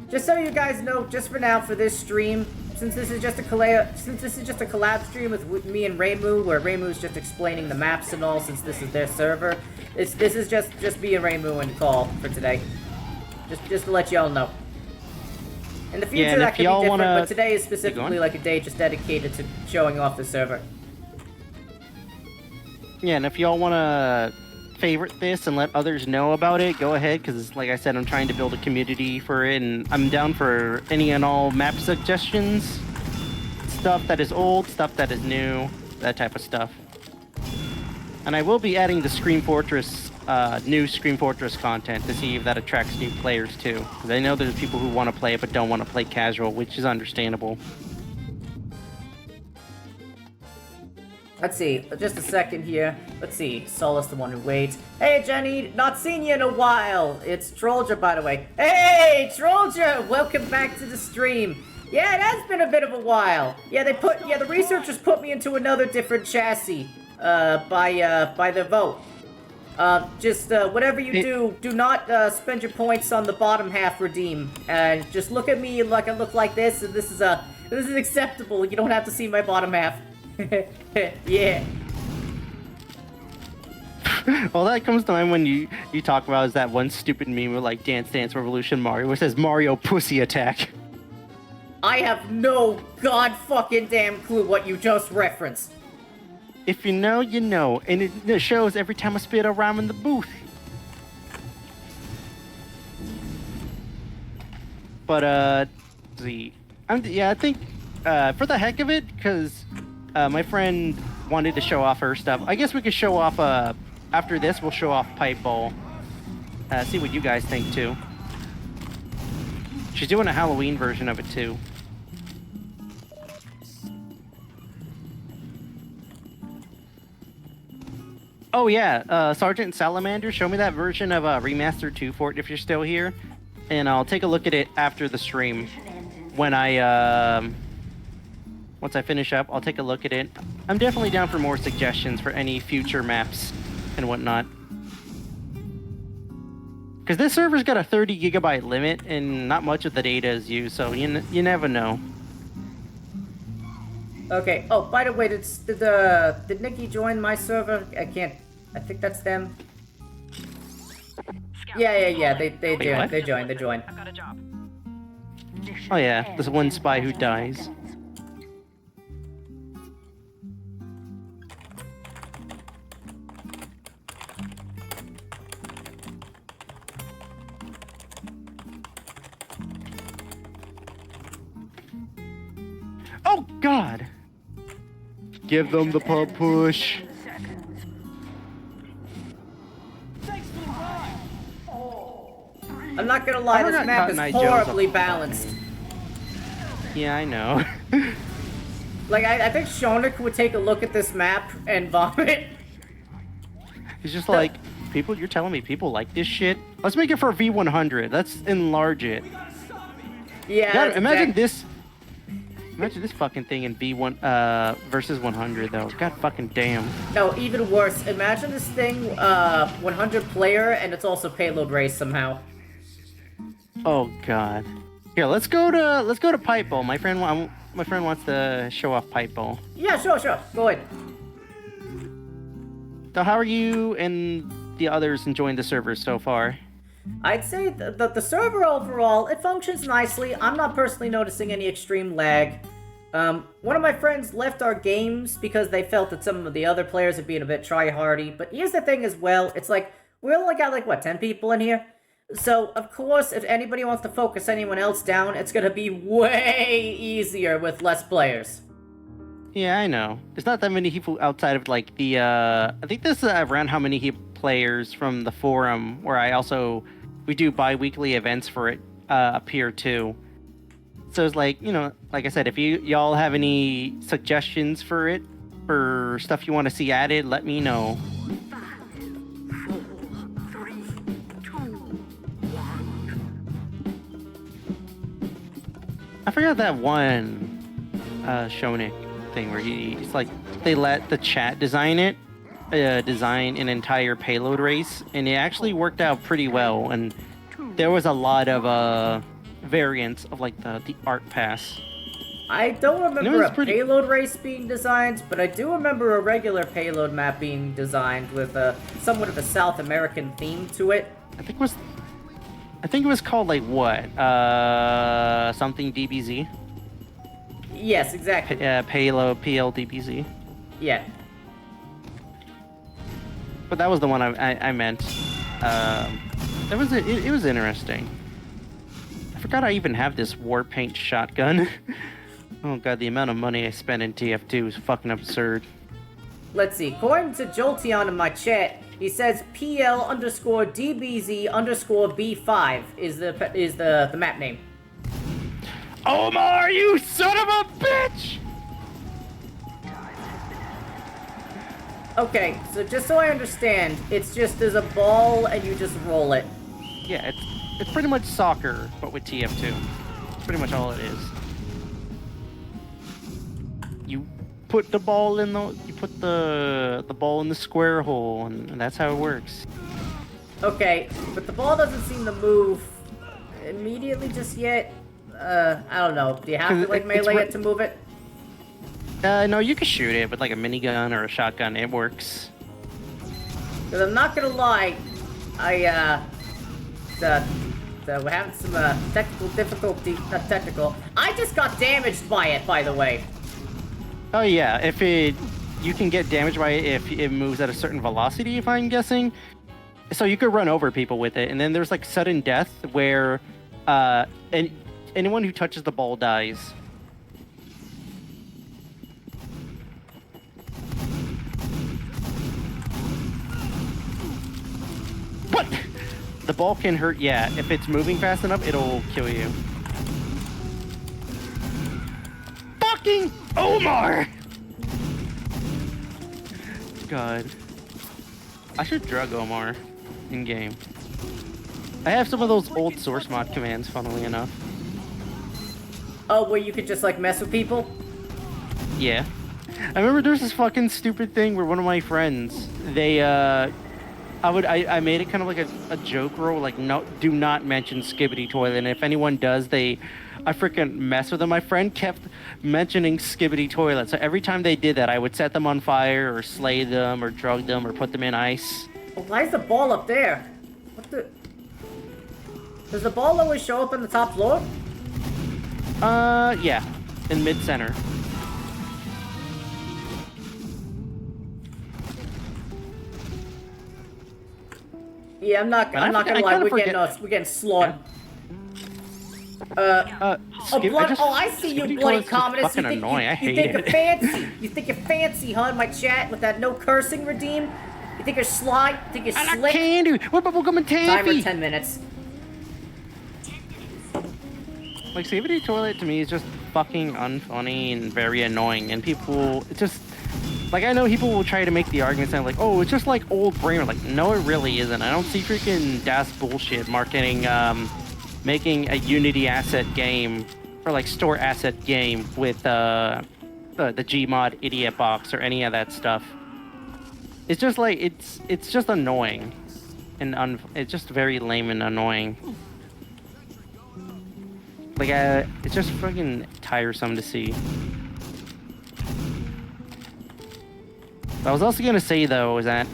[SPEAKER 1] Just so you guys know, just for now, for this stream, since this is just a collab stream with me and Raymu, where Raymu's just explaining the maps and all, since this is their server, this is just me and Raymu and Call for today. Just to let y'all know. In the future, that could be different, but today is specifically like a day just dedicated to showing off the server.
[SPEAKER 3] Yeah, and if y'all want to favorite this and let others know about it, go ahead, because like I said, I'm trying to build a community for it, and I'm down for any and all map suggestions. Stuff that is old, stuff that is new, that type of stuff. And I will be adding the Scream Fortress, new Scream Fortress content to see if that attracts new players too. Because I know there's people who want to play it but don't want to play casual, which is understandable.
[SPEAKER 1] Let's see, just a second here. Let's see, Solace the one who waits. Hey Jenny, not seen you in a while. It's Trollja, by the way. Hey Trollja, welcome back to the stream. Yeah, it has been a bit of a while. Yeah, the researchers put me into another different chassis. By the vote. Whatever you do not spend your points on the bottom half redeem. And just look at me like I look like this, and this is acceptable. You don't have to see my bottom half. Yeah.
[SPEAKER 3] Well, that comes to mind when you talk about is that one stupid meme with like Dance Dance Revolution Mario, which says Mario Pussy Attack.
[SPEAKER 1] I have no god fucking damn clue what you just referenced.
[SPEAKER 3] If you know, you know, and it shows every time I spit a rhyme in the booth. But let's see, I think for the heck of it, because my friend wanted to show off her stuff. I guess we could show off after this. We'll show off Pipe Bowl. See what you guys think too. She's doing a Halloween version of it too. Oh yeah, Sergeant Salamander, show me that version of Remaster 2 for it if you're still here, and I'll take a look at it after the stream. When once I finish up, I'll take a look at it. I'm definitely down for more suggestions for any future maps and whatnot. Because this server's got a 30 gigabyte limit, and not much of the data is used, so you never know.
[SPEAKER 1] Okay. Oh, by the way, did Nikki join my server? I think that's them. Yeah. They
[SPEAKER 3] Wait, what?
[SPEAKER 1] joined. They joined.
[SPEAKER 4] I've got a job.
[SPEAKER 3] Oh yeah, this one spy who dies. Oh God! Give them the pub push.
[SPEAKER 5] Thanks for the ride.
[SPEAKER 1] I'm not gonna lie,
[SPEAKER 3] I
[SPEAKER 1] this
[SPEAKER 3] forgot
[SPEAKER 1] map
[SPEAKER 3] Cotton
[SPEAKER 1] is
[SPEAKER 3] Eye Joe's
[SPEAKER 1] horribly
[SPEAKER 3] on-
[SPEAKER 1] balanced.
[SPEAKER 3] Yeah, I know.
[SPEAKER 1] Like, I think Shonik would take a look at this map and vomit.
[SPEAKER 3] He's just like, people, you're telling me people like this shit? Let's make it for V100. Let's enlarge it.
[SPEAKER 1] Yeah.
[SPEAKER 3] God,
[SPEAKER 1] that's
[SPEAKER 3] imagine
[SPEAKER 1] exact-
[SPEAKER 3] this. Imagine this fucking thing in V1 versus 100 though. God fucking damn.
[SPEAKER 1] No, even worse. Imagine this thing, 100 player, and it's also payload race somehow.
[SPEAKER 3] Oh God. Here, let's go to pipe bowl. My friend wants to show off pipe bowl.
[SPEAKER 1] Yeah, sure. Go ahead.
[SPEAKER 3] So how are you and the others enjoying the server so far?
[SPEAKER 1] I'd say the server overall, it functions nicely. I'm not personally noticing any extreme lag. One of my friends left our games because they felt that some of the other players are being a bit try-hardy. But here's the thing as well. It's like, we only got like, what, 10 people in here? So, of course, if anybody wants to focus anyone else down, it's gonna be way easier with less players.
[SPEAKER 3] Yeah, I know. There's not that many people outside of like the I think this is around how many players from the forum where we do bi-weekly events for it up here too. So it's like, you know, like I said, if y'all have any suggestions for it, for stuff you want to see added, let me know.
[SPEAKER 4] 5, 4, 3, 2, 1.
[SPEAKER 3] I forgot that one Shonik thing where it's like they let the chat design an entire payload race, and it actually worked out pretty well, and there was a lot of variants of like the art pass.
[SPEAKER 1] I don't remember
[SPEAKER 3] No,
[SPEAKER 1] a
[SPEAKER 3] it's pretty-
[SPEAKER 1] payload race being designed, but I do remember a regular payload map being designed with somewhat of a South American theme to it.
[SPEAKER 3] I think it was called like what? Something DBZ?
[SPEAKER 1] Yes, exactly.
[SPEAKER 3] Payload PLDBZ.
[SPEAKER 1] Yeah.
[SPEAKER 3] But that was the one I meant. It was interesting. I forgot I even have this war paint shotgun. Oh god, the amount of money I spent in TF2 is fucking absurd.
[SPEAKER 1] Let's see. According to Jolteon in my chat, he says PL_DBZ_B5 is the map name.
[SPEAKER 3] Omar, you son of a bitch!
[SPEAKER 1] Okay, so just so I understand, it's just there's a ball and you just roll it.
[SPEAKER 3] Yeah, it's pretty much soccer, but with TF2. That's pretty much all it is. You put the ball in the ball in the square hole, and that's how it works.
[SPEAKER 1] Okay, but the ball doesn't seem to move immediately just yet. I don't know. Do you have to like melee it to move it?
[SPEAKER 3] No, you can shoot it with like a minigun or a shotgun. It works.
[SPEAKER 1] Because I'm not gonna lie, we're having some technical difficulty. Not technical. I just got damaged by it, by the way.
[SPEAKER 3] Oh yeah, you can get damaged by it if it moves at a certain velocity, if I'm guessing. So you could run over people with it, and then there's like sudden death where anyone who touches the ball dies. What? The ball can hurt. Yeah, if it's moving fast enough, it'll kill you. Fucking Omar! God. I should drug Omar in game. I have some of those old source mod commands, funnily enough.
[SPEAKER 1] Oh, where you could just like mess with people?
[SPEAKER 3] Yeah. I remember there's this fucking stupid thing where one of my friends, they, I made it kind of like a joke rule, like, no, do not mention Skibbity Toilet, and if anyone does, I freaking mess with them. My friend kept mentioning Skibbity Toilet, so every time they did that, I would set them on fire, or slay them, or drug them, or put them in ice.
[SPEAKER 1] Oh, why is the ball up there? What the? Does the ball always show up on the top floor?
[SPEAKER 3] Yeah, in mid-center.
[SPEAKER 1] Yeah, I'm not gonna lie, we're getting slaughtered.
[SPEAKER 3] Yeah.
[SPEAKER 1] I see you, bloody communist.
[SPEAKER 3] Fucking annoying. I hate
[SPEAKER 1] you think
[SPEAKER 3] it.
[SPEAKER 1] you're fancy. You think you're fancy, huh? In my chat with that no cursing redeem. You think you're sly? You think you're
[SPEAKER 3] I like
[SPEAKER 1] slick?
[SPEAKER 3] candy. What bubblegum and taffy?
[SPEAKER 1] Timer 10 minutes.
[SPEAKER 3] Like, Skibbity Toilet to me is just fucking unfunny and very annoying, and people, it's just, like, I know people will try to make the argument saying, like, oh, it's just like old brain. Like, no, it really isn't. I don't see freaking Das bullshit marketing, making a Unity asset game, or like store asset game with, the Gmod idiot box or any of that stuff. It's just like, it's just annoying. And it's just very lame and annoying. Like, it's just fucking tiresome to see. I was also gonna say, though, is that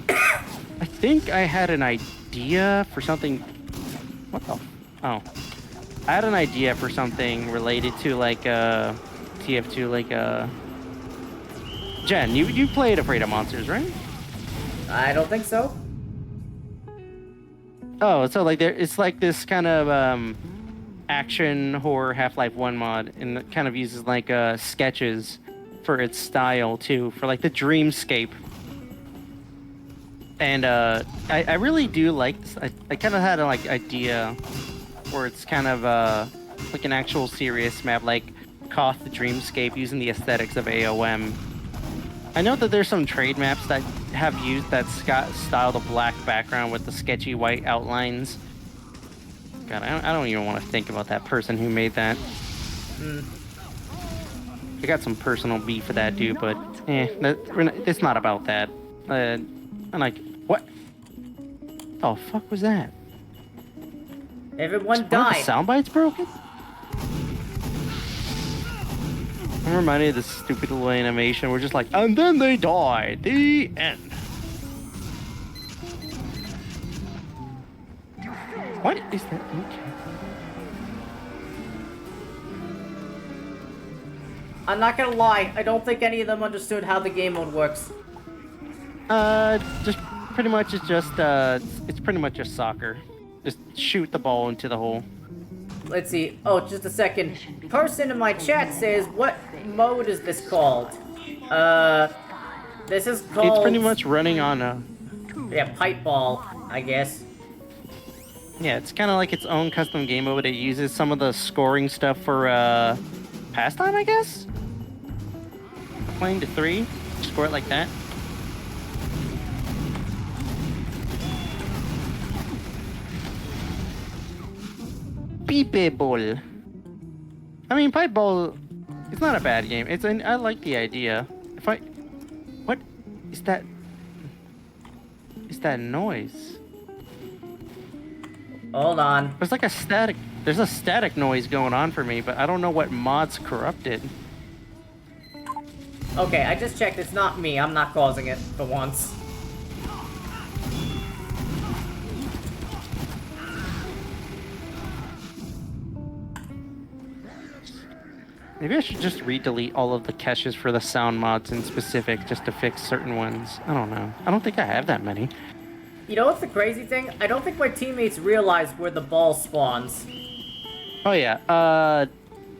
[SPEAKER 3] I think I had an idea for something. What the? Oh. I had an idea for something related to, like, TF2, like, Jen, you played Afraid of Monsters, right?
[SPEAKER 1] I don't think so.
[SPEAKER 3] Oh, so like it's like this kind of action horror Half-Life 1 mod, and it kind of uses like sketches for its style too, for like the dreamscape. And I really do like this. I kind of had an like idea where it's kind of like an actual serious map, like Koth the Dreamscape, using the aesthetics of AOM. I know that there's some trade maps that have used that style, the black background with the sketchy white outlines. God, I don't even want to think about that person who made that. I got some personal beef with that dude, but it's not about that. I'm like, what? Oh, fuck was that?
[SPEAKER 1] Everyone
[SPEAKER 3] One
[SPEAKER 1] died.
[SPEAKER 3] of the soundbites broken? I'm reminded of this stupid little animation. We're just like, and then they died. The end. What is that? Okay.
[SPEAKER 1] I'm not gonna lie, I don't think any of them understood how the game mode works.
[SPEAKER 3] Just pretty much it's pretty much just soccer. Just shoot the ball into the hole.
[SPEAKER 1] Let's see. Oh, just a second. Person in my chat says, what mode is this called? This is called...
[SPEAKER 3] It's pretty much running on a...
[SPEAKER 1] Yeah, pipe ball, I guess.
[SPEAKER 3] Yeah, it's kind of like its own custom game mode. It uses some of the scoring stuff for, pastime, I guess? Playing to 3. Score it like that. Pipe ball. I mean, pipe ball, it's not a bad game. I like the idea. What is that? Is that noise?
[SPEAKER 1] Hold on.
[SPEAKER 3] There's a static noise going on for me, but I don't know what mod's corrupted.
[SPEAKER 1] Okay, I just checked. It's not me. I'm not causing it for once.
[SPEAKER 3] Maybe I should just re-delete all of the caches for the sound mods in specific just to fix certain ones. I don't know. I don't think I have that many.
[SPEAKER 1] You know what's the crazy thing? I don't think my teammates realize where the ball spawns.
[SPEAKER 3] Oh yeah,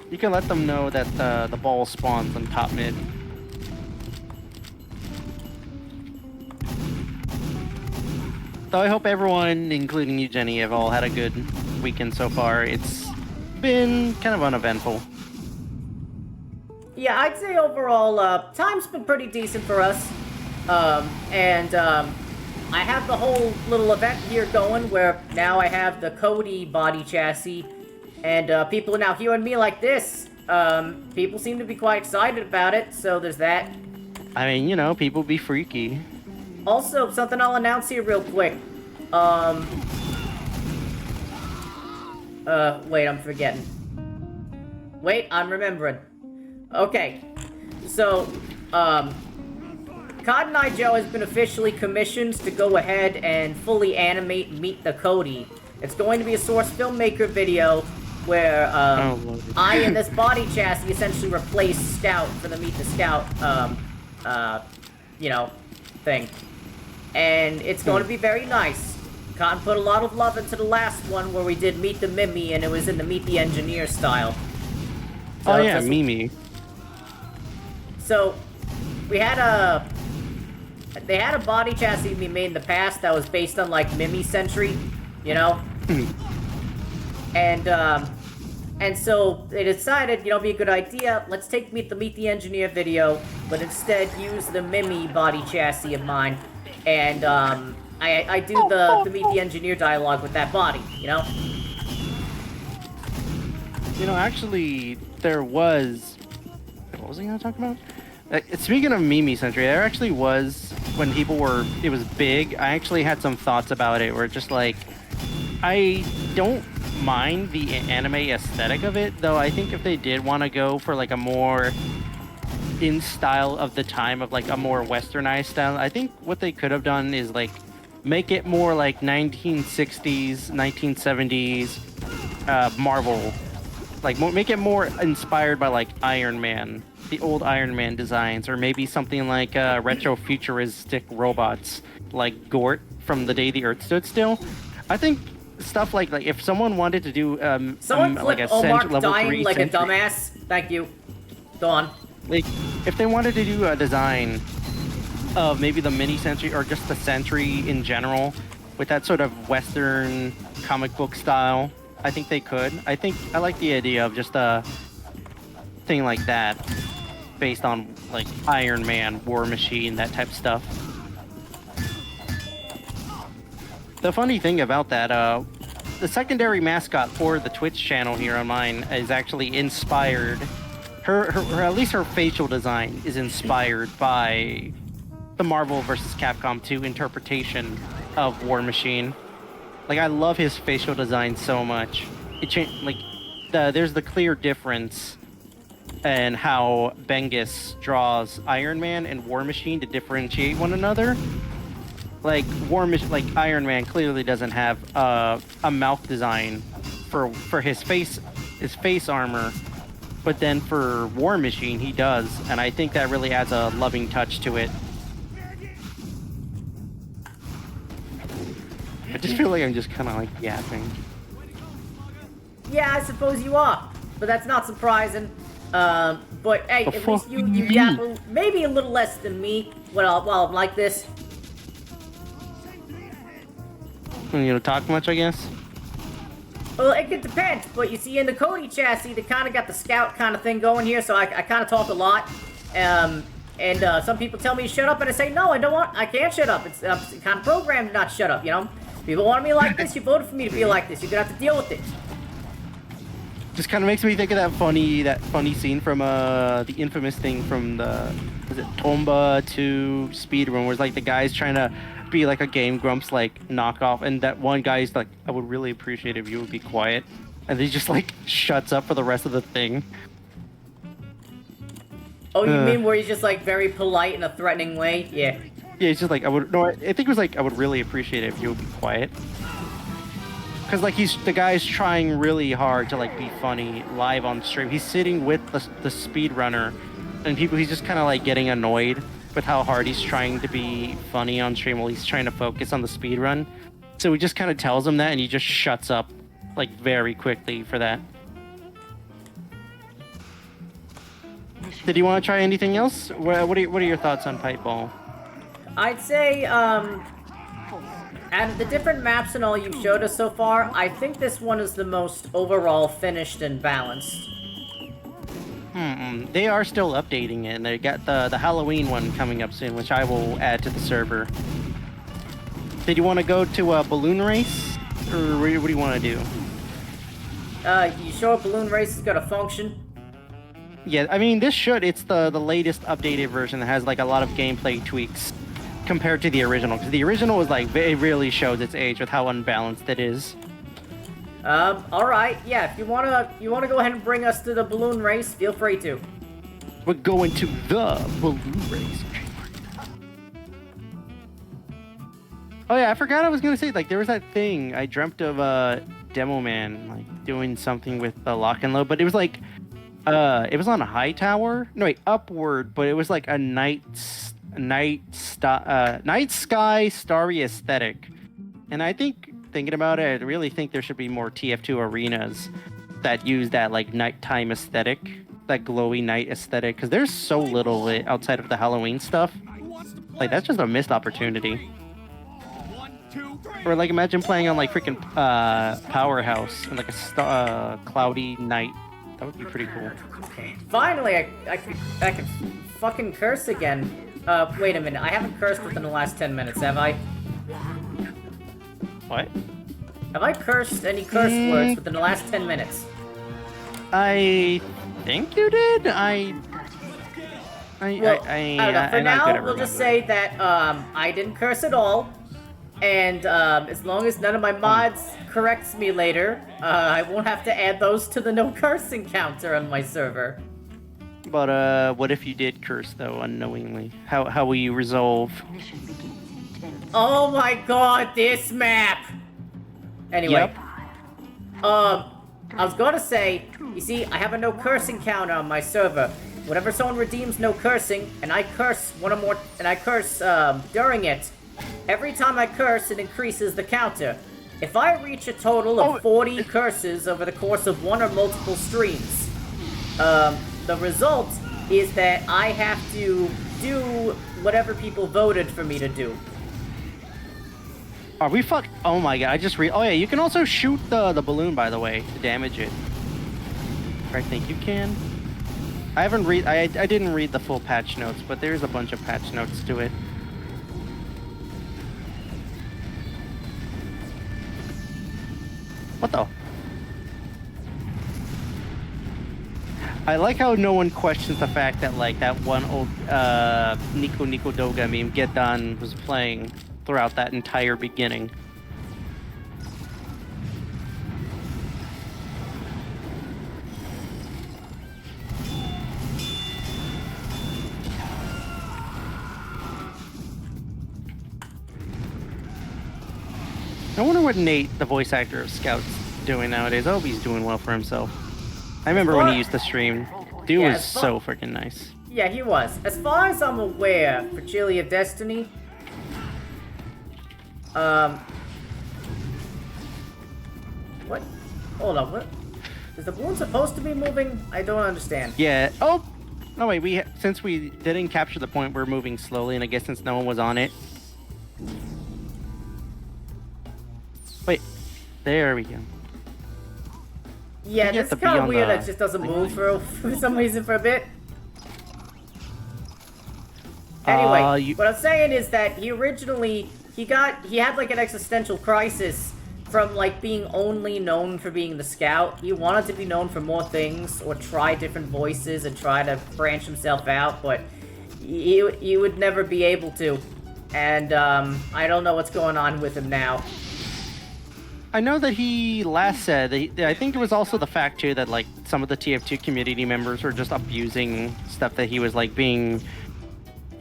[SPEAKER 3] you can let them know that the ball spawns on top mid. So I hope everyone, including you, Jenny, have all had a good weekend so far. It's been kind of uneventful.
[SPEAKER 1] Yeah, I'd say overall, time's been pretty decent for us. I have the whole little event here going where now I have the Cody body chassis, and people are now hearing me like this. People seem to be quite excited about it, so there's that.
[SPEAKER 3] I mean, you know, people be freaky.
[SPEAKER 1] Also, something I'll announce here real quick. Wait, I'm forgetting. Wait, I'm remembering. Okay. So, Cotton Eye Joe has been officially commissioned to go ahead and fully animate Meet the Cody. It's going to be a source filmmaker video where, I and this body chassis essentially replace Scout for the Meet the Scout, thing. And it's going to be very nice. Cotton put a lot of love into the last one where we did Meet the Mimi, and it was in the Meet the Engineer style. So
[SPEAKER 3] oh yeah, Mimi.
[SPEAKER 1] So, they had a body chassis we made in the past that was based on, like, Mimi Sentry, you know? And so they decided, it'd be a good idea, let's take Meet the Engineer video, but instead use the Mimi body chassis of mine, and, I do the Meet the Engineer dialogue with that body, you know?
[SPEAKER 3] You know, actually, there was... What was I going to talk about? Speaking of Mimi Century, there actually was, when people were... It was big, I actually had some thoughts about it, where just like... I don't mind the anime aesthetic of it, though I think if they did want to go for like a more in style of the time, of like a more westernized style, I think what they could have done is like make it more like 1960s, 1970s Marvel. Like make it more inspired by like Iron Man, the old Iron Man designs, or maybe something like retro futuristic robots like Gort from The Day the Earth Stood Still. I think stuff like if someone wanted to do
[SPEAKER 1] Someone
[SPEAKER 3] like a
[SPEAKER 1] Omar
[SPEAKER 3] level
[SPEAKER 1] dying
[SPEAKER 3] 3
[SPEAKER 1] like
[SPEAKER 3] century,
[SPEAKER 1] a dumbass. Thank you. Go on.
[SPEAKER 3] like if they wanted to do a design of maybe the mini century or just the century in general with that sort of western comic book style, I think they could. I like the idea of just a thing like that based on like Iron Man, War Machine, that type of stuff. The funny thing about that, the secondary mascot for the Twitch channel here on mine is actually inspired. Her at least her facial design is inspired by the Marvel vs. Capcom 2 interpretation of War Machine. Like, I love his facial design so much. There's the clear difference in how Bendis draws Iron Man and War Machine to differentiate one another. Like Iron Man clearly doesn't have a mouth design for his face armor, but then for War Machine he does, and I think that really adds a loving touch to it. I just feel like I'm just kind of like yapping.
[SPEAKER 1] Yeah, I suppose you are, but that's not surprising. But hey, at least you yap maybe a little less than me while I'm like this.
[SPEAKER 3] You don't talk much, I guess?
[SPEAKER 1] Well, it could depend, but you see, in the Cody chassis, they kind of got the scout kind of thing going here, so I kind of talk a lot. Some people tell me to shut up, and I say, no, I can't shut up. It's kind of programmed to not shut up, you know? People want me like this, you voted for me to be like this, you're gonna have to deal with it.
[SPEAKER 3] Just kind of makes me think of that funny scene from the infamous thing from was it Tomba 2 speedrun, where it's like the guy's trying to be like a Game Grumps like knockoff, and that one guy's like, I would really appreciate if you would be quiet, and he just like shuts up for the rest of the thing.
[SPEAKER 1] Oh, you mean where he's just like very polite in a threatening way? Yeah.
[SPEAKER 3] Yeah, it's just like, I think it was like, I would really appreciate it if you would be quiet. Because like the guy's trying really hard to like be funny live on stream. He's sitting with the speedrunner, and he's just kind of like getting annoyed with how hard he's trying to be funny on stream while he's trying to focus on the speedrun. So he just kind of tells him that, and he just shuts up like very quickly for that. Did you want to try anything else? What are your thoughts on Pipe Ball?
[SPEAKER 1] I'd say, And the different maps and all you've showed us so far, I think this one is the most overall finished and balanced.
[SPEAKER 3] They are still updating it, and they got the Halloween one coming up soon, which I will add to the server. Did you want to go to a balloon race, or what do you want to do?
[SPEAKER 1] You sure Balloon Race is gonna function?
[SPEAKER 3] Yeah, I mean, it's the latest updated version that has like a lot of gameplay tweaks compared to the original, because the original was like, it really shows its age with how unbalanced it is.
[SPEAKER 1] Alright, yeah, if you wanna go ahead and bring us to the Balloon Race, feel free to.
[SPEAKER 3] We're going to the balloon race. Oh yeah, I forgot I was gonna say, like, there was that thing I dreamt of, Demo Man, like, doing something with the lock and load, but it was like, it was on a high tower? No, wait, upward, but it was like a night sky starry aesthetic. And I think, thinking about it, I really think there should be more TF2 arenas that use that, like, nighttime aesthetic, that glowy night aesthetic, because there's so little outside of the Halloween stuff. Like, that's just a missed opportunity. Or, like, imagine playing on, like, freaking Powerhouse in, like, a cloudy night. That would be pretty cool.
[SPEAKER 1] Finally, I could fucking curse again. Wait a minute, I haven't cursed within the last 10 minutes, have I?
[SPEAKER 3] What?
[SPEAKER 1] Have I cursed any curse words within the last 10 minutes?
[SPEAKER 3] I think you did. I
[SPEAKER 1] don't know. For now, we'll just say that I didn't curse at all, and as long as none of my mods corrects me later, I won't have to add those to the no cursing counter on my server.
[SPEAKER 3] But what if you did curse though unknowingly? How will you resolve?
[SPEAKER 4] Mission begins in 10
[SPEAKER 1] Oh my god, this map! Anyway,
[SPEAKER 3] Yep.
[SPEAKER 1] I was gonna say, you see, I have a no cursing counter on my server. Whenever someone redeems no cursing, and I curse during it, every time I curse, it increases the counter. If I reach a total of 40 curses over the course of one or multiple streams, the result is that I have to do whatever people voted for me to do.
[SPEAKER 3] Are we fuck? Oh my god! Oh yeah, you can also shoot the balloon, by the way, to damage it. I think you can. I didn't read the full patch notes, but there's a bunch of patch notes to it. What the? I like how no one questions the fact that, like, that one old Nico Doga meme Gedan was playing throughout that entire beginning. I wonder what Nate, the voice actor of Scout's, doing nowadays. I hope he's doing well for himself. I remember when he used to stream. Dude was so freaking nice.
[SPEAKER 1] Yeah, he was. As far as I'm aware, for Chili of Destiny, what? Hold on, what? Is the balloon supposed to be moving? I don't understand.
[SPEAKER 3] Yeah. Oh! No, wait, since we didn't capture the point, we're moving slowly, and I guess since no one was on it. Wait. There we go.
[SPEAKER 1] Yeah, this is kind of weird that it just doesn't move for some reason for a bit. Anyway, what I'm saying is that he had like an existential crisis from like being only known for being the scout. He wanted to be known for more things or try different voices and try to branch himself out, but he would never be able to. And I don't know what's going on with him now.
[SPEAKER 3] I know that he last said, I think it was also the fact too that like some of the TF2 community members were just abusing stuff that he was like being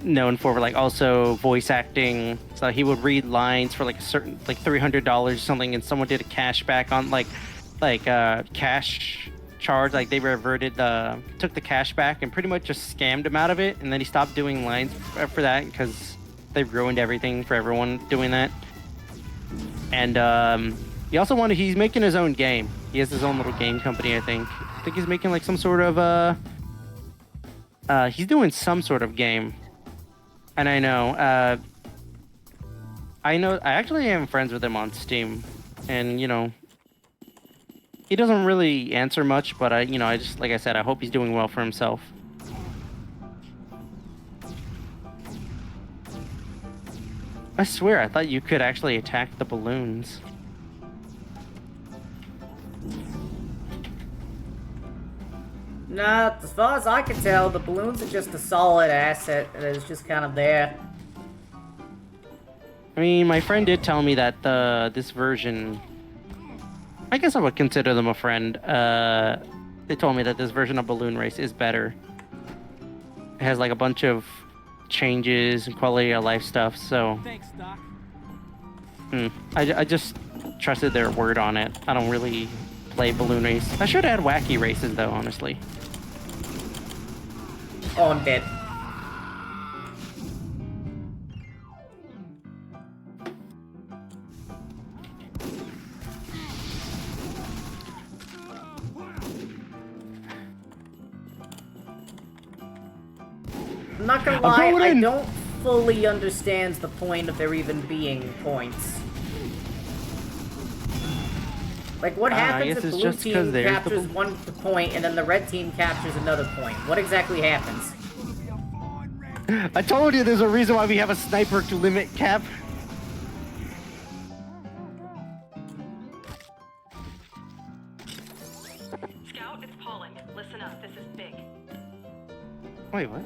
[SPEAKER 3] known for, like also voice acting. So he would read lines for like a certain, like $300 or something, and someone did a cashback on like cash charge, like they took the cash back and pretty much just scammed him out of it, and then he stopped doing lines for that because they ruined everything for everyone doing that. And he's making his own game. He has his own little game company, I think. I think he's making like some sort of he's doing some sort of game. And I know I know. I actually am friends with him on Steam, and you know, he doesn't really answer much. But I just like I said, I hope he's doing well for himself. I swear, I thought you could actually attack the balloons.
[SPEAKER 1] Nah, as far as I can tell, the balloons are just a solid asset that is just kind of there.
[SPEAKER 3] I mean, my friend did tell me that this version, I guess I would consider them a friend. They told me that this version of Balloon Race is better. It has like a bunch of changes and quality of life stuff. So
[SPEAKER 5] Thanks, Doc.
[SPEAKER 3] I just trusted their word on it. I don't really play Balloon Race. I should add wacky races though, honestly.
[SPEAKER 1] Oh, I'm dead. I'm not gonna lie,
[SPEAKER 3] going
[SPEAKER 1] I
[SPEAKER 3] in.
[SPEAKER 1] don't fully understand the point of there even being points. Like, what
[SPEAKER 3] I
[SPEAKER 1] happens
[SPEAKER 3] guess
[SPEAKER 1] if
[SPEAKER 3] it's
[SPEAKER 1] blue
[SPEAKER 3] just 'cause
[SPEAKER 1] team
[SPEAKER 3] there's the
[SPEAKER 1] captures one point and then the red team captures another point? What exactly happens?
[SPEAKER 3] I told you there's a reason why we have a sniper to limit cap.
[SPEAKER 4] Scout, it's Pauling. Listen up, this is big.
[SPEAKER 3] Wait, what?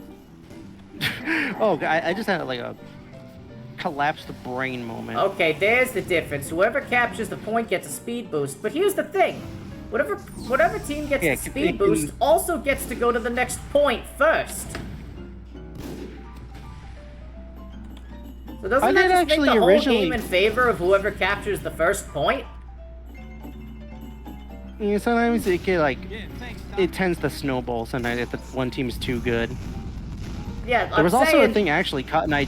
[SPEAKER 3] Oh, I just had like a collapsed brain moment.
[SPEAKER 1] Okay, there's the difference. Whoever captures the point gets a speed boost. But here's the thing. Whatever team gets
[SPEAKER 3] Yeah,
[SPEAKER 1] a
[SPEAKER 3] it
[SPEAKER 1] speed
[SPEAKER 3] can-
[SPEAKER 1] boost also gets to go to the next point first. So doesn't
[SPEAKER 3] I
[SPEAKER 1] that
[SPEAKER 3] did
[SPEAKER 1] just make
[SPEAKER 3] actually
[SPEAKER 1] the whole
[SPEAKER 3] originally-
[SPEAKER 1] game in favor of whoever captures the first point?
[SPEAKER 3] Yeah, sometimes it can like
[SPEAKER 5] Yeah, thanks, Doc.
[SPEAKER 3] it tends to snowball sometimes if the one team's too good.
[SPEAKER 1] Yeah,
[SPEAKER 3] There
[SPEAKER 1] I'm
[SPEAKER 3] was also
[SPEAKER 1] saying,
[SPEAKER 3] a thing actually, Cotton Eye.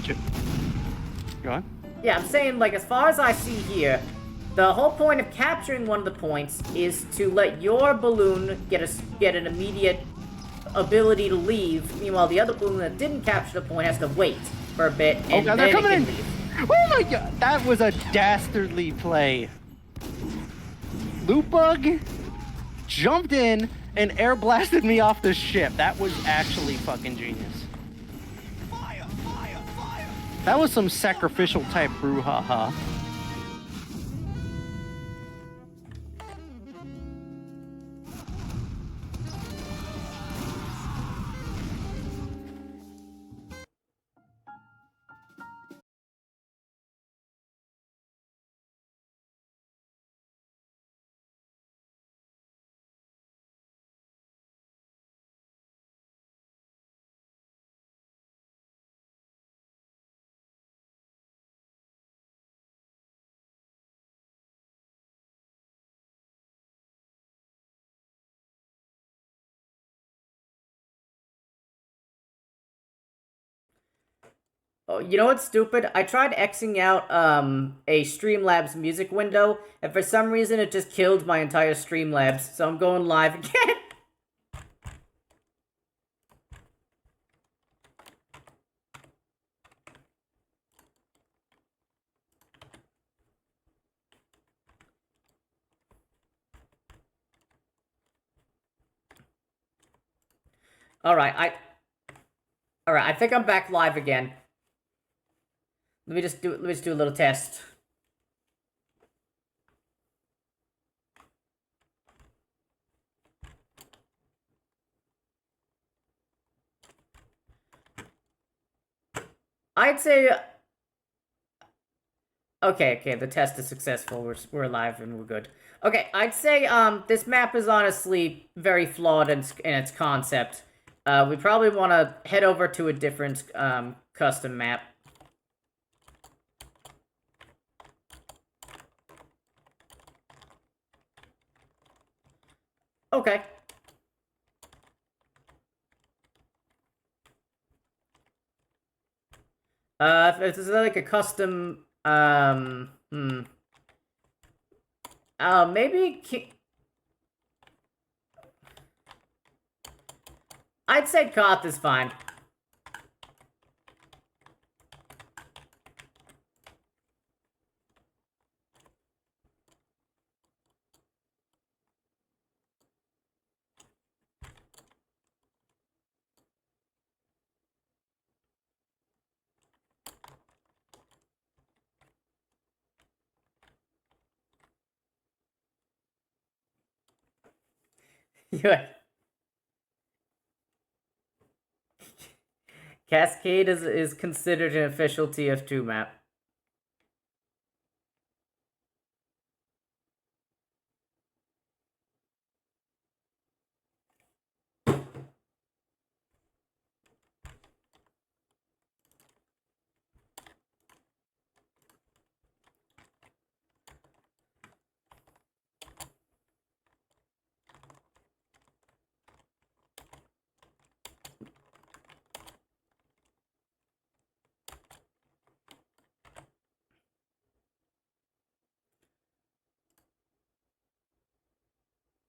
[SPEAKER 3] Go on.
[SPEAKER 1] Yeah, I'm saying, like, as far as I see here, the whole point of capturing one of the points is to let your balloon get an immediate ability to leave. Meanwhile, the other balloon that didn't capture the point has to wait for a bit, and
[SPEAKER 3] Oh god,
[SPEAKER 1] then
[SPEAKER 3] they're
[SPEAKER 1] it
[SPEAKER 3] coming
[SPEAKER 1] can
[SPEAKER 3] in!
[SPEAKER 1] leave.
[SPEAKER 3] Oh my god, that was a dastardly play. Loot bug jumped in and air blasted me off the ship. That was actually fucking genius.
[SPEAKER 5] Fire! Fire! Fire!
[SPEAKER 3] That was some sacrificial type brouhaha.
[SPEAKER 1] Oh, you know what's stupid? I tried Xing out a Streamlabs music window, and for some reason it just killed my entire Streamlabs, so I'm going live again. Alright, I think I'm back live again. Let me just do a little test. I'd say okay, the test is successful. We're live and we're good. Okay, I'd say this map is honestly very flawed in its concept. We probably want to head over to a different custom map. Okay. If it's like a custom, maybe I'd say Koth is fine. Yeah. Cascade is considered an official TF2 map.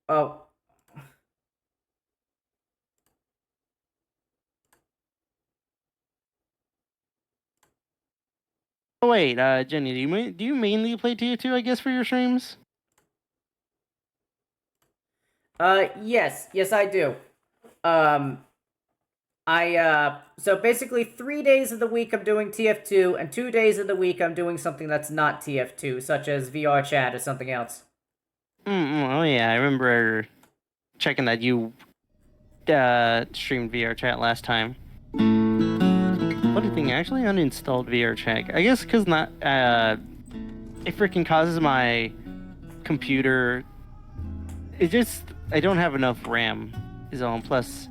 [SPEAKER 1] Oh.
[SPEAKER 3] Oh, wait, Jenny, do you mainly play TF2, I guess, for your streams?
[SPEAKER 1] Yes, I do. So basically 3 days of the week I'm doing TF2, and 2 days of the week I'm doing something that's not TF2, such as VR chat or something else.
[SPEAKER 3] Oh yeah, I remember checking that you streamed VR chat last time. Funny thing, I actually uninstalled VR chat. I guess because not it freaking causes my computer. I don't have enough RAM. Is all. Plus,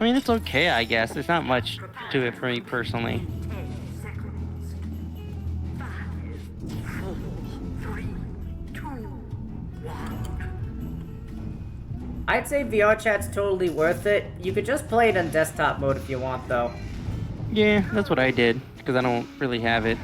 [SPEAKER 3] I mean it's okay. I guess there's not much to it for me personally.
[SPEAKER 4] 10 seconds. 5, 4, 3, 2, 1.
[SPEAKER 1] I'd say VR chat's totally worth it. You could just play it in desktop mode if you want, though.
[SPEAKER 3] Yeah, that's what I did because I don't really have it.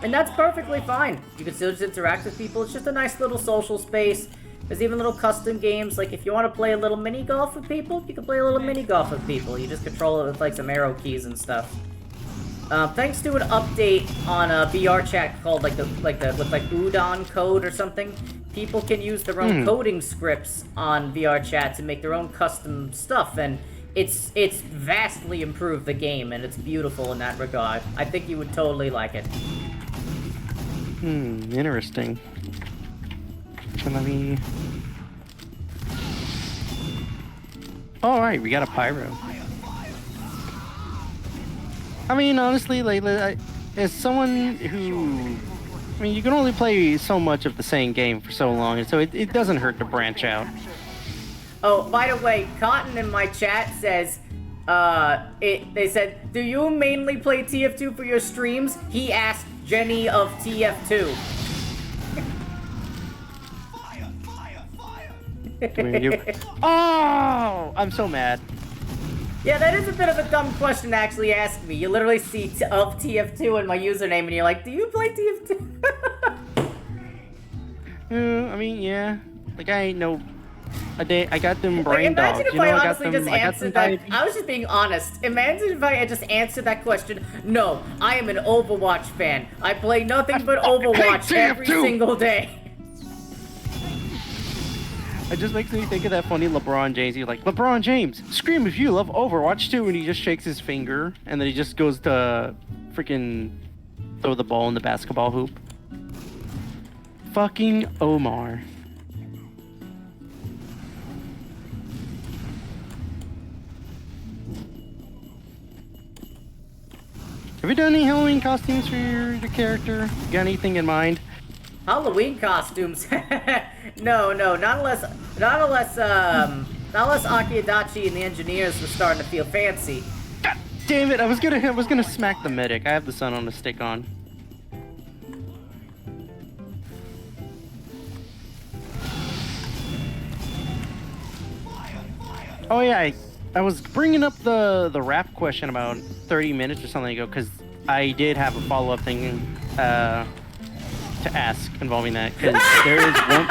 [SPEAKER 1] And that's perfectly fine. You can still just interact with people. It's just a nice little social space. There's even little custom games. Like, if you want to play a little mini golf with people, you can play a little mini golf with people. You just control it with, like, some arrow keys and stuff. Thanks to an update on VR chat called, with Udon code or something, people can use their own coding scripts on VR chat to make their own custom stuff, and it's vastly improved the game, and it's beautiful in that regard. I think you would totally like it.
[SPEAKER 3] Interesting. So let me... Alright, we got a pyro. I mean, honestly, like, as someone who... I mean, you can only play so much of the same game for so long, and so it doesn't hurt to branch out.
[SPEAKER 1] Oh, by the way, Cotton in my chat says, they said, do you mainly play TF2 for your streams? He asked Jenny of TF2.
[SPEAKER 5] Fire! Fire! Fire!
[SPEAKER 3] I mean, oh! I'm so mad.
[SPEAKER 1] Yeah, that is a bit of a dumb question to actually ask me. You literally see of TF2 in my username, and you're like, do you play TF2?
[SPEAKER 3] I mean, yeah. Like, I ain't no... I got them brain dogs.
[SPEAKER 1] Imagine if I honestly just answered that. I was just being honest. Imagine if I had just answered that question. No, I am an Overwatch fan. I play nothing but Overwatch every single day.
[SPEAKER 3] It just makes me think of that funny LeBron James. You're like, LeBron James, scream if you love Overwatch too, and he just shakes his finger, and then he just goes to freaking throw the ball in the basketball hoop. Fucking Omar. Have you done any Halloween costumes for your character? Got anything in mind?
[SPEAKER 1] Halloween costumes? No, not unless Aki Adachi and the engineers were starting to feel fancy.
[SPEAKER 3] God damn it! I was gonna smack the medic. I have the sun on the stick on. Oh yeah, I was bringing up the rap question about 30 minutes or something ago because I did have a follow-up thing to ask involving that because there is one.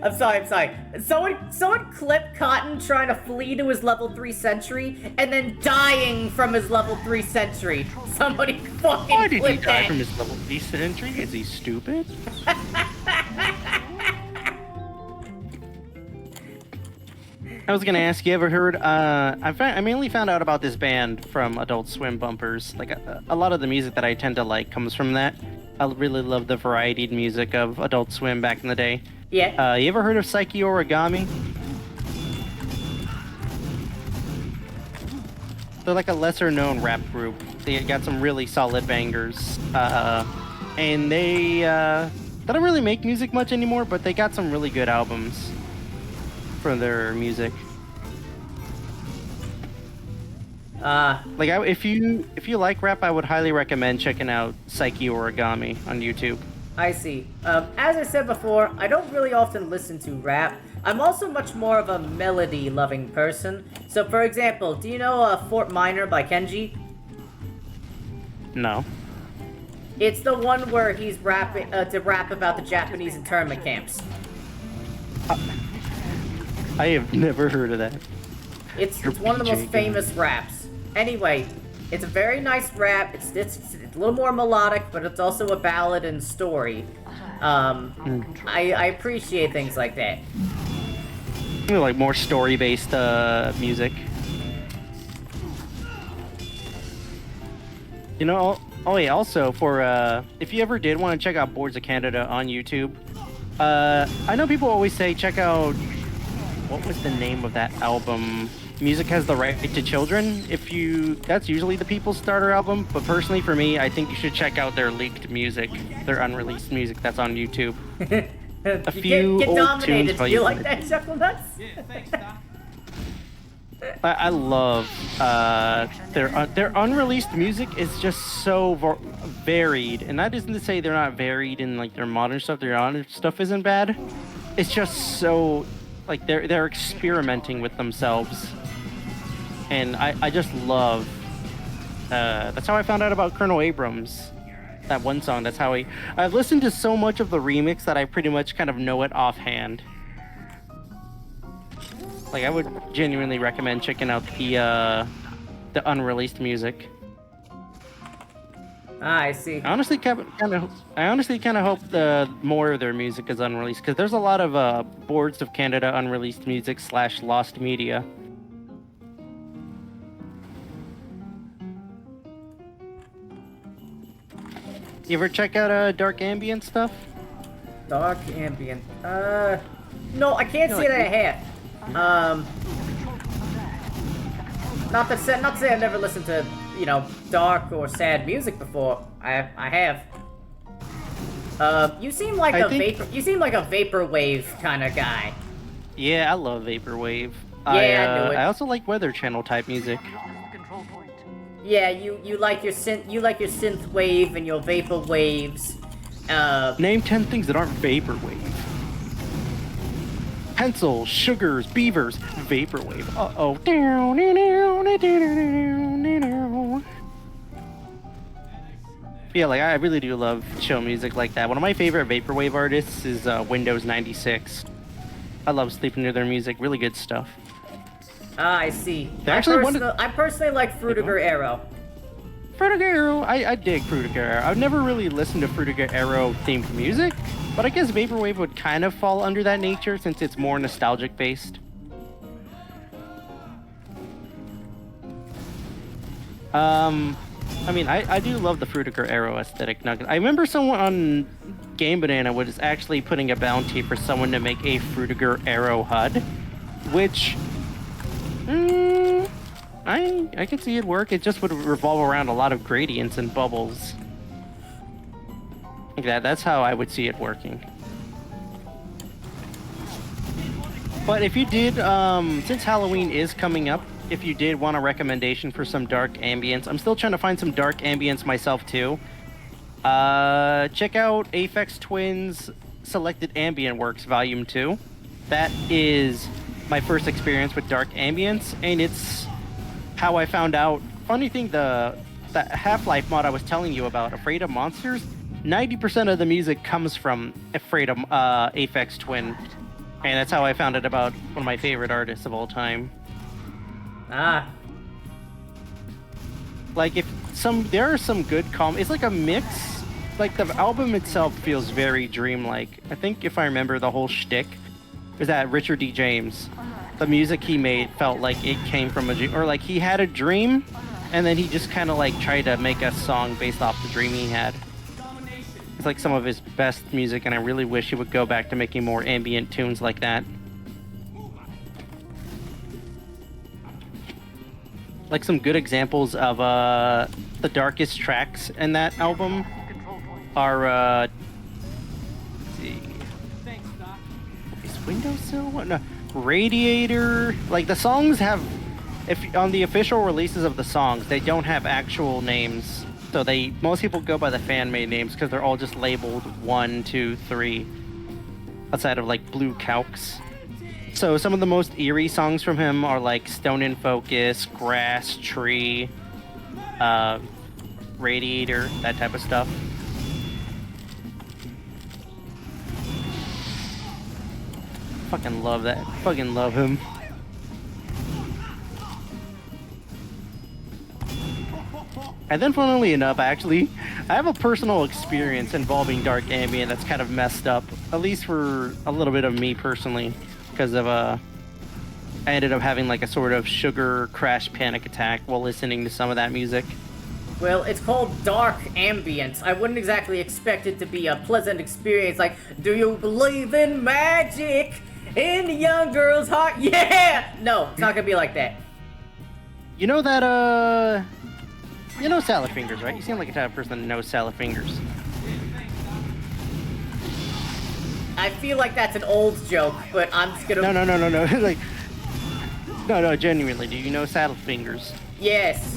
[SPEAKER 1] I'm sorry. Someone clipped Cotton trying to flee to his level 3 sentry and then dying from his level 3 sentry. Somebody fucking
[SPEAKER 3] Why did he
[SPEAKER 1] clipped
[SPEAKER 3] die
[SPEAKER 1] that.
[SPEAKER 3] from his level 3 sentry? Is he stupid? I was gonna ask, you ever heard? I mainly found out about this band from Adult Swim bumpers. Like a lot of the music that I tend to like comes from that. I really love the varied music of Adult Swim back in the day.
[SPEAKER 1] Yeah.
[SPEAKER 3] You ever heard of Psyche Origami? They're like a lesser known rap group. They got some really solid bangers. And they don't really make music much anymore, but they got some really good albums for their music. If you like rap, I would highly recommend checking out Psyche Origami on YouTube.
[SPEAKER 1] I see. As I said before, I don't really often listen to rap. I'm also much more of a melody-loving person. So, for example, do you know Fort Minor by Kenji?
[SPEAKER 3] No.
[SPEAKER 1] It's the one where he's rapping to rap about the Japanese internment camps.
[SPEAKER 3] I have never heard of that.
[SPEAKER 1] It's one of the most famous raps. Anyway, it's a very nice rap. It's a little more melodic, but it's also a ballad and story. I appreciate things like that.
[SPEAKER 3] You know, like more story-based music. You know, oh yeah, also for if you ever did want to check out Boards of Canada on YouTube, I know people always say check out, what was the name of that album? Music Has the Right to Children. That's usually the People's Starter album, but personally for me, I think you should check out their leaked music, their unreleased music that's on YouTube. A few
[SPEAKER 1] get
[SPEAKER 3] old
[SPEAKER 1] dominated.
[SPEAKER 3] tunes by
[SPEAKER 1] Do you like that, Chuckle Nuts?
[SPEAKER 5] Yeah, thanks, Doc.
[SPEAKER 3] I love their unreleased music is just so varied, and that isn't to say they're not varied in like their modern stuff. Their modern stuff isn't bad. It's just so like they're experimenting with themselves, and I just love. That's how I found out about Colonel Abrams. That one song. That's how I've listened to so much of the remix that I pretty much kind of know it offhand. Like, I would genuinely recommend checking out the unreleased music.
[SPEAKER 1] I see.
[SPEAKER 3] I honestly kind of hope the more of their music is unreleased, because there's a lot of Boards of Canada unreleased music / lost media. You ever check out Dark Ambient stuff?
[SPEAKER 1] Dark ambient. No, I can't say that I have. Not to say I've never listened to, dark or sad music before. I have. You seem like you seem like a vaporwave kind of guy.
[SPEAKER 3] Yeah, I love vaporwave.
[SPEAKER 1] Yeah, I knew it.
[SPEAKER 3] I also like Weather Channel type music.
[SPEAKER 4] Control point.
[SPEAKER 1] Yeah, you like your synth wave and your vapor waves.
[SPEAKER 3] Name 10 things that aren't vaporwave. Pencils, sugars, beavers, vaporwave. Uh-oh. Yeah, like I really do love chill music like that. One of my favorite vaporwave artists is Windows 96. I love sleeping to their music. Really good stuff.
[SPEAKER 1] Ah, I see.
[SPEAKER 3] I
[SPEAKER 1] personally like Frutiger Arrow.
[SPEAKER 3] Frutiger Arrow, I dig Frutiger Arrow. I've never really listened to Frutiger Arrow themed music, but I guess vaporwave would kind of fall under that nature since it's more nostalgic based. I mean, I do love the Frutiger Arrow aesthetic. I remember someone on Game Banana was actually putting a bounty for someone to make a Frutiger Arrow HUD, which I can see it work. It just would revolve around a lot of gradients and bubbles. Like that's how I would see it working. But if you did, since Halloween is coming up, if you did want a recommendation for some dark ambience, I'm still trying to find some dark ambience myself too. Check out Aphex Twin's Selected Ambient Works Volume 2. That is my first experience with dark ambience, and it's how I found out. Funny thing, the Half-Life mod I was telling you about, Afraid of Monsters, 90% of the music comes from Aphex Twin, and that's how I found out about one of my favorite artists of all time.
[SPEAKER 1] Ah.
[SPEAKER 3] Like there are some good it's like a mix. Like the album itself feels very dreamlike. I think if I remember the whole shtick, is that Richard D. James. the music he made felt like it came from a dream, or like he had a dream, and then he just kind of like tried to make a song based off the dream he had. It's like some of his best music, and I really wish he would go back to making more ambient tunes like that. Like some good examples of the darkest tracks in that album are let's see. Is Windowsill? What? No. Radiator. Like the songs have, if on the official releases of the songs, they don't have actual names. So most people go by the fan-made names because they're all just labeled 1, 2, 3, outside of like blue calcs. So some of the most eerie songs from him are like Stone in Focus, Grass, Tree, Radiator, that type of stuff. Fucking love that. Fucking love him. And then funnily enough, I have a personal experience involving dark ambient that's kind of messed up, at least for a little bit of me personally, because of I ended up having like a sort of sugar crash panic attack while listening to some of that music.
[SPEAKER 1] Well, it's called dark ambient. I wouldn't exactly expect it to be a pleasant experience like, do you believe in magic in the young girl's heart? Yeah! No, it's not gonna be like that.
[SPEAKER 3] You know that, you know Salad Fingers, right? You seem like a type of person that knows Salad Fingers.
[SPEAKER 1] I feel like that's an old joke, but I'm just gonna...
[SPEAKER 3] No. Like, no, genuinely, do you know Saddle Fingers?
[SPEAKER 1] Yes.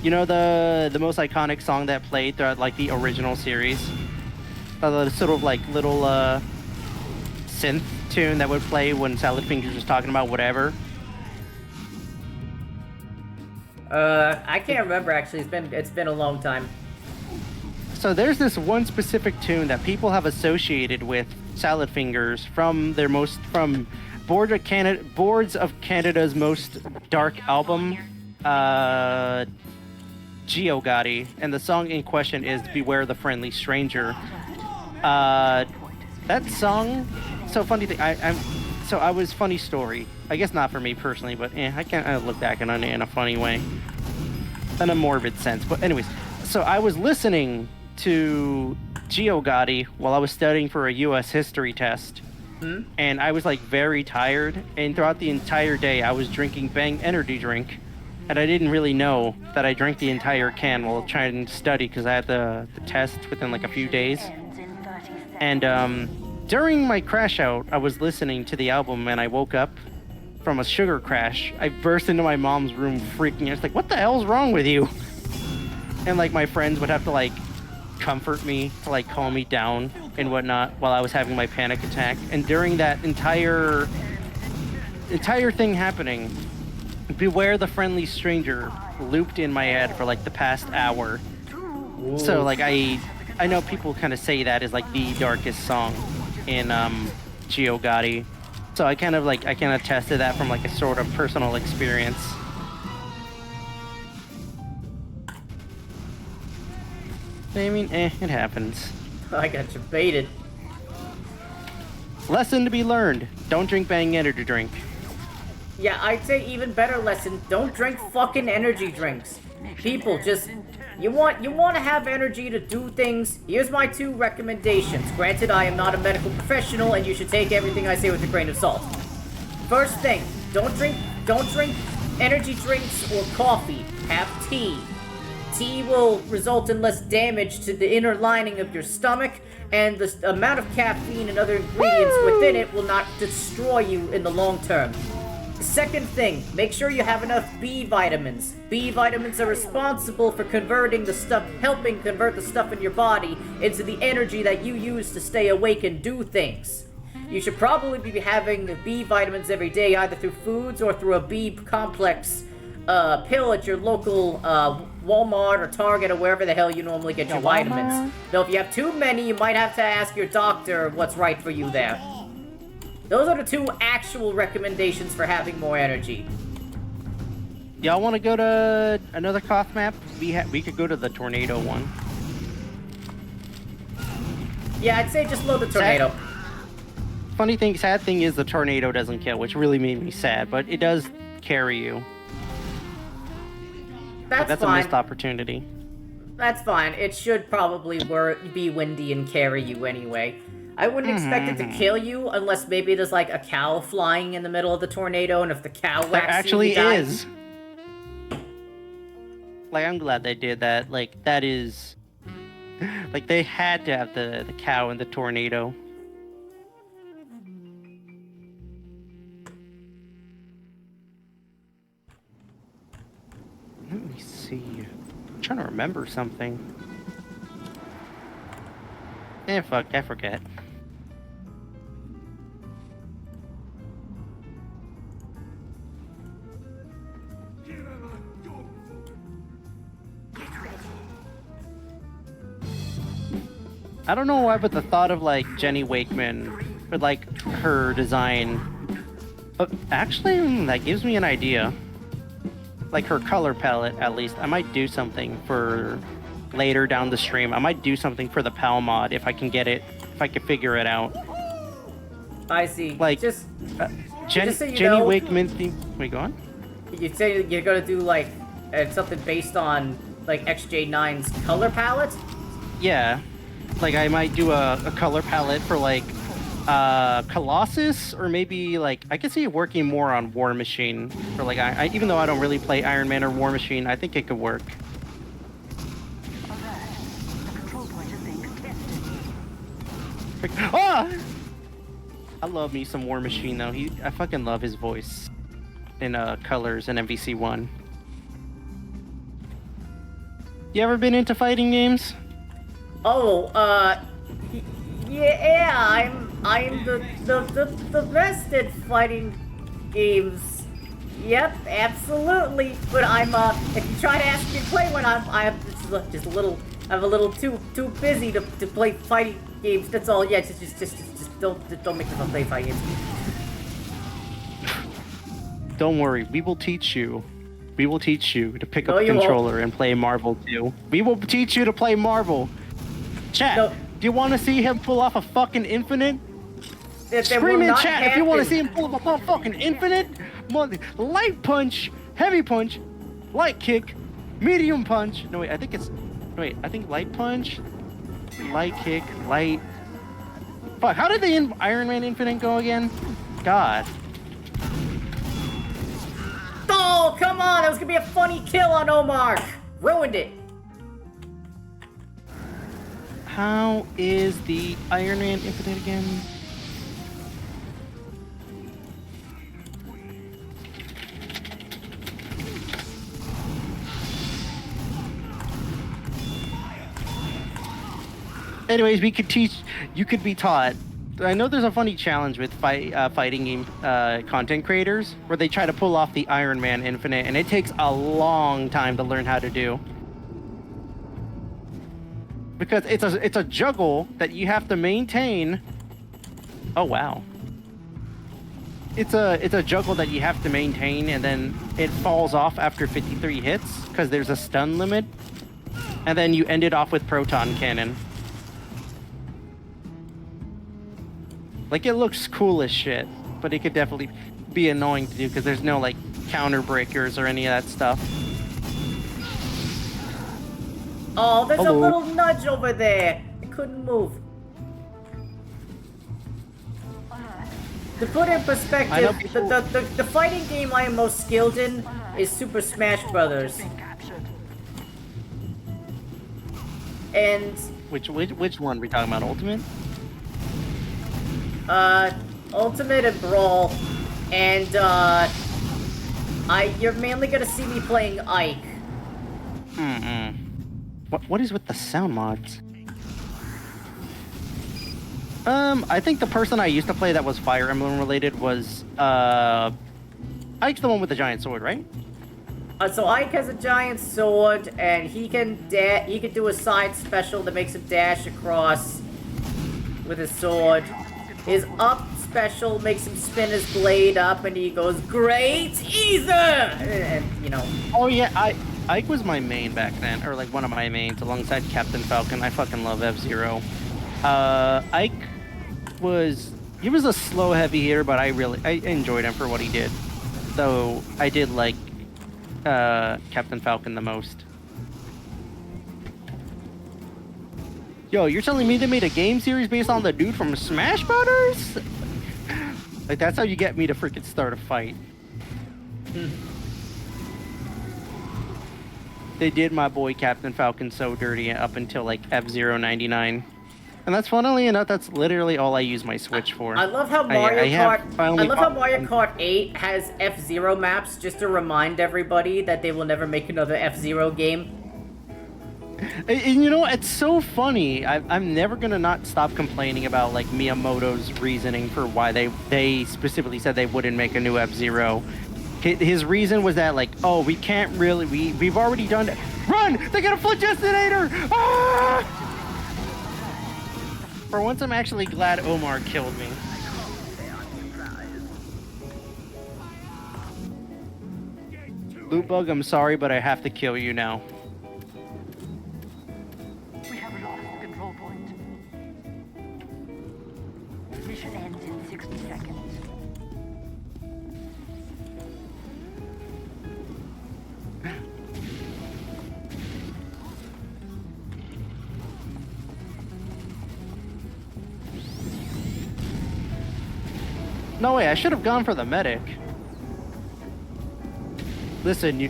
[SPEAKER 3] You know the most iconic song that played throughout like the original series? The sort of like little synth tune that would play when Salad Fingers was talking about whatever.
[SPEAKER 1] I can't remember actually. It's been a long time.
[SPEAKER 3] So there's this one specific tune that people have associated with Salad Fingers from Boards of Canada's most dark album, Geo Gotti, and the song in question is "Beware the Friendly Stranger." That song. So funny thing. I was funny story. I guess not for me personally, but I can't look back on it in a funny way, in a morbid sense. But anyways, so I was listening to Geo Gotti while I was studying for a U.S. history test, and I was like very tired. And throughout the entire day, I was drinking Bang energy drink, and I didn't really know that I drank the entire can while trying to study because I had the test within like a few days. And during my crash out, I was listening to the album, and I woke up from a sugar crash. I burst into my mom's room freaking out. I was like, what the hell's wrong with you? And like my friends would have to like comfort me to like calm me down and whatnot while I was having my panic attack. And during that entire thing happening, "Beware the Friendly Stranger" looped in my head for like the past hour. Whoa. So like I know people kind of say that is like the darkest song in Geo Gotti. So I kind of tested that from like a sort of personal experience. I mean, it happens.
[SPEAKER 1] I got you baited.
[SPEAKER 3] Lesson to be learned: don't drink Bang energy drink.
[SPEAKER 1] Yeah, I'd say even better lesson: don't drink fucking energy drinks. People, just you want to have energy to do things. Here's my 2 recommendations. Granted, I am not a medical professional, and you should take everything I say with a grain of salt. First thing, don't drink energy drinks or coffee. Have tea. Tea will result in less damage to the inner lining of your stomach, and the amount of caffeine and other ingredients within it will not destroy you in the long term. Second thing, make sure you have enough B vitamins. B vitamins are responsible for helping convert the stuff in your body into the energy that you use to stay awake and do things. You should probably be having B vitamins every day, either through foods or through a B complex pill at your local Walmart or Target or wherever the hell you normally get your vitamins. Though if you have too many, you might have to ask your doctor what's right for you there. Those are the 2 actual recommendations for having more energy.
[SPEAKER 3] Y'all want to go to another cough map? We could go to the tornado one.
[SPEAKER 1] Yeah, I'd say just load the tornado.
[SPEAKER 3] sad thing is the tornado doesn't kill, which really made me sad, but it does carry you. But that's
[SPEAKER 1] fine.
[SPEAKER 3] a missed opportunity.
[SPEAKER 1] That's fine. It should probably be windy and carry you anyway. I wouldn't expect it to kill you unless maybe there's like a cow flying in the middle of the tornado, and if the cow
[SPEAKER 3] There
[SPEAKER 1] whacks
[SPEAKER 3] actually
[SPEAKER 1] you, you die.
[SPEAKER 3] is. Like, I'm glad they did that. Like, that is... Like, they had to have the cow in the tornado. Let me see. I'm trying to remember something. Fuck, I forget. I don't know why, but the thought of like Jenny Wakeman with like her design, actually that gives me an idea. Like her color palette, at least. I might do something for later down the stream. I might do something for the PAL mod if I can get it, if I can figure it out.
[SPEAKER 1] I see.
[SPEAKER 3] Like
[SPEAKER 1] just so you
[SPEAKER 3] Jenny
[SPEAKER 1] know,
[SPEAKER 3] Wakeman theme. Wait, go on.
[SPEAKER 1] You say you're gonna do like something based on like XJ9's color palette.
[SPEAKER 3] Yeah, like I might do a color palette for like Colossus, or maybe like I could see it working more on War Machine. For like I even though I don't really play Iron Man or War Machine, I think it could work.
[SPEAKER 4] Alert. The control point is being contested.
[SPEAKER 3] Ah! I love me some War Machine though. I fucking love his voice in Colors and MVC1. You ever been into fighting games?
[SPEAKER 1] Oh, yeah, I'm the best at fighting games. Yep, absolutely. But if you try to ask me to play one, I'm just a little too busy to play fighting games. That's all. Yeah, just don't make me play fighting games.
[SPEAKER 3] Don't worry, we will teach you. We will teach you to pick up
[SPEAKER 1] No,
[SPEAKER 3] a
[SPEAKER 1] you won't.
[SPEAKER 3] controller and play Marvel 2. We will teach you to play Marvel. Chat,
[SPEAKER 1] No.
[SPEAKER 3] do you want to see him pull off a fucking Infinite?
[SPEAKER 1] That will
[SPEAKER 3] Scream in
[SPEAKER 1] not
[SPEAKER 3] chat if you want to
[SPEAKER 1] happen.
[SPEAKER 3] see him pull off a fucking Infinite. Light punch, heavy punch, light kick, medium punch. No, wait, I think light punch, light kick, light... Fuck, how did the Iron Man Infinite go again? God.
[SPEAKER 1] Oh, come on! That was gonna be a funny kill on Omar. Ruined it.
[SPEAKER 3] How is the Iron Man Infinite again? Anyways, you could be taught. I know there's a funny challenge with fighting game content creators where they try to pull off the Iron Man Infinite, and it takes a long time to learn how to do. Because it's a juggle that you have to maintain. Oh wow. It's a juggle that you have to maintain, and then it falls off after 53 hits because there's a stun limit, and then you end it off with proton cannon. Like, it looks cool as shit, but it could definitely be annoying to do because there's no like counter breakers or any of that stuff.
[SPEAKER 1] Oh, there's
[SPEAKER 3] Hello.
[SPEAKER 1] a little nudge over there. I couldn't move. To put in
[SPEAKER 3] I know
[SPEAKER 1] perspective,
[SPEAKER 3] people-
[SPEAKER 1] the fighting game I am most skilled in is Super Smash Brothers.
[SPEAKER 4] Captured.
[SPEAKER 1] And,
[SPEAKER 3] Which one are we talking about? Ultimate?
[SPEAKER 1] Ultimate and Brawl. And, you're mainly gonna see me playing Ike.
[SPEAKER 3] What is with the sound mods? I think the person I used to play that was Fire Emblem related was Ike's the one with the giant sword, right?
[SPEAKER 1] So Ike has a giant sword, and he can do a side special that makes him dash across with his sword. His up special makes him spin his blade up, and he goes, "Great Ether!" And, you know.
[SPEAKER 3] Oh yeah, Ike was my main back then, or like one of my mains alongside Captain Falcon. I fucking love F-Zero. Ike was he was a slow heavy hitter, but I enjoyed him for what he did. Though I did like Captain Falcon the most. Yo, you're telling me they made a game series based on the dude from Smash Brothers? Like, that's how you get me to freaking start a fight. They did my boy Captain Falcon so dirty up until like F-Zero 99. And that's funnily enough, that's literally all I use my Switch for.
[SPEAKER 1] I love how Mario Kart. I love how Mario Kart 8 has F-Zero maps, just to remind everybody that they will never make another F-Zero game.
[SPEAKER 3] And you know, it's so funny. I'm never gonna not stop complaining about like Miyamoto's reasoning for why they specifically said they wouldn't make a new F-Zero. His reason was that like, oh, we can't really, we've already done it. Run! They got a Phlogistonator! Ah! For once, I'm actually glad Omar killed me. Loot Bug, I'm sorry, but I have to kill you now.
[SPEAKER 4] We have lost the control point. Mission ends in 60 seconds.
[SPEAKER 3] No way, I should have gone for the medic. Listen, you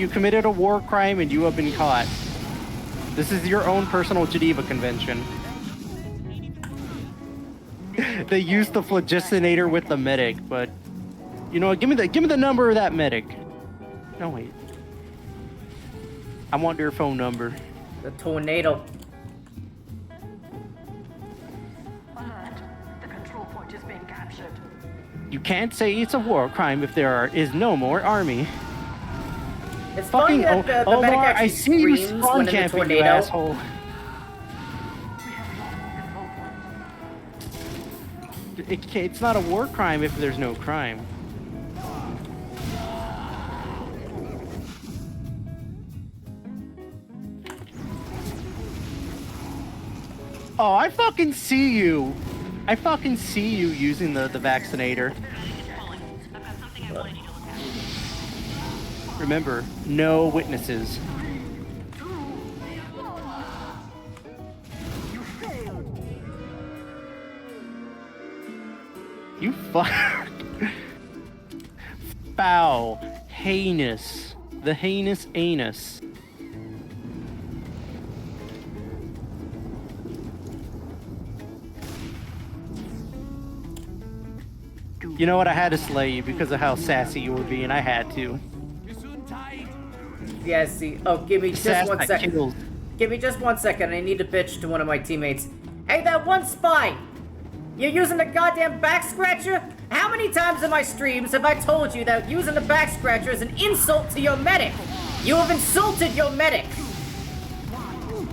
[SPEAKER 3] committed a war crime and you have been caught. This is your own personal Geneva Convention. They used the Phlogistonator with the medic, but you know what, give me the number of that medic. No wait. I want their phone number.
[SPEAKER 1] The tornado.
[SPEAKER 4] Alert. The control point is being captured.
[SPEAKER 3] You can't say it's a war crime if there is no more army.
[SPEAKER 1] It's funny that the medic
[SPEAKER 3] Omar,
[SPEAKER 1] actually
[SPEAKER 3] I see you
[SPEAKER 1] screams
[SPEAKER 3] spawn
[SPEAKER 1] when in the
[SPEAKER 3] camping, you
[SPEAKER 1] tornado.
[SPEAKER 3] asshole.
[SPEAKER 4] We have lost the control point.
[SPEAKER 3] It's not a war crime if there's no crime. Oh, I fucking see you. I fucking see you using the vaccinator. Remember, no witnesses. You fuck. Foul. Heinous. The heinous anus. You know what? I had to slay you because of how sassy you would be, and I had to.
[SPEAKER 1] Yeah, see. Oh, give me just
[SPEAKER 3] Sass
[SPEAKER 1] one
[SPEAKER 3] that
[SPEAKER 1] second.
[SPEAKER 3] kills.
[SPEAKER 1] Give me just 1 second. I need to bitch to one of my teammates. Hey, that one spy! You're using the goddamn back scratcher? How many times in my streams have I told you that using the back scratcher is an insult to your medic? You have insulted your medic!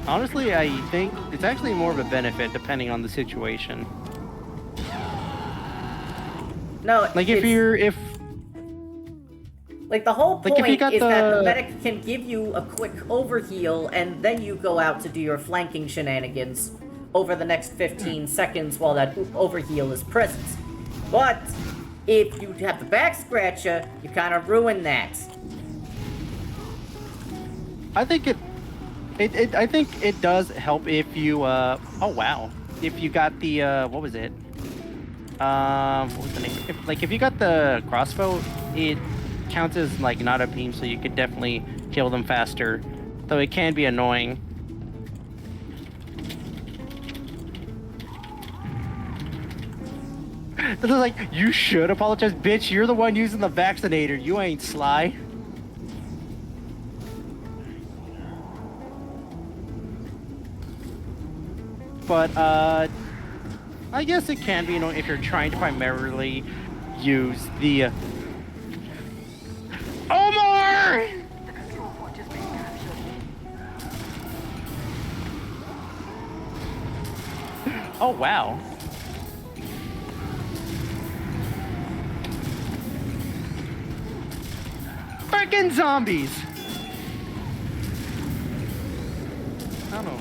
[SPEAKER 3] Honestly, I think it's actually more of a benefit depending on the situation.
[SPEAKER 1] No,
[SPEAKER 3] Like if
[SPEAKER 1] like the whole
[SPEAKER 3] Like, if you
[SPEAKER 1] point
[SPEAKER 3] got
[SPEAKER 1] is that the
[SPEAKER 3] the-
[SPEAKER 1] medic can give you a quick overheal and then you go out to do your flanking shenanigans over the next 15 seconds while that overheal is present. But if you have the back scratcher, you kind of ruin that.
[SPEAKER 3] I think I think it does help if you oh wow, if you got the what was it? What was the name? If you got the crossbow, it counts as like not a beam, so you could definitely kill them faster. Though it can be annoying. This is like, you should apologize, bitch. You're the one using the vaccinator. You ain't sly. But I guess it can be annoying if you're trying to primarily use the Omar!
[SPEAKER 4] The control point is being captured.
[SPEAKER 3] Oh wow. Freaking zombies! I don't know.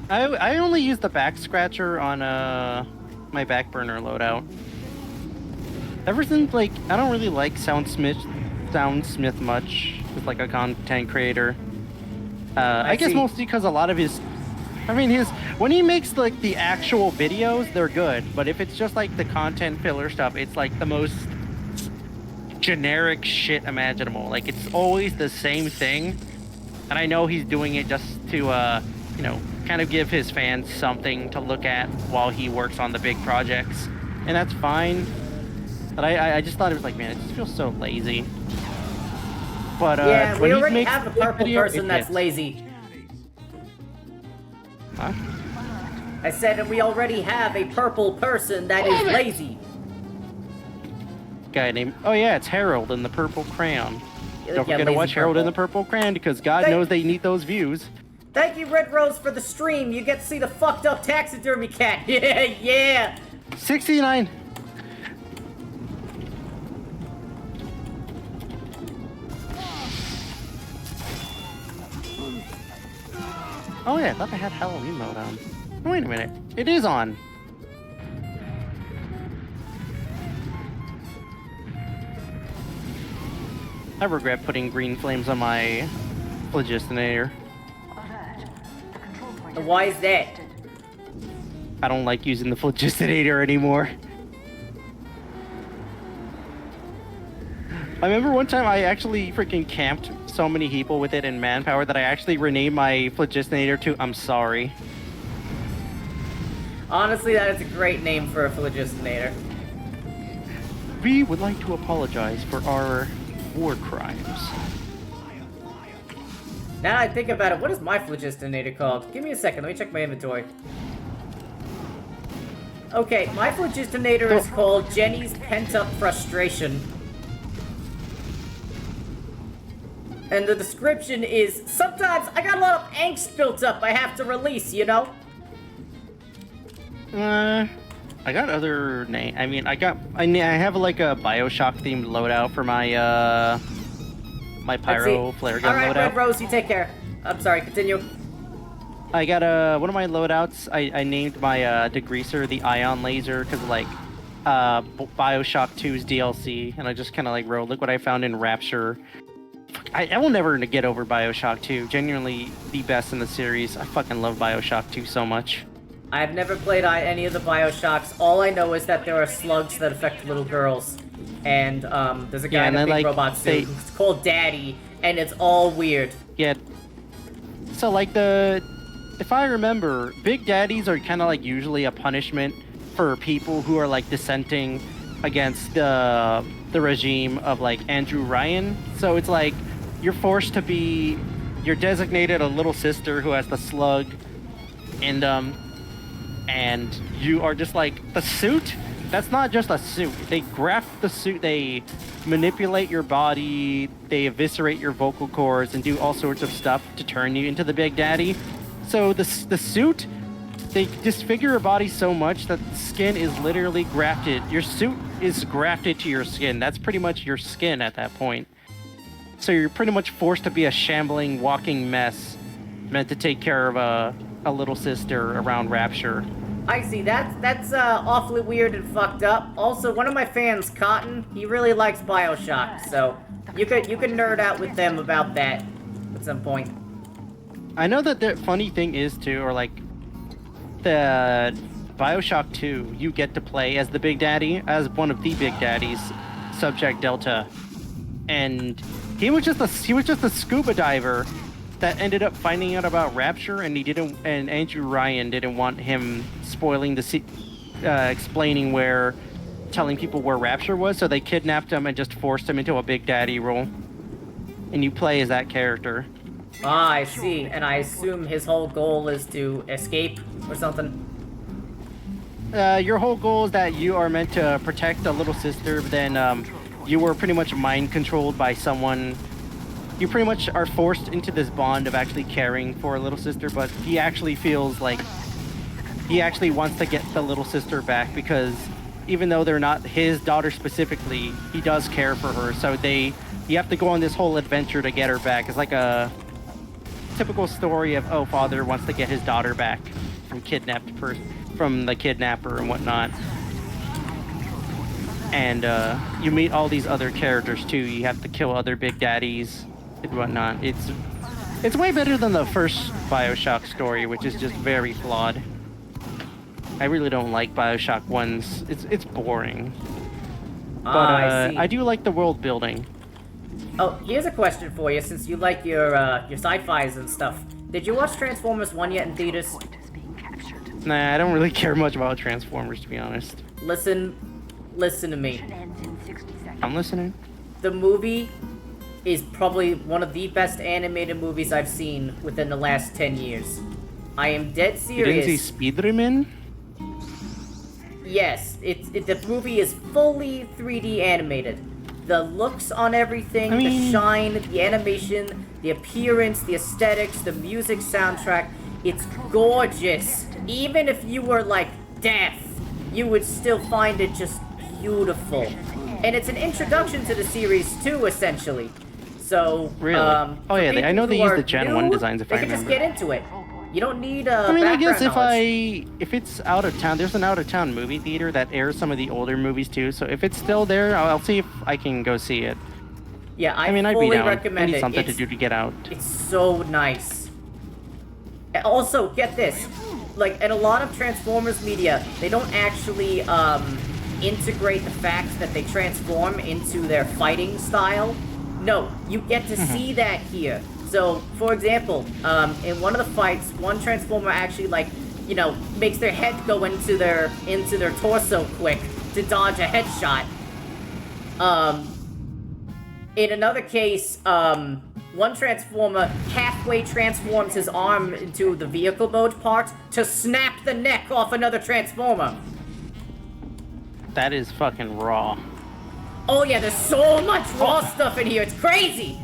[SPEAKER 3] I only use the back scratcher on my back burner loadout. Ever since like I don't really like Soundsmith much as like a content creator. I guess
[SPEAKER 1] see.
[SPEAKER 3] mostly because a lot of his, when he makes like the actual videos, they're good. But if it's just like the content filler stuff, it's like the most generic shit imaginable. Like it's always the same thing, and I know he's doing it just to kind of give his fans something to look at while he works on the big projects, and that's fine. But I just thought it was like, man, it just feels so lazy. But
[SPEAKER 1] Yeah, we
[SPEAKER 3] when he
[SPEAKER 1] already
[SPEAKER 3] makes
[SPEAKER 1] have a
[SPEAKER 3] big
[SPEAKER 1] purple
[SPEAKER 3] video,
[SPEAKER 1] person
[SPEAKER 3] it
[SPEAKER 1] that's
[SPEAKER 3] hits.
[SPEAKER 1] lazy.
[SPEAKER 3] Huh?
[SPEAKER 1] I said that we already have a purple person that is lazy.
[SPEAKER 3] Guy named it's Harold in the Purple Crayon. Don't
[SPEAKER 1] Yeah,
[SPEAKER 3] forget to
[SPEAKER 1] lazy
[SPEAKER 3] watch Harold in the
[SPEAKER 1] purple.
[SPEAKER 3] Purple Crayon because God
[SPEAKER 1] Thank-
[SPEAKER 3] knows they need those views.
[SPEAKER 1] Thank you, Red Rose, for the stream. You get to see the fucked up taxidermy cat. Yeah, yeah.
[SPEAKER 3] 69. Oh yeah, I thought they had Halloween mode on. Wait a minute, it is on. I regret putting green flames on my Phlogistonator.
[SPEAKER 4] Alert. The control point
[SPEAKER 1] And why is that?
[SPEAKER 3] I don't like using the Phlogistonator anymore. I remember one time I actually freaking camped so many people with it in manpower that I actually renamed my Phlogistonator to I'm sorry.
[SPEAKER 1] Honestly, that is a great name for a Phlogistonator.
[SPEAKER 3] We would like to apologize for our war crimes.
[SPEAKER 1] Now that I think about it, what is my Phlogistonator called? Give me a second, let me check my inventory. Okay, my Phlogistonator is called Jenny's Pent-Up Frustration. And the description is, sometimes I got a lot of angst built up I have to release, you know?
[SPEAKER 3] I got other name. I mean, I have like a BioShock themed loadout for my my pyro flare gun
[SPEAKER 1] Alright,
[SPEAKER 3] loadout.
[SPEAKER 1] Red Rose, you take care. I'm sorry, continue.
[SPEAKER 3] I got one of my loadouts. I named my degreaser the Ion Laser because like BioShock 2's DLC, and I just kind of like wrote, look what I found in Rapture. I will never get over BioShock 2. Genuinely the best in the series. I fucking love BioShock 2 so much.
[SPEAKER 1] I've never played any of the Bioshocks. All I know is that there are slugs that affect little girls. And there's a guy in a big robot suit who's called Daddy, and it's all weird.
[SPEAKER 3] Yeah. So like if I remember, Big Daddies are kind of like usually a punishment for people who are like dissenting against the regime of like Andrew Ryan. So it's like you're designated a little sister who has the slug, and you are just like the suit. That's not just a suit. They graft the suit. They manipulate your body. They eviscerate your vocal cords and do all sorts of stuff to turn you into the Big Daddy. So the suit, they disfigure your body so much that skin is literally grafted. Your suit is grafted to your skin. That's pretty much your skin at that point. So you're pretty much forced to be a shambling, walking mess meant to take care of a little sister around Rapture.
[SPEAKER 1] I see. That's awfully weird and fucked up. Also, one of my fans, Cotton, he really likes Bioshock, so you could nerd out with them about that at some point.
[SPEAKER 3] I know that the funny thing is too, or like the Bioshock 2, you get to play as the Big Daddy, as one of the Big Daddies, Subject Delta, and he was just a scuba diver that ended up finding out about Rapture, and Andrew Ryan didn't want him spoiling explaining telling people where Rapture was, so they kidnapped him and just forced him into a Big Daddy role. And you play as that character.
[SPEAKER 1] Ah, I see. And I assume his whole goal is to escape or something.
[SPEAKER 3] Your whole goal is that you are meant to protect a little sister, but then you were pretty much mind controlled by someone. You pretty much are forced into this bond of actually caring for a little sister, but he actually feels like he actually wants to get the little sister back because even though they're not his daughter specifically, he does care for her. So you have to go on this whole adventure to get her back. It's typical story of, oh, father wants to get his daughter back from from the kidnapper and whatnot. And you meet all these other characters too. You have to kill other big daddies and whatnot. It's way better than the first BioShock story, which is just very flawed. I really don't like BioShock 1's. It's boring. But
[SPEAKER 1] I see.
[SPEAKER 3] I do like the world building.
[SPEAKER 1] Oh, here's a question for you, since you like your sci-fis and stuff. Did you watch Transformers 1 yet in theaters?
[SPEAKER 4] Point is being captured.
[SPEAKER 3] Nah, I don't really care much about Transformers, to be honest.
[SPEAKER 1] Listen to me.
[SPEAKER 4] Mission ends in 60 seconds.
[SPEAKER 3] I'm listening.
[SPEAKER 1] The movie is probably one of the best animated movies I've seen within the last 10 years. I am dead
[SPEAKER 3] You didn't see
[SPEAKER 1] serious.
[SPEAKER 3] Speedrumen?
[SPEAKER 1] Yes, the movie is fully 3D animated. The looks on everything,
[SPEAKER 3] I
[SPEAKER 1] the
[SPEAKER 3] mean-
[SPEAKER 1] shine, the animation, the appearance, the aesthetics, the music soundtrack, it's gorgeous. Even if you were like deaf, you would still find it just beautiful. And it's an introduction to the series too, essentially. So,
[SPEAKER 3] Really?
[SPEAKER 1] oh
[SPEAKER 3] yeah, I know they use the Gen 1
[SPEAKER 1] new,
[SPEAKER 3] designs, if
[SPEAKER 1] they
[SPEAKER 3] I
[SPEAKER 1] can just
[SPEAKER 3] remember.
[SPEAKER 1] get into it. You don't need
[SPEAKER 3] I mean, I guess
[SPEAKER 1] background knowledge.
[SPEAKER 3] if it's out of town, there's an out of town movie theater that airs some of the older movies too. So if it's still there, I'll see if I can go see it.
[SPEAKER 1] Yeah,
[SPEAKER 3] I mean, I'd be
[SPEAKER 1] fully
[SPEAKER 3] down. I
[SPEAKER 1] recommend
[SPEAKER 3] need
[SPEAKER 1] it.
[SPEAKER 3] something to
[SPEAKER 1] It's-
[SPEAKER 3] do to get out.
[SPEAKER 1] It's so nice. Also, get this. Like, in a lot of Transformers media, they don't actually, integrate the fact that they transform into their fighting style. No, you get to see that here. So, for example, in one of the fights, one Transformer actually, like, you know, makes their head go into their torso quick to dodge a headshot. In another case, one Transformer halfway transforms his arm into the vehicle mode part to snap the neck off another Transformer.
[SPEAKER 3] That is fucking raw.
[SPEAKER 1] Oh yeah, there's so much raw stuff in here, it's crazy!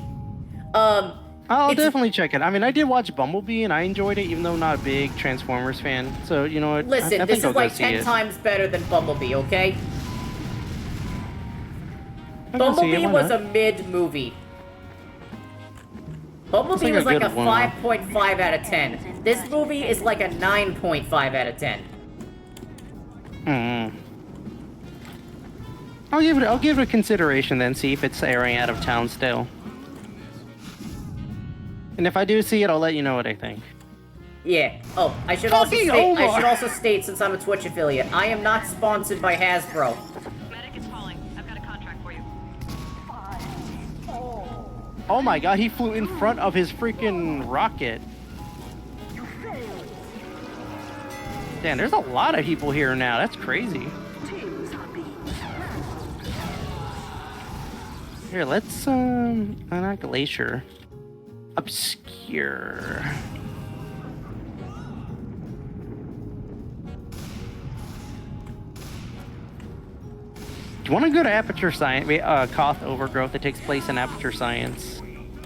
[SPEAKER 3] I'll
[SPEAKER 1] It's-
[SPEAKER 3] definitely check it. I mean, I did watch Bumblebee and I enjoyed it, even though I'm not a big Transformers fan. So, you know what?
[SPEAKER 1] Listen,
[SPEAKER 3] I
[SPEAKER 1] this
[SPEAKER 3] think I'll
[SPEAKER 1] is
[SPEAKER 3] go
[SPEAKER 1] like
[SPEAKER 3] see
[SPEAKER 1] 10
[SPEAKER 3] it.
[SPEAKER 1] times better than Bumblebee, okay?
[SPEAKER 3] I'll go see it,
[SPEAKER 1] Bumblebee
[SPEAKER 3] why
[SPEAKER 1] was
[SPEAKER 3] not?
[SPEAKER 1] a mid-movie. Bumblebee
[SPEAKER 3] It's
[SPEAKER 1] was
[SPEAKER 3] like
[SPEAKER 1] like
[SPEAKER 3] a
[SPEAKER 1] a
[SPEAKER 3] good one.
[SPEAKER 1] 5.5 out of 10. This movie is like a 9.5 out of 10.
[SPEAKER 3] I'll give it a consideration then, see if it's airing out of town still. And if I do see it, I'll let you know what I think.
[SPEAKER 1] Yeah. Oh, I should
[SPEAKER 3] Fucking over.
[SPEAKER 1] I should also state, since I'm a Twitch affiliate, I am not sponsored by Hasbro.
[SPEAKER 6] Medic is calling. I've got a contract for you.
[SPEAKER 3] Oh my god, he flew in front of his freaking rocket. Damn, there's a lot of people here now. That's crazy.
[SPEAKER 4] Teams are being
[SPEAKER 3] Here, let's not glacier. Obscure. Do you want to go to Aperture Science? Koth Overgrowth that takes place in Aperture Science.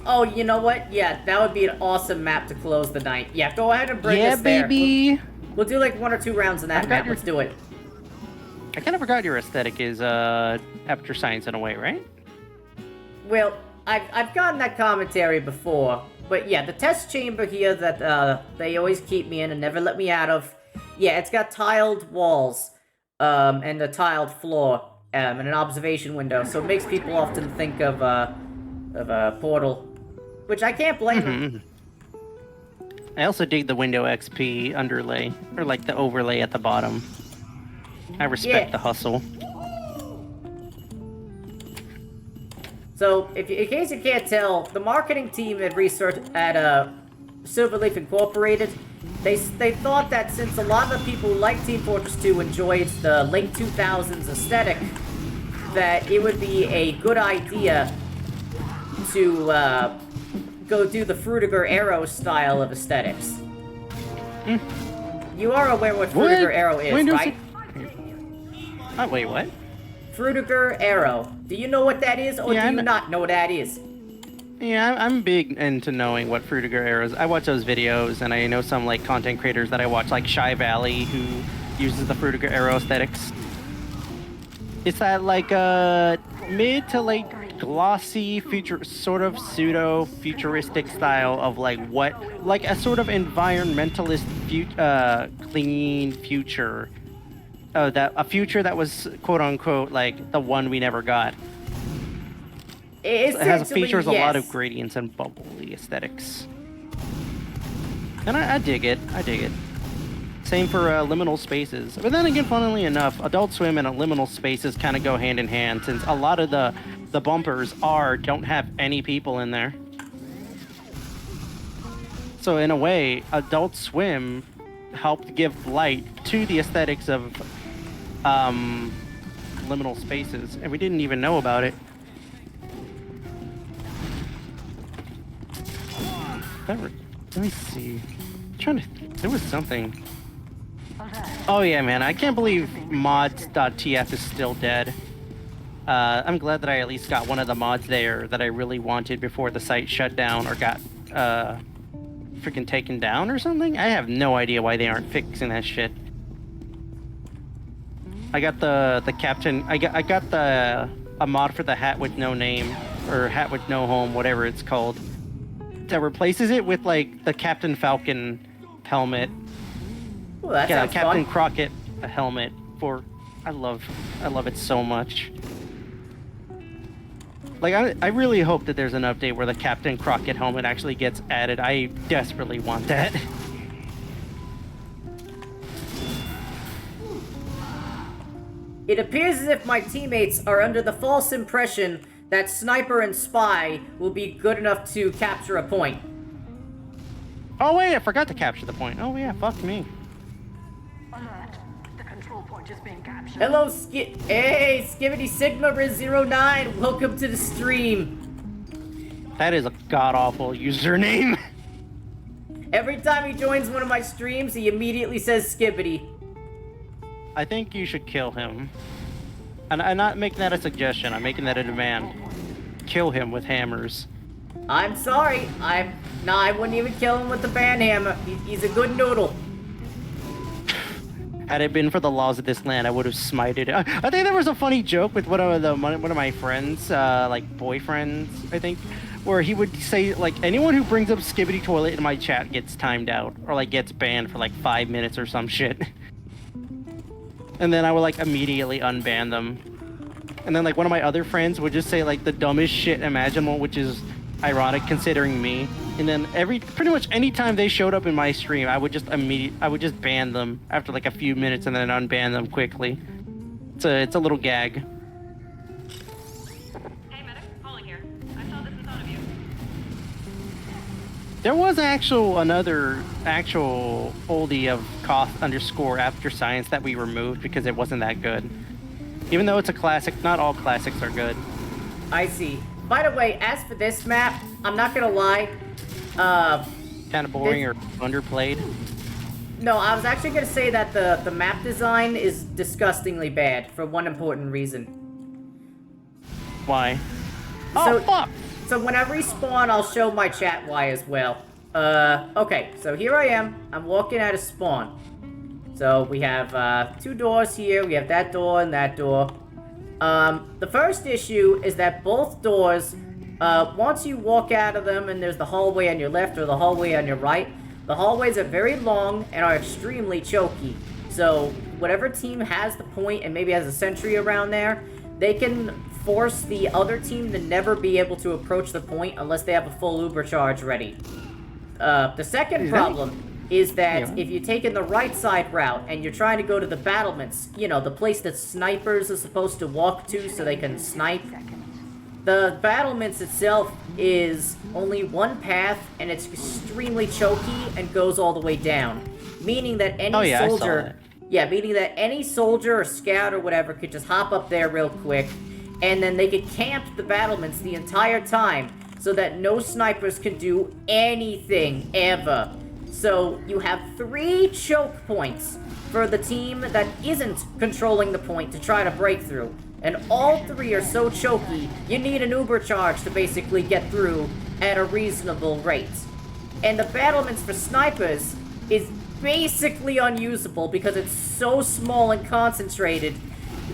[SPEAKER 1] Oh, you know what? Yeah, that would be an awesome map to close the night. Yeah, go ahead and bring
[SPEAKER 3] Yeah,
[SPEAKER 1] us there.
[SPEAKER 3] baby.
[SPEAKER 1] We'll do like 1 or 2 rounds in that
[SPEAKER 3] I've got
[SPEAKER 1] map.
[SPEAKER 3] your-
[SPEAKER 1] Let's do it.
[SPEAKER 3] I kind of forgot your aesthetic is Aperture Science in a way, right?
[SPEAKER 1] Well, I've gotten that commentary before, but yeah, the test chamber here that they always keep me in and never let me out of. Yeah, it's got tiled walls, and a tiled floor, and an observation window, so it makes people often think of a portal, which I can't blame them.
[SPEAKER 3] I also dig the window XP underlay, or like the overlay at the bottom. I respect
[SPEAKER 1] Yeah.
[SPEAKER 3] the hustle.
[SPEAKER 1] So, in case you can't tell, the marketing team at research at Silverleaf Incorporated, they thought that since a lot of the people who like Team Fortress 2 enjoyed the late 2000s aesthetic, that it would be a good idea to go do the Frutiger Arrow style of aesthetics. You are aware what Frutiger Arrow is,
[SPEAKER 3] Windows-
[SPEAKER 1] right?
[SPEAKER 3] Wait, what?
[SPEAKER 1] Frutiger Arrow. Do you know what that is, or
[SPEAKER 3] Yeah,
[SPEAKER 1] do
[SPEAKER 3] I
[SPEAKER 1] you
[SPEAKER 3] kn-
[SPEAKER 1] not know what that is?
[SPEAKER 3] Yeah, I'm big into knowing what Frutiger arrows. I watch those videos, and I know some like content creators that I watch, like Shy Valley, who uses the Frutiger arrow aesthetics. It's that like mid to late glossy, sort of pseudo-futuristic style of like a sort of environmentalist, clean future. That a future that was quote unquote like the one we never got. It features a lot of gradients and bubbly aesthetics, and I dig it. I dig it. Same for liminal spaces. But then again, funnily enough, Adult Swim and liminal spaces kind of go hand in hand, since a lot of the bumpers don't have any people in there. So in a way, Adult Swim helped give light to the aesthetics of liminal spaces, and we didn't even know about it. Let me see. There was something. Oh yeah, man, I can't believe mods.tf is still dead. I'm glad that I at least got one of the mods there that I really wanted before the site shut down or got freaking taken down or something. I have no idea why they aren't fixing that shit. I got the captain. I got a mod for the hat with no name, or hat with no home, whatever it's called, that replaces it with like the Captain Falcon helmet.
[SPEAKER 1] Well, that sounds
[SPEAKER 3] Captain
[SPEAKER 1] fun.
[SPEAKER 3] Crockett helmet for. I love it so much. Like I really hope that there's an update where the Captain Crockett helmet actually gets added. I desperately want that.
[SPEAKER 1] It appears as if my teammates are under the false impression that Sniper and Spy will be good enough to capture a point.
[SPEAKER 3] Oh wait, I forgot to capture the point. Oh yeah, fuck me.
[SPEAKER 4] Alert. The control point is being captured.
[SPEAKER 1] Hello, Hey, Skibbity Sigma Riz 09. Welcome to the stream.
[SPEAKER 3] That is a god-awful username.
[SPEAKER 1] Every time he joins one of my streams, he immediately says Skibbity.
[SPEAKER 3] I think you should kill him. And I'm not making that a suggestion, I'm making that a demand. Kill him with hammers.
[SPEAKER 1] I'm sorry. I wouldn't even kill him with the band hammer. He's a good noodle.
[SPEAKER 3] Had it been for the laws of this land, I would have smited it. I think there was a funny joke with one of my friends, like boyfriends, I think, where he would say like, anyone who brings up Skibbity Toilet in my chat gets timed out, or like gets banned for like 5 minutes or some shit. And then I would like immediately unban them. And then like one of my other friends would just say like the dumbest shit imaginable, which is ironic considering me. And then pretty much any time they showed up in my stream, I would just ban them after like a few minutes and then unban them quickly. It's a little gag.
[SPEAKER 6] Hey, medic, calling here. I saw this in front of you.
[SPEAKER 3] There was another actual oldie of Koth_After Science that we removed because it wasn't that good. Even though it's a classic, not all classics are good.
[SPEAKER 1] I see. By the way, as for this map, I'm not gonna lie.
[SPEAKER 3] Kind of boring or underplayed.
[SPEAKER 1] No, I was actually gonna say that the map design is disgustingly bad for one important reason.
[SPEAKER 3] Why?
[SPEAKER 1] So-
[SPEAKER 3] Oh, fuck!
[SPEAKER 1] So when I respawn, I'll show my chat why as well. Okay, so here I am. I'm walking out of spawn. So we have, 2 doors here. We have that door and that door. The first issue is that both doors, once you walk out of them and there's the hallway on your left or the hallway on your right, the hallways are very long and are extremely choky. So whatever team has the point and maybe has a sentry around there, they can force the other team to never be able to approach the point unless they have a full Uber charge ready. The second problem is that if you're taking the right side route and you're trying to go to the battlements, you know, the place that snipers are supposed to walk to so they can snipe, the battlements itself is only one path and it's extremely choky and goes all the way down. Meaning that any soldier... Yeah, meaning that any soldier or scout or whatever could just hop up there real quick, and then they could camp the battlements the entire time, so that no snipers can do anything, ever. So, you have 3 choke points for the team that isn't controlling the point to try to break through. And all 3 are so choky, you need an Uber charge to basically get through at a reasonable rate. And the battlements for snipers is basically unusable because it's so small and concentrated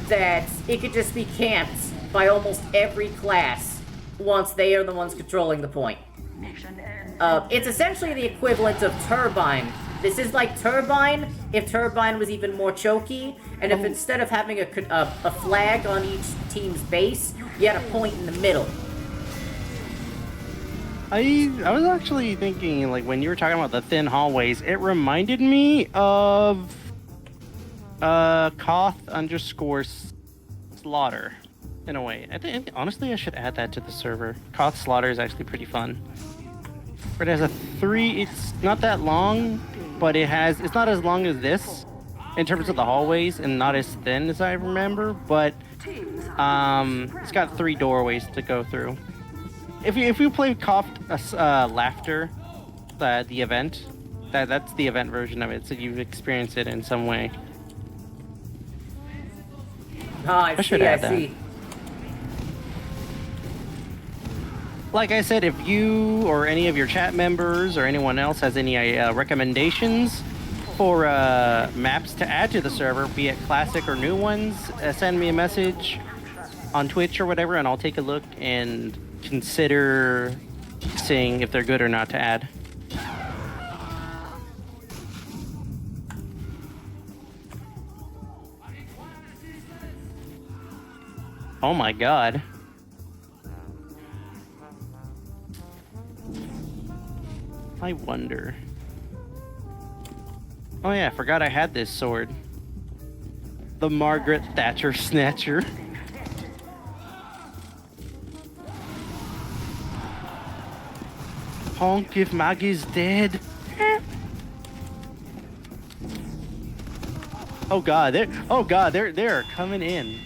[SPEAKER 1] that it could just be camped by almost every class. once they are the ones controlling the point.
[SPEAKER 4] Mission ends.
[SPEAKER 1] It's essentially the equivalent of Turbine. This is like Turbine, if Turbine was even more choky, and if instead of having a flag on each team's base, you had a point in the middle.
[SPEAKER 3] I was actually thinking, like, when you were talking about the thin hallways, it reminded me of Koth_Slaughter in a way. I think honestly I should add that to the server. Koth Slaughter is actually pretty fun. But it has a 3, it's not that long, but it's not as long as this in terms of the hallways and not as thin as I remember, but it's got 3 doorways to go through. If you play Koth Laughter, the event, that's the event version of it, so you've experienced it in some way.
[SPEAKER 1] I
[SPEAKER 3] should
[SPEAKER 1] see,
[SPEAKER 3] add that.
[SPEAKER 1] I see.
[SPEAKER 3] Like I said, if you or any of your chat members or anyone else has any recommendations for maps to add to the server, be it classic or new ones, send me a message on Twitch or whatever, and I'll take a look and consider seeing if they're good or not to add. Oh my god. I wonder. Oh yeah, I forgot I had this sword. The Margaret Thatcher Snatcher. Honk if Maggie's dead. Oh god, they're coming in.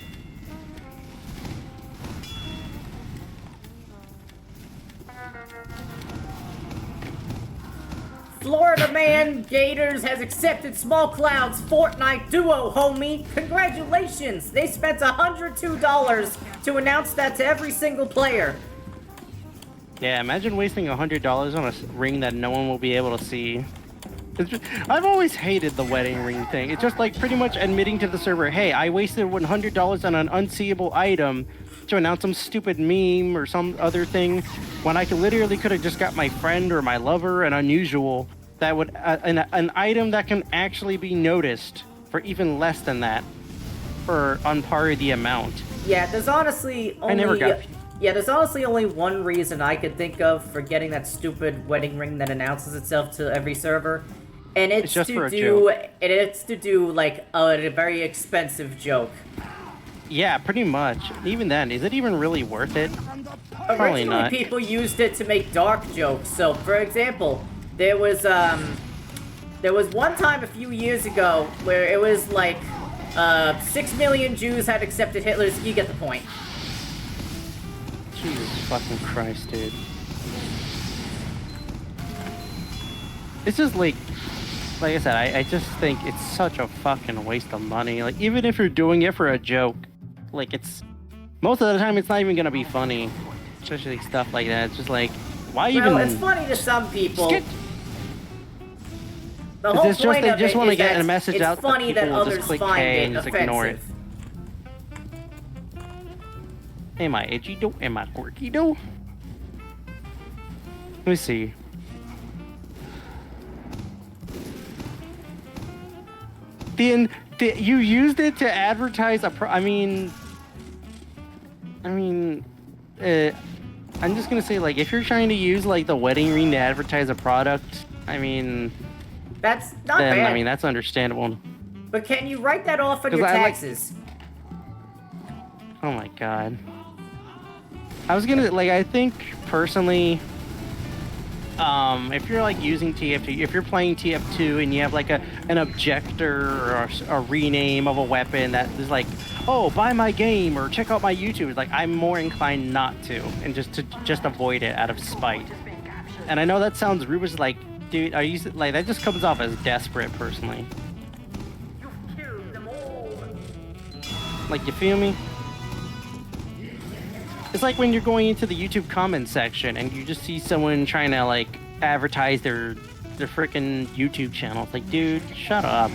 [SPEAKER 1] Florida Man Gators has accepted Small Cloud's Fortnite duo, homie. Congratulations! They spent $102 to announce that to every single player.
[SPEAKER 3] Yeah, imagine wasting $100 on a ring that no one will be able to see. I've always hated the wedding ring thing. It's just like pretty much admitting to the server, hey, I wasted $100 on an unseeable item to announce some stupid meme or some other thing when I literally could have just got my friend or my lover an unusual that would an item that can actually be noticed for even less than that for on par the amount.
[SPEAKER 1] Yeah, there's honestly only one reason I could think of for getting that stupid wedding ring that announces itself to every server, and it's
[SPEAKER 3] just for a
[SPEAKER 1] it's to do like a very expensive joke.
[SPEAKER 3] Yeah, pretty much. Even then, is it even really worth it? Probably
[SPEAKER 1] Originally,
[SPEAKER 3] not.
[SPEAKER 1] people used it to make dark jokes. So, for example, there was one time a few years ago where it was like 6 million Jews had accepted Hitler's. You get the point.
[SPEAKER 3] Jesus fucking Christ, dude. It's just like I said, I just think it's such a fucking waste of money. Like, even if you're doing it for a joke, like, it's most of the time it's not even gonna be funny, especially stuff like that. It's just like, why even?
[SPEAKER 1] Well, it's funny to some people.
[SPEAKER 3] Skip.
[SPEAKER 1] The whole
[SPEAKER 3] It's just
[SPEAKER 1] point
[SPEAKER 3] they
[SPEAKER 1] of
[SPEAKER 3] just
[SPEAKER 1] it
[SPEAKER 3] want to
[SPEAKER 1] is
[SPEAKER 3] get
[SPEAKER 1] that
[SPEAKER 3] a message
[SPEAKER 1] it's
[SPEAKER 3] out that
[SPEAKER 1] funny
[SPEAKER 3] people
[SPEAKER 1] that
[SPEAKER 3] will just
[SPEAKER 1] others
[SPEAKER 3] click
[SPEAKER 1] find
[SPEAKER 3] K
[SPEAKER 1] it
[SPEAKER 3] and just
[SPEAKER 1] offensive.
[SPEAKER 3] ignore it. Am I edgy though? Am I quirky though? Let me see. You used it to advertise a I'm just gonna say, like, if you're trying to use like the wedding ring to advertise a product,
[SPEAKER 1] That's not
[SPEAKER 3] then
[SPEAKER 1] bad.
[SPEAKER 3] that's understandable.
[SPEAKER 1] But can you write that off on
[SPEAKER 3] 'Cause
[SPEAKER 1] your
[SPEAKER 3] I like-
[SPEAKER 1] taxes?
[SPEAKER 3] Oh my god. I was gonna I think personally, if you're like using TF2, if you're playing TF2 and you have like an objector or a rename of a weapon that is like, oh, buy my game or check out my YouTube, like, I'm more inclined not to and just avoid it out of spite. And I know that sounds rude, but it's like, dude, that just comes off as desperate personally. Like, you feel me? It's like when you're going into the YouTube comments section and you just see someone trying to like advertise their freaking YouTube channel. It's like, dude, shut up.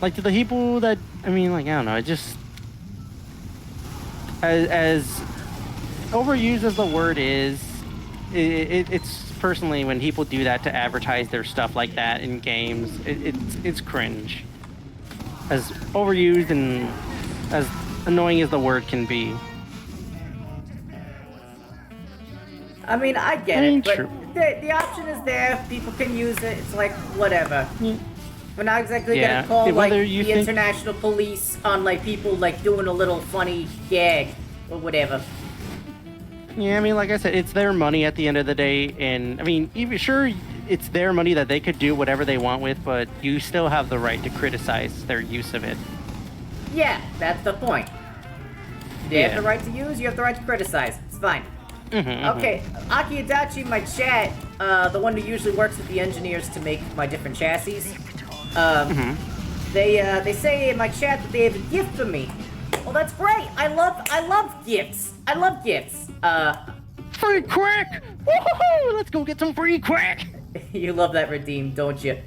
[SPEAKER 3] Like, to the people that I don't know, as overused as the word is, it's personally when people do that to advertise their stuff like that in games, it's cringe. As overused and as annoying as the word can be.
[SPEAKER 1] I mean, I get
[SPEAKER 3] I mean,
[SPEAKER 1] it, but
[SPEAKER 3] true.
[SPEAKER 1] the option is there. People can use it. It's like, whatever. We're not exactly
[SPEAKER 3] Yeah,
[SPEAKER 1] gonna call, like,
[SPEAKER 3] whether
[SPEAKER 1] the
[SPEAKER 3] you think-
[SPEAKER 1] international police on, like, people, like, doing a little funny gag or whatever.
[SPEAKER 3] Yeah, I mean, like I said, it's their money at the end of the day, and I mean, even sure, it's their money that they could do whatever they want with, but you still have the right to criticize their use of it.
[SPEAKER 1] Yeah, that's the point. They have
[SPEAKER 3] Yeah.
[SPEAKER 1] the right to use, you have the right to criticize. It's fine. Okay, Aki Adachi in my chat, the one who usually works with the engineers to make my different chassis, they say in my chat that they have a gift for me. Well, that's great. I love gifts. I love gifts.
[SPEAKER 3] Free crack! Woohoo! Let's go get some free crack!
[SPEAKER 1] You love that redeem, don't you?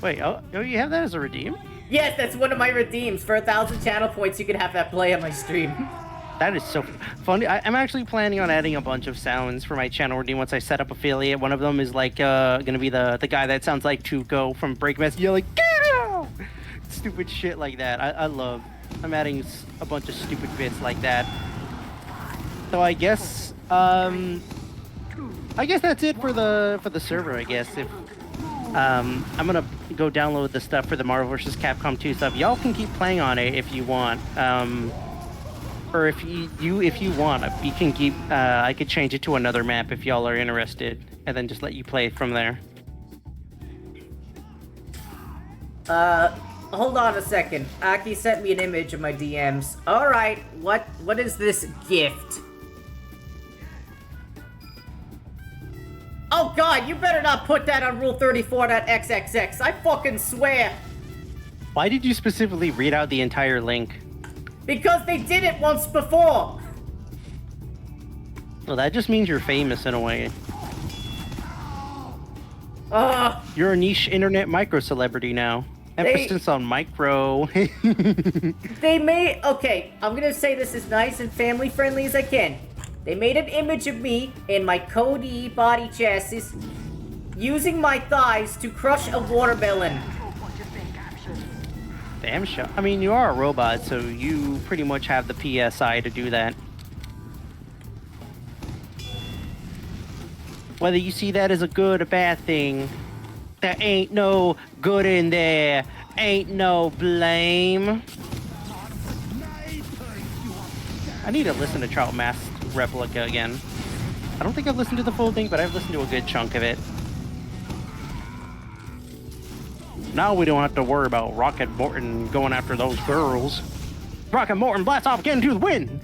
[SPEAKER 3] Wait, oh, you have that as a redeem?
[SPEAKER 1] Yes, that's one of my redeems. For 1,000 channel points, you can have that play on my stream.
[SPEAKER 3] That is so funny. I'm actually planning on adding a bunch of sounds for my channel redeem once I set up affiliate. One of them is like gonna be the guy that sounds like Tuco from Breakmess yelling, "Get out!" Stupid shit like that. I'm adding a bunch of stupid bits like that. So I guess that's it for the server. I guess if I'm gonna go download the stuff for the Marvel vs. Capcom 2 stuff. Y'all can keep playing on it if you want. Or if you want, you can keep. I could change it to another map if y'all are interested, and then just let you play from there.
[SPEAKER 1] Hold on a second. Aki sent me an image of my DMs. Alright, what is this gift? Oh god, you better not put that on Rule 34.xxx. I fucking swear.
[SPEAKER 3] Why did you specifically read out the entire link?
[SPEAKER 1] Because they did it once before.
[SPEAKER 3] Well, that just means you're famous in a way. You're a niche internet micro celebrity now. Emphasis on micro.
[SPEAKER 1] They made... Okay, I'm gonna say this as nice and family friendly as I can. They made an image of me in my Cody body chassis using my thighs to crush a watermelon.
[SPEAKER 3] Damn sure. I mean, you are a robot, so you pretty much have the PSI to do that. Whether you see that as a good or bad thing, there ain't no good in there. Ain't no blame. I need to listen to Trout Mask Replica again. I don't think I've listened to the full thing, but I've listened to a good chunk of it. Now we don't have to worry about Rocket Morton going after those girls. Rocket Morton blasts off again to the wind!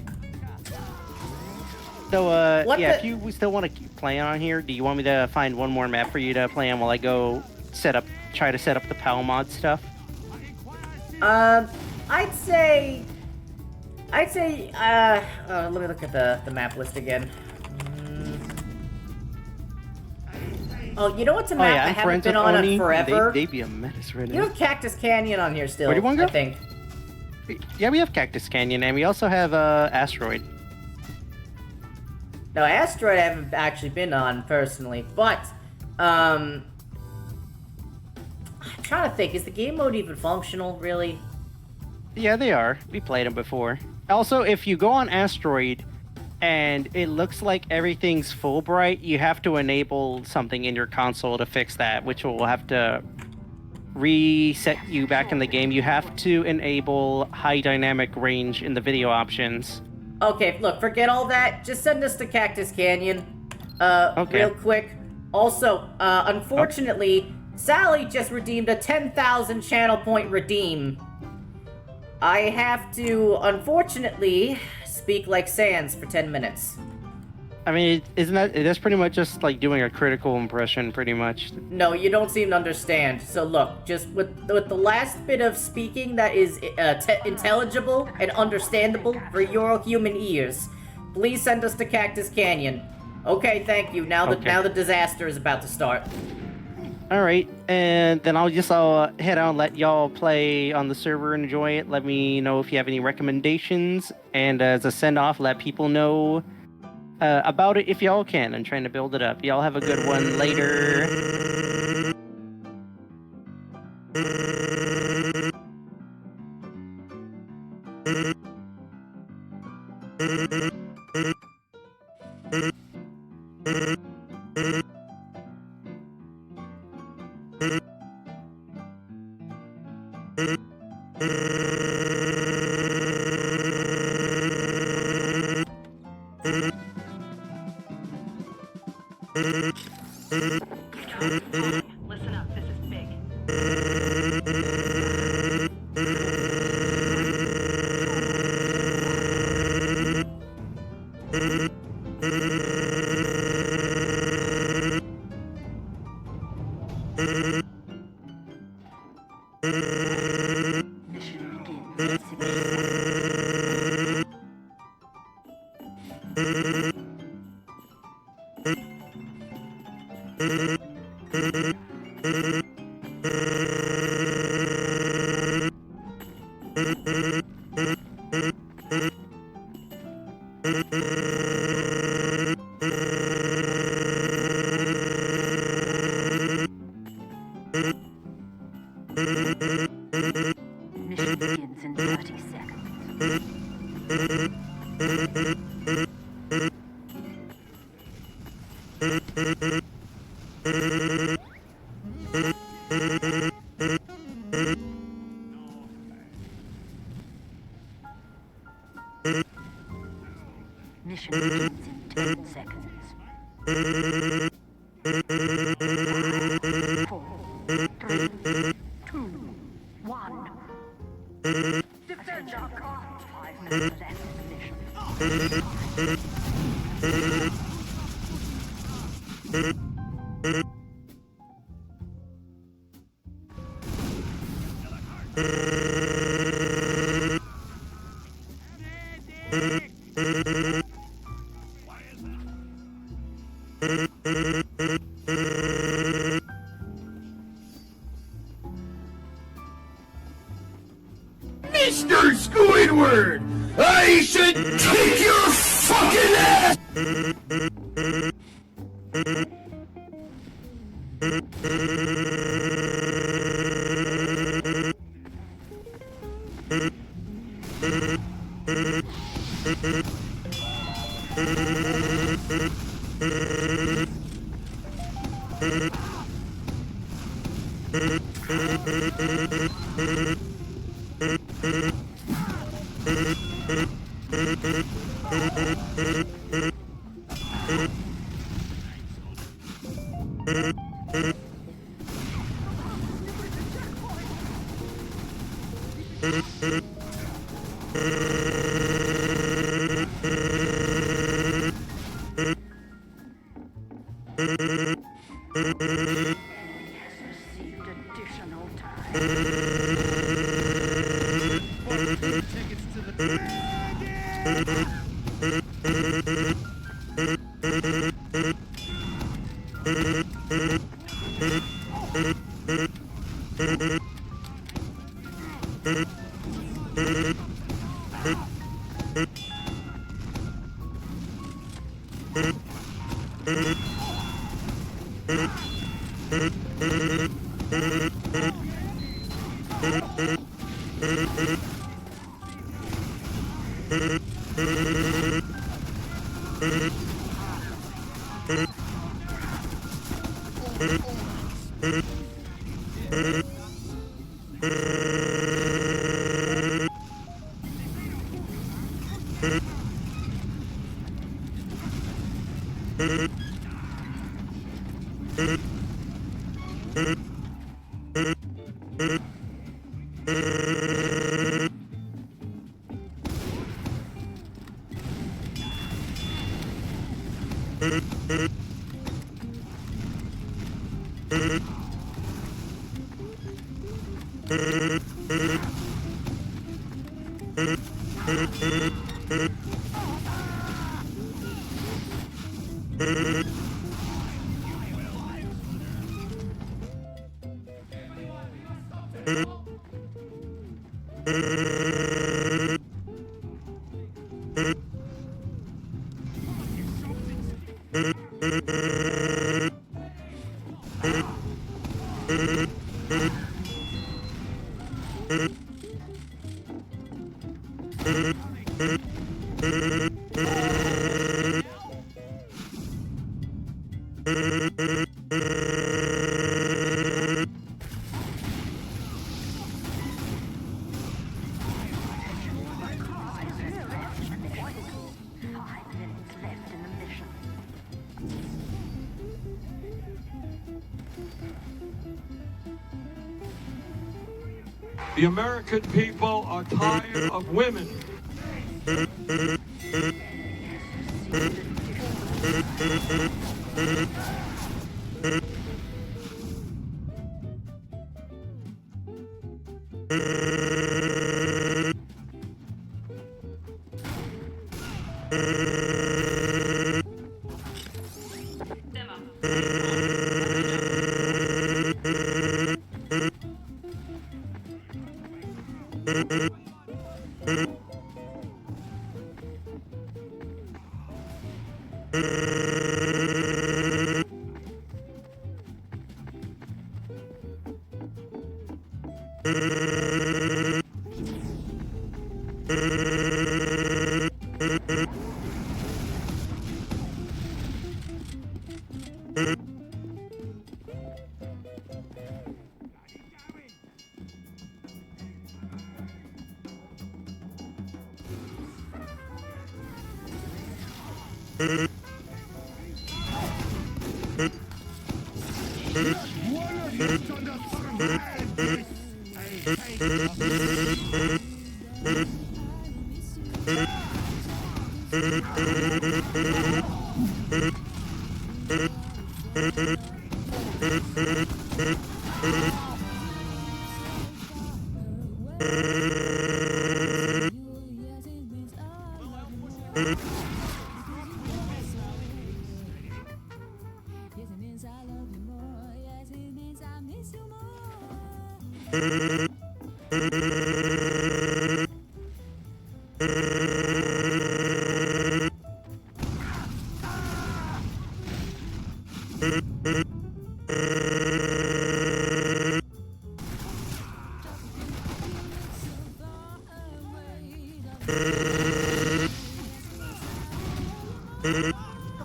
[SPEAKER 3] So, yeah, if you still want to keep playing on here, do you want me to find one more map for you to play on while I go try to set up the PAL mod stuff?
[SPEAKER 1] I'd say, let me look at the map list again. Oh, you know what's a map I haven't been on in forever?
[SPEAKER 3] They be a menace right now.
[SPEAKER 1] You have Cactus Canyon on here still,
[SPEAKER 3] Where do you want to go?
[SPEAKER 1] I think.
[SPEAKER 3] Yeah, we have Cactus Canyon, and we also have Asteroid.
[SPEAKER 1] No, Asteroid I haven't actually been on personally, but, I'm trying to think, is the game mode even functional, really?
[SPEAKER 3] Yeah, they are. We played them before. Also, if you go on Asteroid and it looks like everything's full bright, you have to enable something in your console to fix that, which will have to reset you back in the game. You have to enable high dynamic range in the video options.
[SPEAKER 1] Okay, look, forget all that. Just send us to Cactus Canyon,
[SPEAKER 3] Okay.
[SPEAKER 1] real quick. Also, unfortunately, Sally just redeemed a 10,000 channel point redeem. I have to, unfortunately, speak like Sans for 10 minutes.
[SPEAKER 3] I mean, that's pretty much just like doing a critical impression, pretty much.
[SPEAKER 1] No, you don't seem to understand. So look, just with the last bit of speaking that is intelligible and understandable for your human ears, please send us to Cactus Canyon. Okay, thank you. Now the disaster is about to start.
[SPEAKER 3] All right, and then I'll head out and let y'all play on the server and enjoy it. Let me know if you have any recommendations, and as a send off, let people know about it if y'all can. I'm trying to build it up. Y'all have a good one later.
[SPEAKER 6] Listen up, this is big.
[SPEAKER 4] Mission begins in 60 seconds. Mission begins in 30 seconds. Mission begins in 10 seconds. 5, 4, 3, 2, 1. Defend our cause. 5 minutes left in the mission.
[SPEAKER 5] Mr. Squidward! I should kick your fucking ass!
[SPEAKER 4] Received additional time. Left in the mission.
[SPEAKER 7] The American people are tired of women.
[SPEAKER 4] The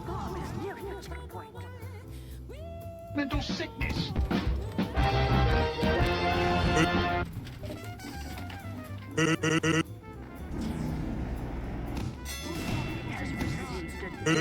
[SPEAKER 4] bomb is nearing the checkpoint.
[SPEAKER 7] Mental sickness.
[SPEAKER 4] Has resisted.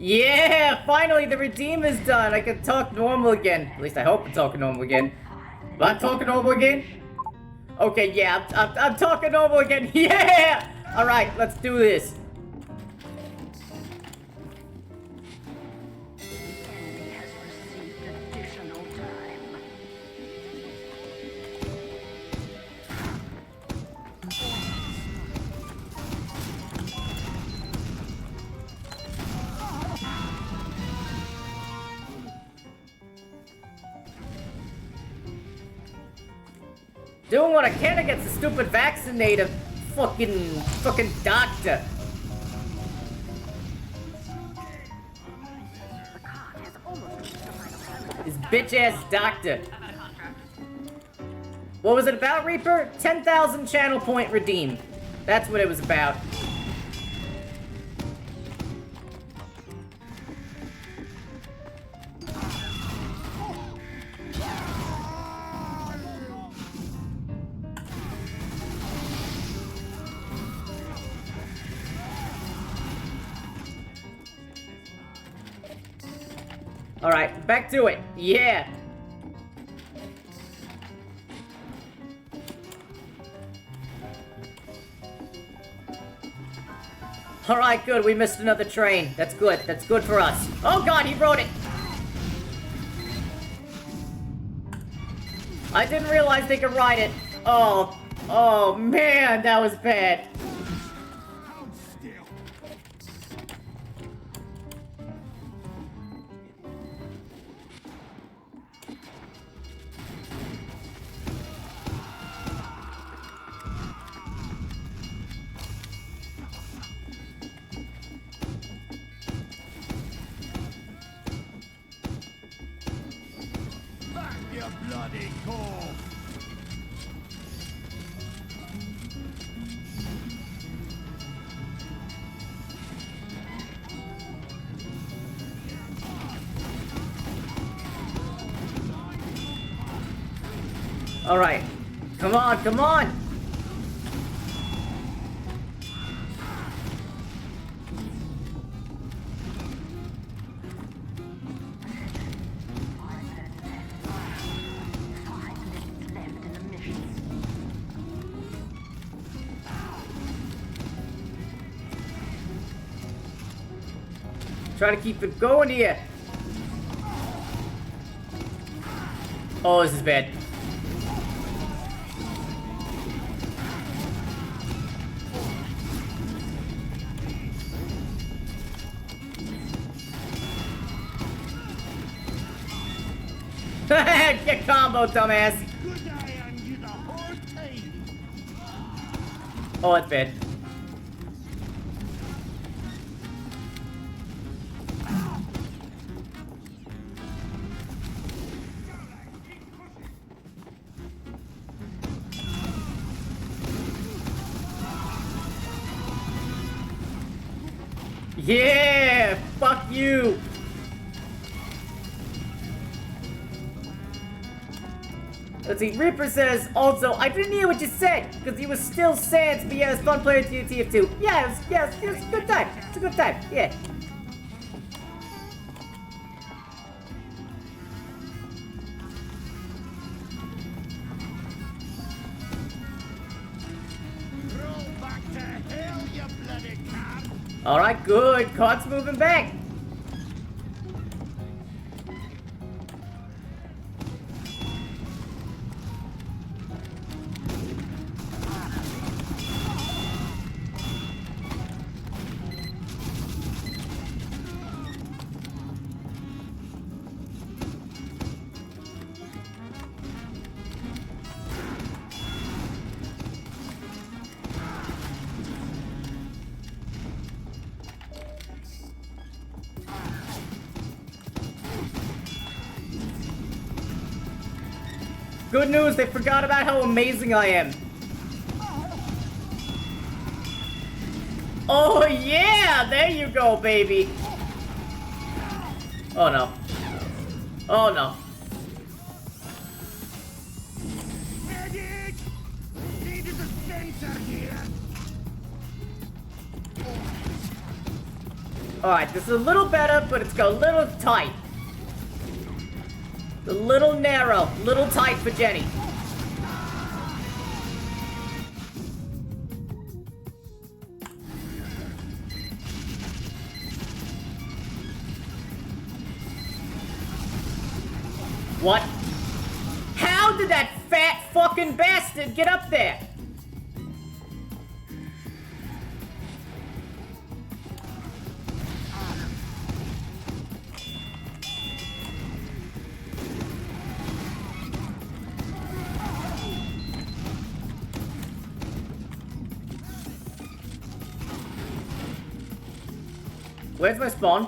[SPEAKER 1] Yeah, finally the redeem is done. I can talk normal again. At least I hope I'm talking normal again. Am I talking normal again? Okay, yeah, I'm talking normal again. Yeah! All right, let's do this.
[SPEAKER 4] The enemy has received additional time.
[SPEAKER 1] Doing what I can against the stupid vaccinator fucking doctor.
[SPEAKER 4] The card has almost reached the final element.
[SPEAKER 1] This bitch ass doctor. What was it about, Reaper? 10,000 channel point redeem. That's what it was about. Alright, back to it. Yeah. Alright, good. We missed another train. That's good. That's good for us. Oh god, he wrote it! I didn't realize they could ride it. Oh man, that was bad.
[SPEAKER 5] You bloody corpse!
[SPEAKER 1] Alright. Come on, come on!
[SPEAKER 4] Left in the mission.
[SPEAKER 1] Try to keep it going here. Oh, this is bad. Get combo, dumbass.
[SPEAKER 5] Good eye on you the whole time!
[SPEAKER 1] Oh, that's bad. Yeah! Fuck you! Let's see, Reaper says, also, I didn't hear what you said, because he was still sad, but yeah, it was fun playing TF2. Yeah, it was a good time. It's a good time, yeah.
[SPEAKER 5] Roll back to hell, you bloody card!
[SPEAKER 1] Alright, good. Cart's moving back. Good news, they forgot about how amazing I am. Oh yeah, there you go, baby. Oh no. Oh no.
[SPEAKER 5] Medic! Need a dispenser here.
[SPEAKER 1] Alright, this is a little better, but it's got a little tight. A little narrow, little tight for Jenny. What? How did that fat fucking bastard get up there? Where's my spawn?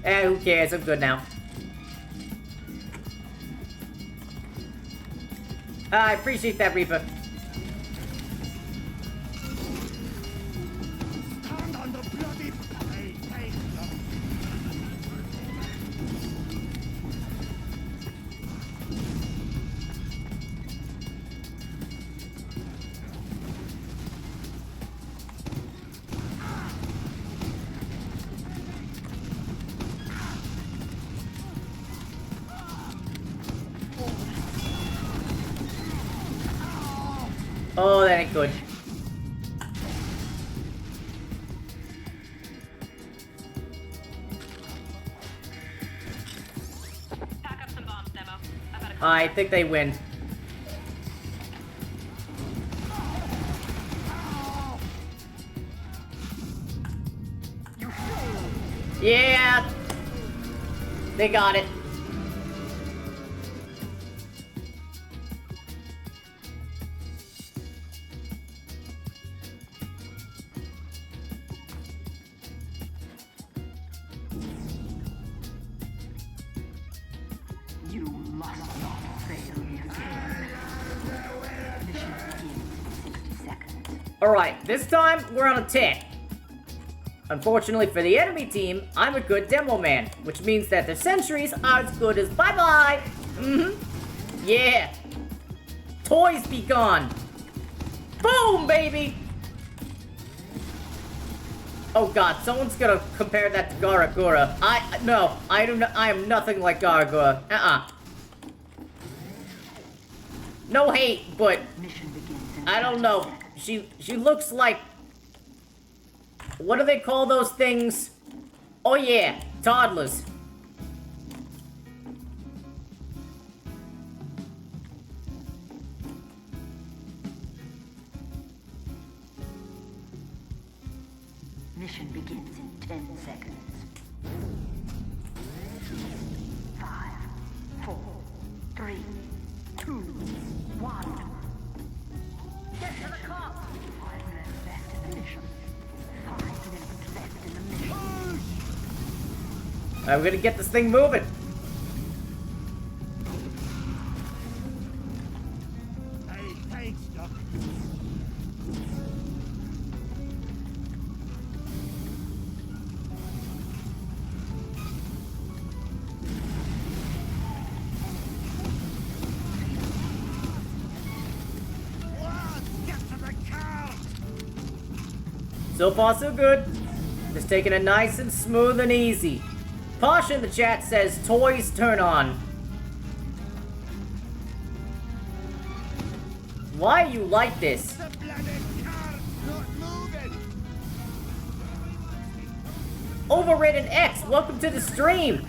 [SPEAKER 1] Who cares? I'm good now. I appreciate that, Reaper.
[SPEAKER 5] Stand on the bloody... Hey,
[SPEAKER 1] Oh, that ain't good.
[SPEAKER 6] Pack up some bombs, Demo. I've had a
[SPEAKER 1] I think they win. Yeah! They got it.
[SPEAKER 4] You must not fail me again. Mission begins in 60 seconds.
[SPEAKER 1] Alright, this time we're on a 10. Unfortunately for the enemy team, I'm a good demo man, which means that their sentries are as good as bye-bye. Yeah. Toys be gone. Boom, baby. Oh god, someone's gonna compare that to Garagura. No, I am nothing like Garagura. No hate, but
[SPEAKER 4] Mission begins in
[SPEAKER 1] I don't
[SPEAKER 4] 30
[SPEAKER 1] know.
[SPEAKER 4] seconds.
[SPEAKER 1] She looks like... What do they call those things? Oh yeah, toddlers.
[SPEAKER 4] Mission begins in 10 seconds. 5, 4, 3, 2, 1. Get to the car! 5 minutes left in the mission. 5 minutes left in the mission.
[SPEAKER 1] Alright, we're gonna get this thing moving.
[SPEAKER 5] Hey, thanks, Doc. Get to the car!
[SPEAKER 1] So far, so good. Just taking it nice and smooth and easy. Posh in the chat says, toys turn on. Why you like this?
[SPEAKER 5] The bloody car's not moving!
[SPEAKER 1] Overridden X, welcome to the stream.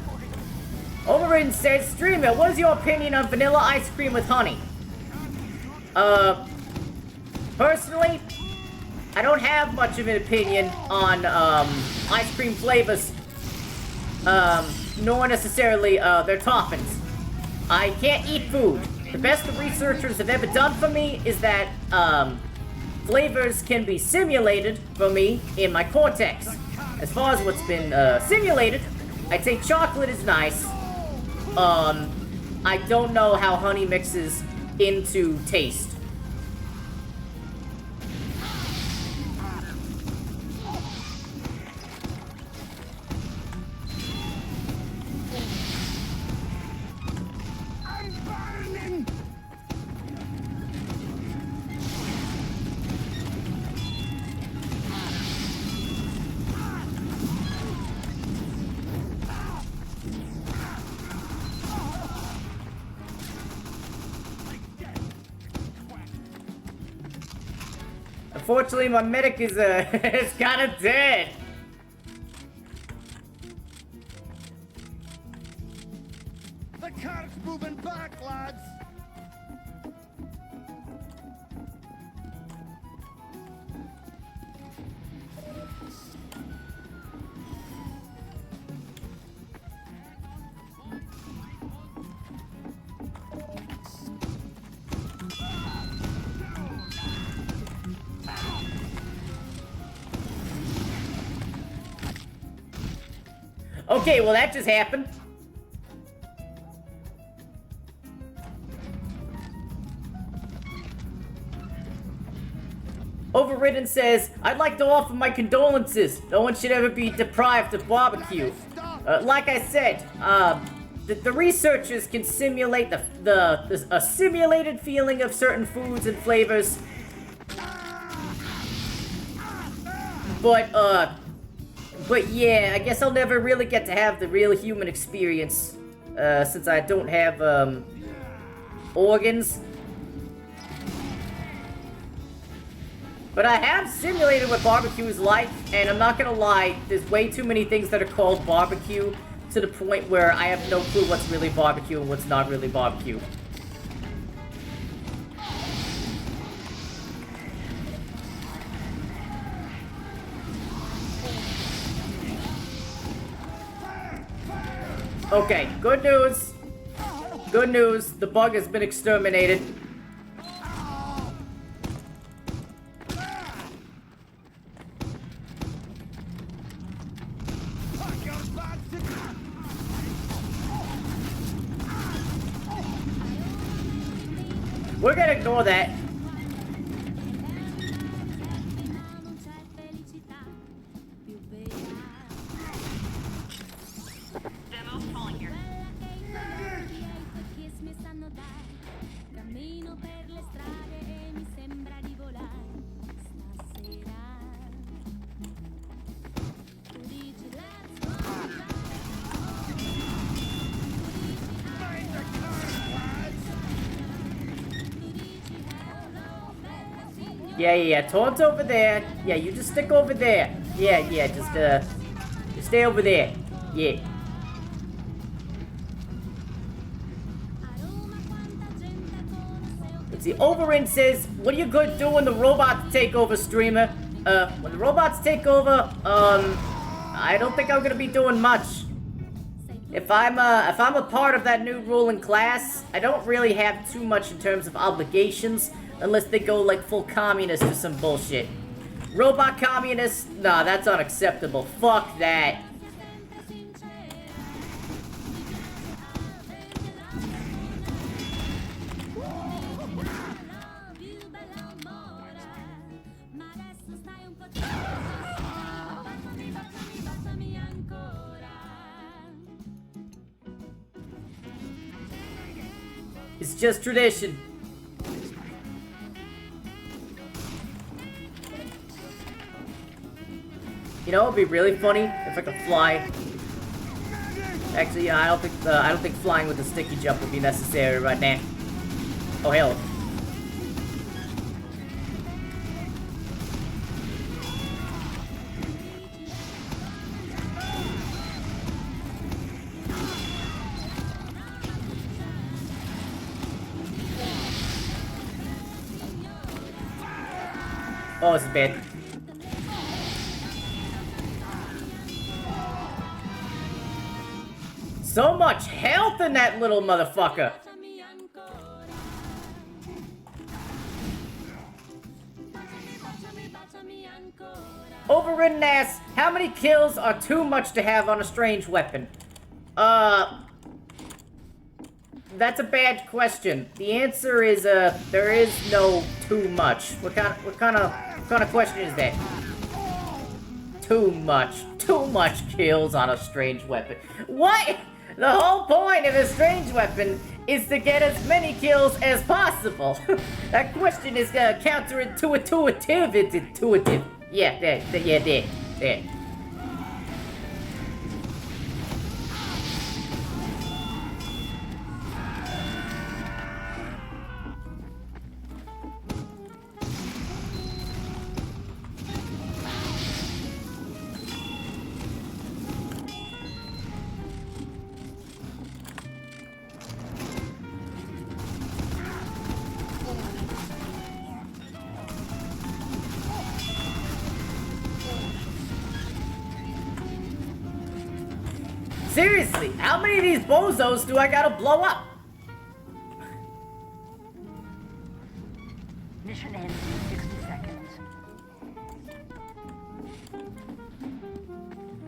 [SPEAKER 1] Overridden says, streamer, what is your opinion on vanilla ice cream with honey? Personally, I don't have much of an opinion on, ice cream flavors. Nor necessarily, their toppings. I can't eat food. The best the researchers have ever done for me is that, flavors can be simulated for me in my cortex. as far as what's been simulated, I'd say chocolate is nice. I don't know how honey mixes into taste.
[SPEAKER 5] I'm burning!
[SPEAKER 1] Unfortunately, my medic is is kind of dead.
[SPEAKER 5] The cart's moving back, lads!
[SPEAKER 1] Okay, well that just happened. Overridden says, I'd like to offer my condolences. No one should ever be deprived of barbecue. Like I said, the researchers can simulate a simulated feeling of certain foods and flavors. But yeah, I guess I'll never really get to have the real human experience, since I don't have, organs. But I have simulated what barbecue is like, and I'm not gonna lie, there's way too many things that are called barbecue to the point where I have no clue what's really barbecue and what's not really barbecue. Okay, good news. Good news, the bug has been exterminated. We're gonna ignore that.
[SPEAKER 6] Demo, calling here.
[SPEAKER 1] Yeah, Todd's over there. Yeah, you just stick over there. Yeah, just stay over there. Yeah. Let's see, Overin says, what are you going to do when the robots take over, streamer? When the robots take over, I don't think I'm gonna be doing much. If I'm a part of that new ruling class, I don't really have too much in terms of obligations, unless they go like full communist or some bullshit. Robot communist? Nah, that's unacceptable. Fuck that. It's just tradition. You know, it'd be really funny if I could fly. Actually, yeah, I don't think flying with a sticky jump would be necessary right now. Oh hell. Oh, it's bad. So much health in that little motherfucker. Overridden asks, how many kills are too much to have on a strange weapon? That's a bad question. The answer is, there is no too much. What kind of question is that? Too much. Too much kills on a strange weapon. What? The whole point of a strange weapon is to get as many kills as possible. That question is counterintuitive. It's intuitive. Yeah, there. Seriously, how many of these bozos do I gotta blow up?
[SPEAKER 4] Mission ends in 60 seconds.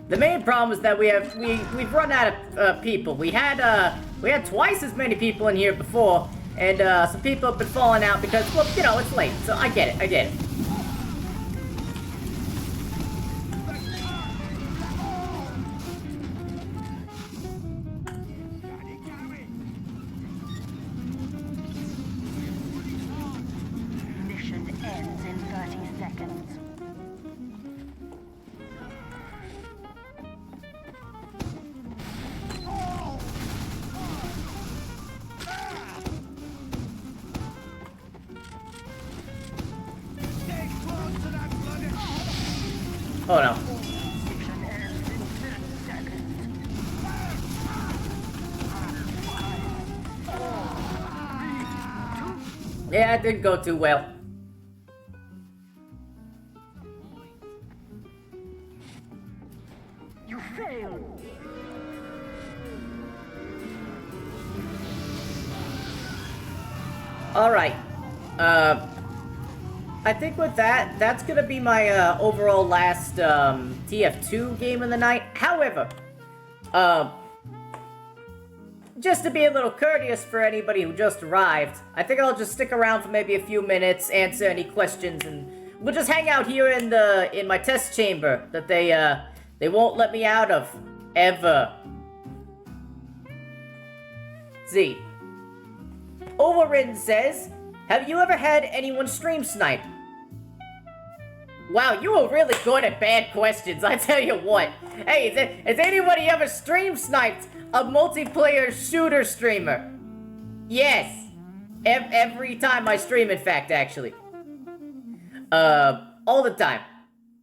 [SPEAKER 1] The main problem is that we've run out of people. We had twice as many people in here before, and some people have been falling out because, well, you know, it's late. So I get it.
[SPEAKER 4] Mission ends in 30 seconds.
[SPEAKER 5] Stay close to that bloody...
[SPEAKER 1] Oh no.
[SPEAKER 4] Mission ends in 10 seconds.
[SPEAKER 1] Yeah, it didn't go too well.
[SPEAKER 4] You failed.
[SPEAKER 1] Alright. I think with that, that's gonna be my overall last TF2 game of the night. However, just to be a little courteous for anybody who just arrived, I think I'll just stick around for maybe a few minutes, answer any questions, and we'll just hang out here in my test chamber that they won't let me out of ever. Z. Overridden says, have you ever had anyone stream snipe? Wow, you were really good at bad questions, I tell you what. Hey, has anybody ever stream sniped a multiplayer shooter streamer? Yes. Every time I stream, in fact, actually. All the time.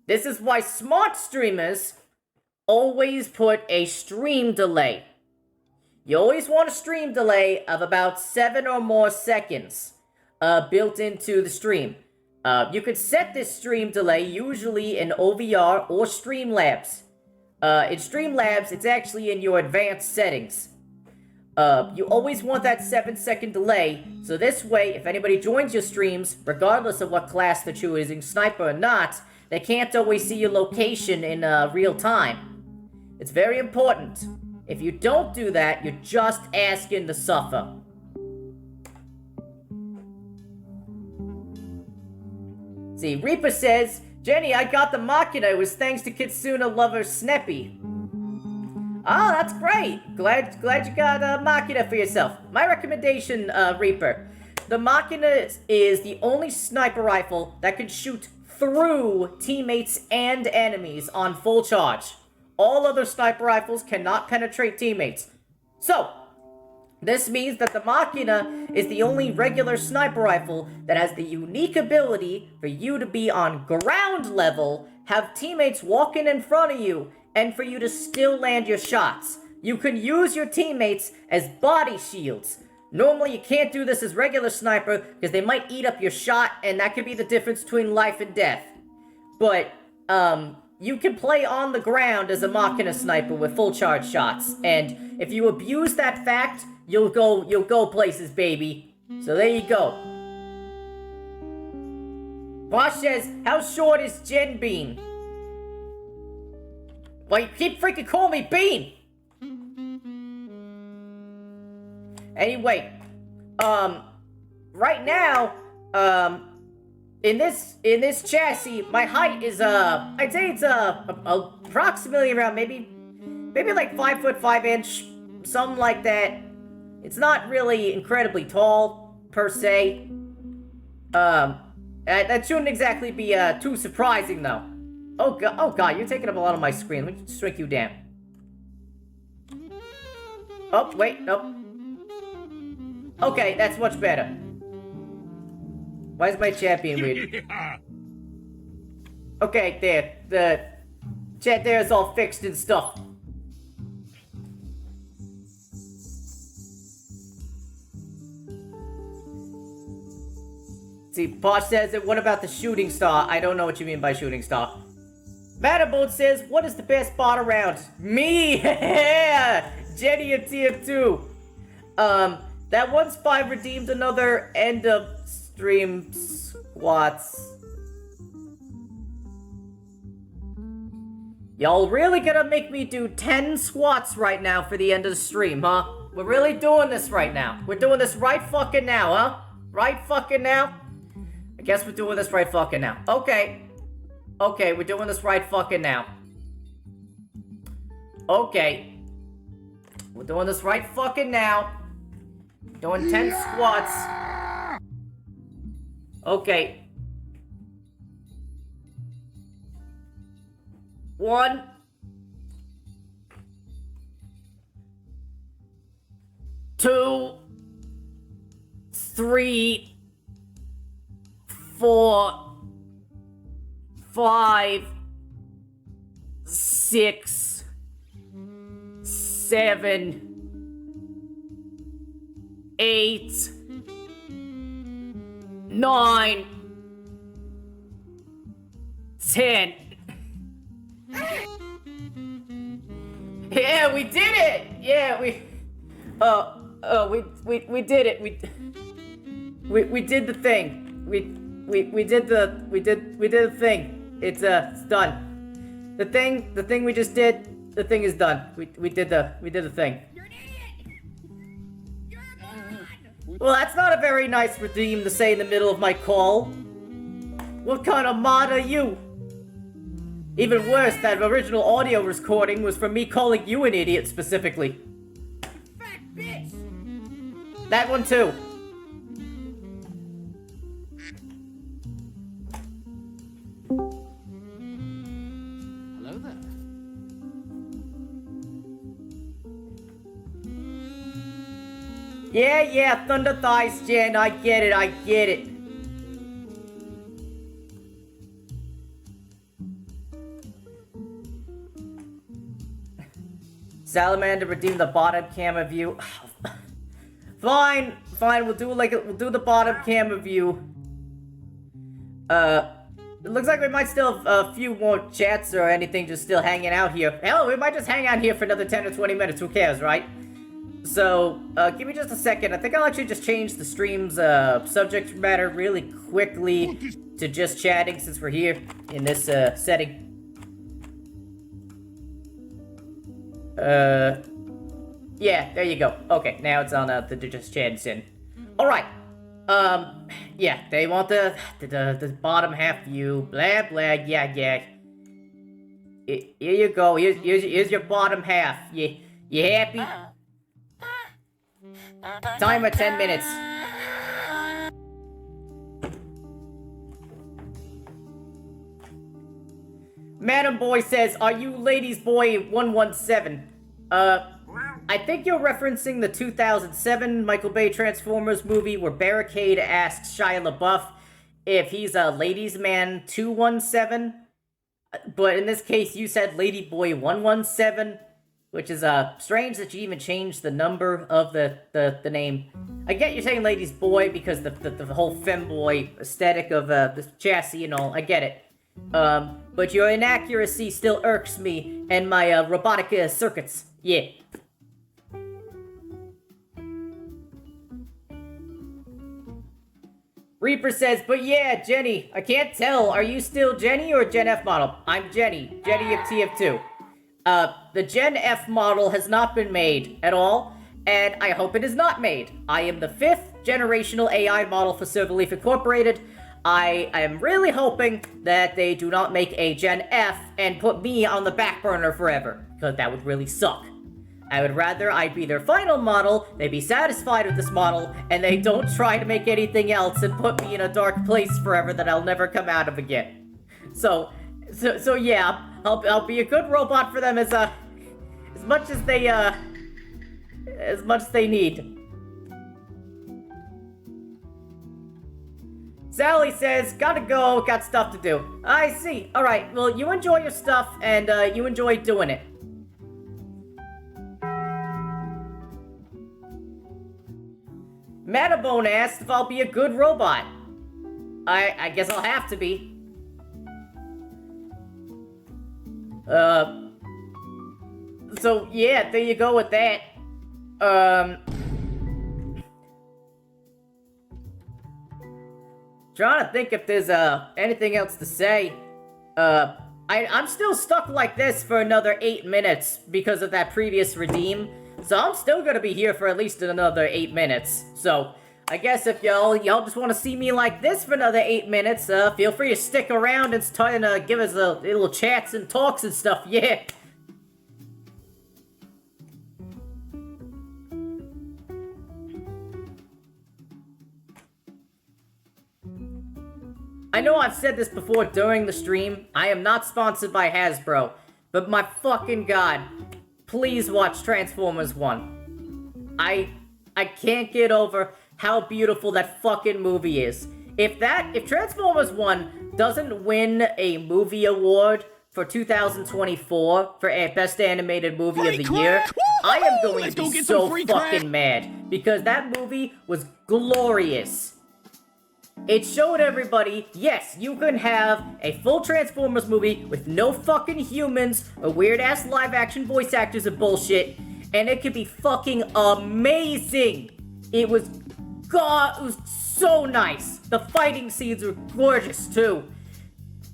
[SPEAKER 1] This is why smart streamers always put a stream delay. You always want a stream delay of about 7 or more seconds built into the stream. You could set this stream delay usually in OVR or Streamlabs. In Streamlabs, it's actually in your advanced settings. You always want that 7-second delay, so this way, if anybody joins your streams, regardless of what class they're choosing, sniper or not, they can't always see your location in real time. It's very important. If you don't do that, you're just asking to suffer. See, Reaper says, Jenny, I got the Machina. It was thanks to Kitsuna lover Sneppy. Oh, that's great. Glad you got a Machina for yourself. My recommendation, Reaper. The Machina is the only sniper rifle that can shoot through teammates and enemies on full charge. All other sniper rifles cannot penetrate teammates. So, this means that the Machina is the only regular sniper rifle that has the unique ability for you to be on ground level, have teammates walking in front of you, and for you to still land your shots. You can use your teammates as body shields. Normally you can't do this as regular sniper because they might eat up your shot, and that could be the difference between life and death. But, you can play on the ground as a Machina sniper with full charge shots, and if you abuse that fact, you'll go places, baby. So there you go. Boss says, how short is Jen Bean? Well, you keep freaking calling me Bean! Anyway, right now, in this chassis, my height is, I'd say it's, approximately around maybe like 5'5", something like that. It's not really incredibly tall, per se. That shouldn't exactly be, too surprising, though. Oh god, you're taking up a lot of my screen. Let me shrink you down. Oh, wait, nope. Okay, that's much better. Why is my chat being weird? Okay, there. The chat there is all fixed and stuff. See, Posh says that, what about the shooting star? I don't know what you mean by shooting star. Matterboat says, what is the best bot around? Me! Yeah! Jenny of TF2. That one spy redeemed another end of stream squats. Y'all really gonna make me do 10 squats right now for the end of the stream, huh? We're really doing this right now. We're doing this right fucking now, huh? Right fucking now? I guess we're doing this right fucking now. Okay. Okay, we're doing this right fucking now. Okay. We're doing this right fucking now. Doing 10 squats. Okay. 1. 2. 3. 4. 5. 6. 7. 8. 9. 10. Yeah, we did it! Yeah, we did it. We did the thing. We did the thing. It's done. The thing we just did, the thing is done. We did the thing.
[SPEAKER 5] You're an idiot! You're a moron!
[SPEAKER 1] Well, that's not a very nice redeem to say in the middle of my call. What kind of mod are you? Even worse, that original audio recording was from me calling you an idiot specifically.
[SPEAKER 5] Fat bitch!
[SPEAKER 1] That one too.
[SPEAKER 3] Hello there.
[SPEAKER 1] Yeah, Thunder Thighs, Jen, I get it. Salamander redeemed the bottom camera view. Fine, we'll do the bottom camera view. It looks like we might still have a few more chats or anything just still hanging out here. Hell, we might just hang out here for another 10 or 20 minutes, who cares, right? So, give me just a second. I think I'll actually just change the stream's subject matter really quickly to just chatting since we're here in this setting. Yeah, there you go. Okay, now it's on the just chatting sin. Alright. Yeah, they want the bottom half view, blah, blah, yeah. Here you go, here's your bottom half. You happy? Timer 10 minutes. Madam Boy says, are you ladies boy 117? I think you're referencing the 2007 Michael Bay Transformers movie where Barricade asks Shia LaBeouf if he's a ladies man 217. But in this case, you said Lady Boy 117, which is strange that you even changed the number of the name. I get you're saying ladies boy because the whole femboy aesthetic of the chassis and all. I get it. But your inaccuracy still irks me and my robotic circuits. Yeah. Reaper says, but yeah, Jenny, I can't tell. Are you still Jenny or Gen F model? I'm Jenny. Jenny of TF2. The Gen F model has not been made at all, and I hope it is not made. I am the 5th generational AI model for Silverleaf Incorporated. I am really hoping that they do not make a Gen F and put me on the back burner forever, because that would really suck. I would rather I be their final model, they be satisfied with this model, and they don't try to make anything else and put me in a dark place forever that I'll never come out of again. So yeah, I'll be a good robot for them as much as they need. Sally says, gotta go, got stuff to do. I see. Alright, well, you enjoy your stuff, and you enjoy doing it. Metabone asked if I'll be a good robot. I guess I'll have to be. So, yeah, there you go with that. Trying to think if there's, anything else to say. I'm still stuck like this for another 8 minutes because of that previous redeem. So I'm still gonna be here for at least another 8 minutes. So, I guess if y'all just want to see me like this for another 8 minutes, feel free to stick around and start and give us a little chats and talks and stuff, yeah. I know I've said this before during the stream, I am not sponsored by Hasbro, but my fucking god, please watch Transformers 1. I can't get over how beautiful that fucking movie is. If Transformers 1 doesn't win a movie award for 2024 for Best Animated Movie of the Year, I am going to be so fucking mad, because that movie was glorious. It showed everybody, yes, you can have a full Transformers movie with no fucking humans or weird-ass live-action voice actors and bullshit, and it could be fucking amazing! It was so nice! The fighting scenes were gorgeous, too.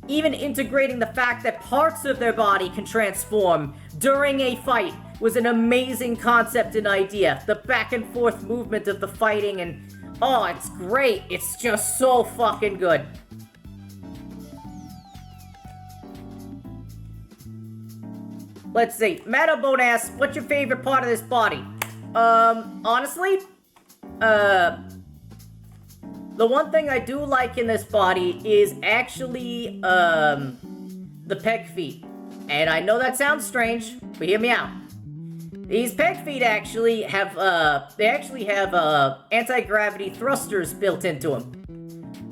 [SPEAKER 1] Even integrating the fact that parts of their body can transform during a fight was an amazing concept and idea. The back-and-forth movement of the fighting and... oh, it's great. It's just so fucking good. Let's see. Metabone asks, what's your favorite part of this body? Honestly, the one thing I do like in this body is actually, the peg feet. And I know that sounds strange, but hear me out. These peg feet actually have, anti-gravity thrusters built into them.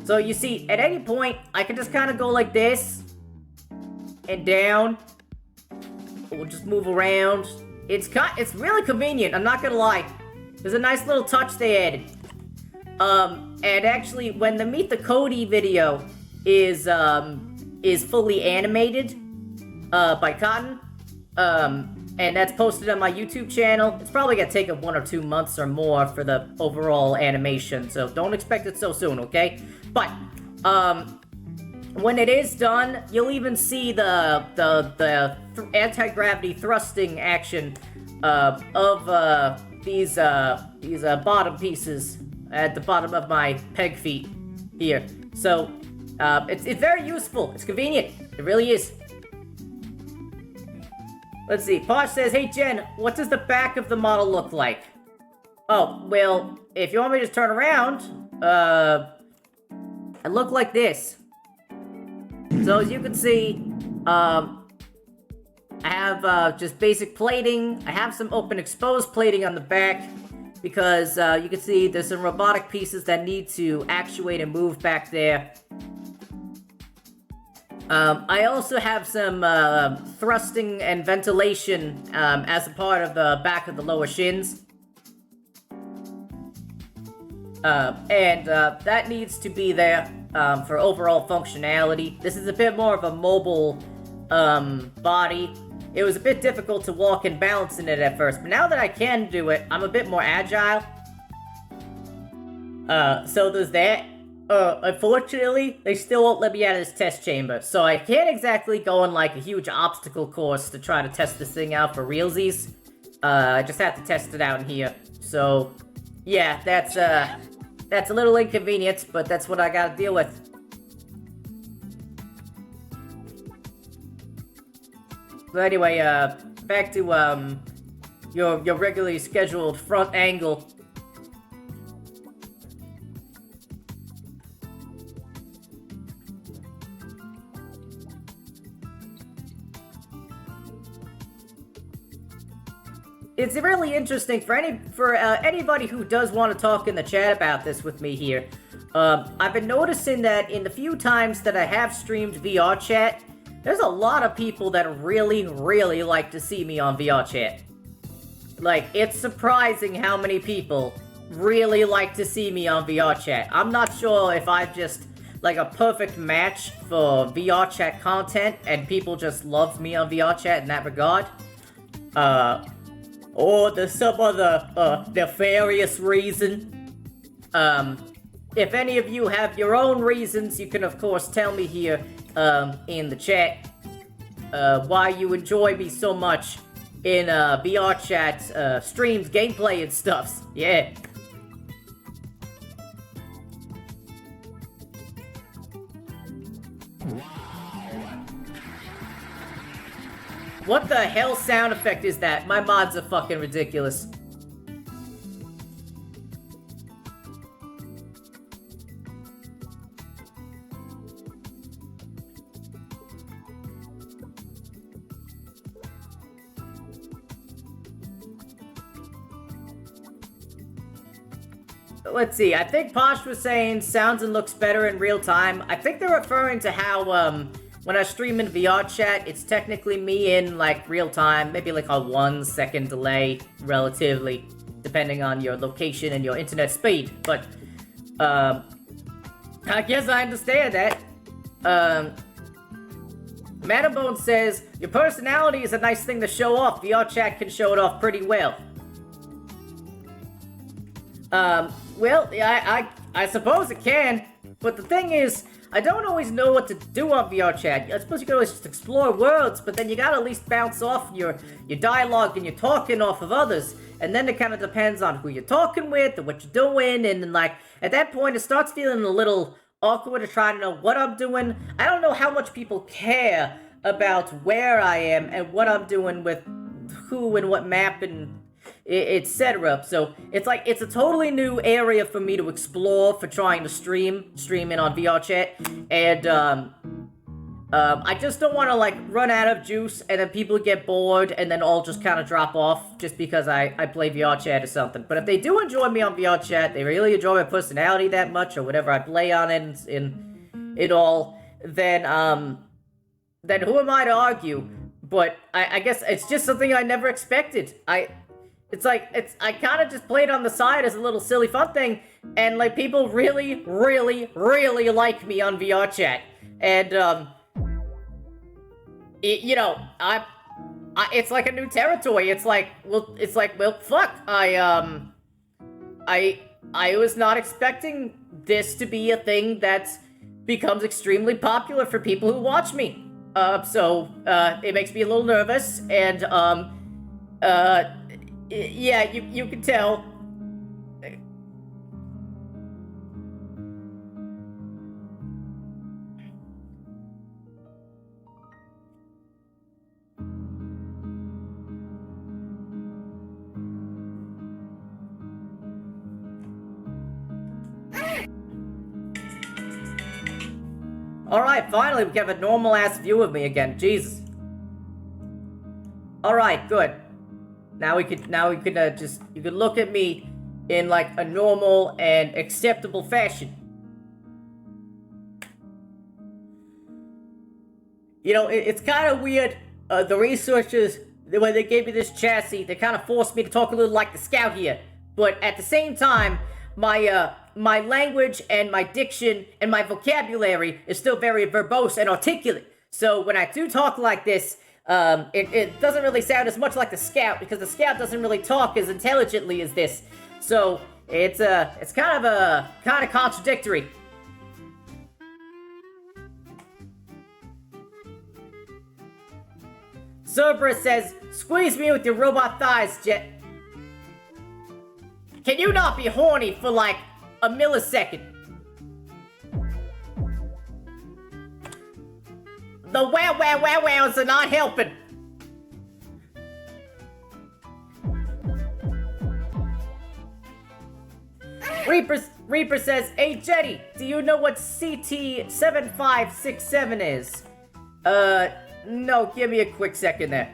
[SPEAKER 1] So you see, at any point, I can just kind of go like this, and down. We'll just move around. It's really convenient, I'm not gonna lie. There's a nice little touch they added. And actually, when the Meet the Cody video is fully animated, by Cotton, and that's posted on my YouTube channel. It's probably gonna take 1 or 2 months or more for the overall animation, so don't expect it so soon, okay? But, when it is done, you'll even see the anti-gravity thrusting action, of, these bottom pieces at the bottom of my peg feet here. So, it's very useful. It's convenient. It really is. Let's see. Posh says, hey Jen, what does the back of the model look like? Oh, well, if you want me to just turn around, I look like this. So as you can see, I have just basic plating. I have some open exposed plating on the back because you can see there's some robotic pieces that need to actuate and move back there. I also have some thrusting and ventilation as a part of the back of the lower shins. And that needs to be there for overall functionality. This is a bit more of a mobile body. It was a bit difficult to walk and balance in it at first, but now that I can do it, I'm a bit more agile. So there's that. unfortunately, they still won't let me out of this test chamber, so I can't exactly go on, like, a huge obstacle course to try to test this thing out for realsies. I just have to test it out in here. So, yeah, that's a little inconvenient, but that's what I gotta deal with. So anyway, back to, your regularly scheduled front angle. It's really interesting for anybody who does want to talk in the chat about this with me here. I've been noticing that in the few times that I have streamed VR chat, there's a lot of people that really, really like to see me on VR chat. Like, it's surprising how many people really like to see me on VR chat. I'm not sure if I'm just, like, a perfect match for VR chat content, and people just love me on VR chat in that regard. Or there's some other, nefarious reason. If any of you have your own reasons, you can of course tell me here, in the chat, why you enjoy me so much in, VR chat, streams, gameplay, and stuffs. Yeah. What the hell sound effect is that? My mods are fucking ridiculous. Let's see, I think Posh was saying sounds and looks better in real time. I think they're referring to how, when I stream in VR chat, it's technically me in, like, real time, maybe like a 1 second delay, relatively, depending on your location and your internet speed, but, I guess I understand that. Madam Bone says, your personality is a nice thing to show off. VR chat can show it off pretty well. Well, I suppose it can, but the thing is, I don't always know what to do on VR chat. I suppose you can always just explore worlds, but then you gotta at least bounce off your dialogue and your talking off of others, and then it kind of depends on who you're talking with and what you're doing, and then, like, at that point it starts feeling a little awkward to try to know what I'm doing. I don't know how much people care about where I am and what I'm doing with who and what map and etc. So it's like it's a totally new area for me to explore for trying to stream in on VR chat, and I just don't want to like run out of juice and then people get bored and then all just kind of drop off just because I play VR chat or something. But if they do enjoy me on VR chat, they really enjoy my personality that much or whatever I play on in it all, then who am I to argue? But I guess it's just something I never expected. I kind of just played on the side as a little silly fun thing, and like people really, really, really like me on VR chat, and it's like a new territory. It's like, well, fuck. I was not expecting this to be a thing that becomes extremely popular for people who watch me. So it makes me a little nervous, and yeah, you can tell. Alright, finally we have a normal-ass view of me again. Jesus. Alright, good. Now we could you could look at me in like a normal and acceptable fashion. You know, it's kind of weird. The researchers, when they gave me this chassis, they kind of forced me to talk a little like the Scout here. But at the same time, my language and my diction and my vocabulary is still very verbose and articulate. So when I do talk like this, it doesn't really sound as much like the Scout, because the Scout doesn't really talk as intelligently as this. So it's kind of contradictory. Cerberus says, squeeze me with your robot thighs, Jet. Can you not be horny for like a millisecond? The wows are not helping. Reaper says, hey Jetty, do you know what CT7567 is? No, give me a quick second there.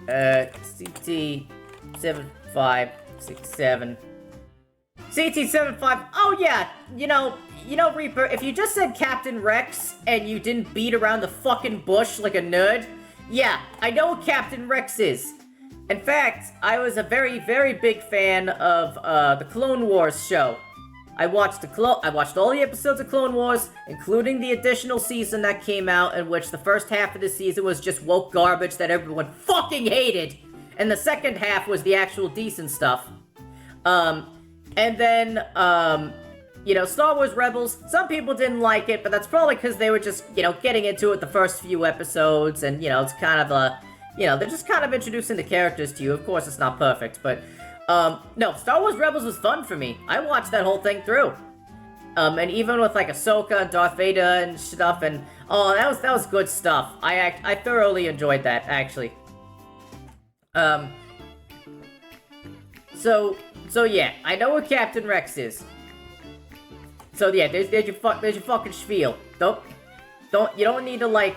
[SPEAKER 1] CT7567. CT75, oh yeah, you know, Reaper, if you just said Captain Rex and you didn't beat around the fucking bush like a nerd, yeah, I know what Captain Rex is. In fact, I was a very, very big fan of, the Clone Wars show. I watched all the episodes of Clone Wars, including the additional season that came out, in which the first half of the season was just woke garbage that everyone fucking hated, and the second half was the actual decent stuff. And then, Star Wars Rebels, some people didn't like it, but that's probably because they were just, getting into it the first few episodes, and, it's kind of a, they're just kind of introducing the characters to you. Of course, it's not perfect, but, no, Star Wars Rebels was fun for me. I watched that whole thing through. And even with, like, Ahsoka and Darth Vader and stuff, and, oh, that was good stuff. I thoroughly enjoyed that, actually. So yeah, I know what Captain Rex is. So yeah, there's your fucking spiel. You don't need to like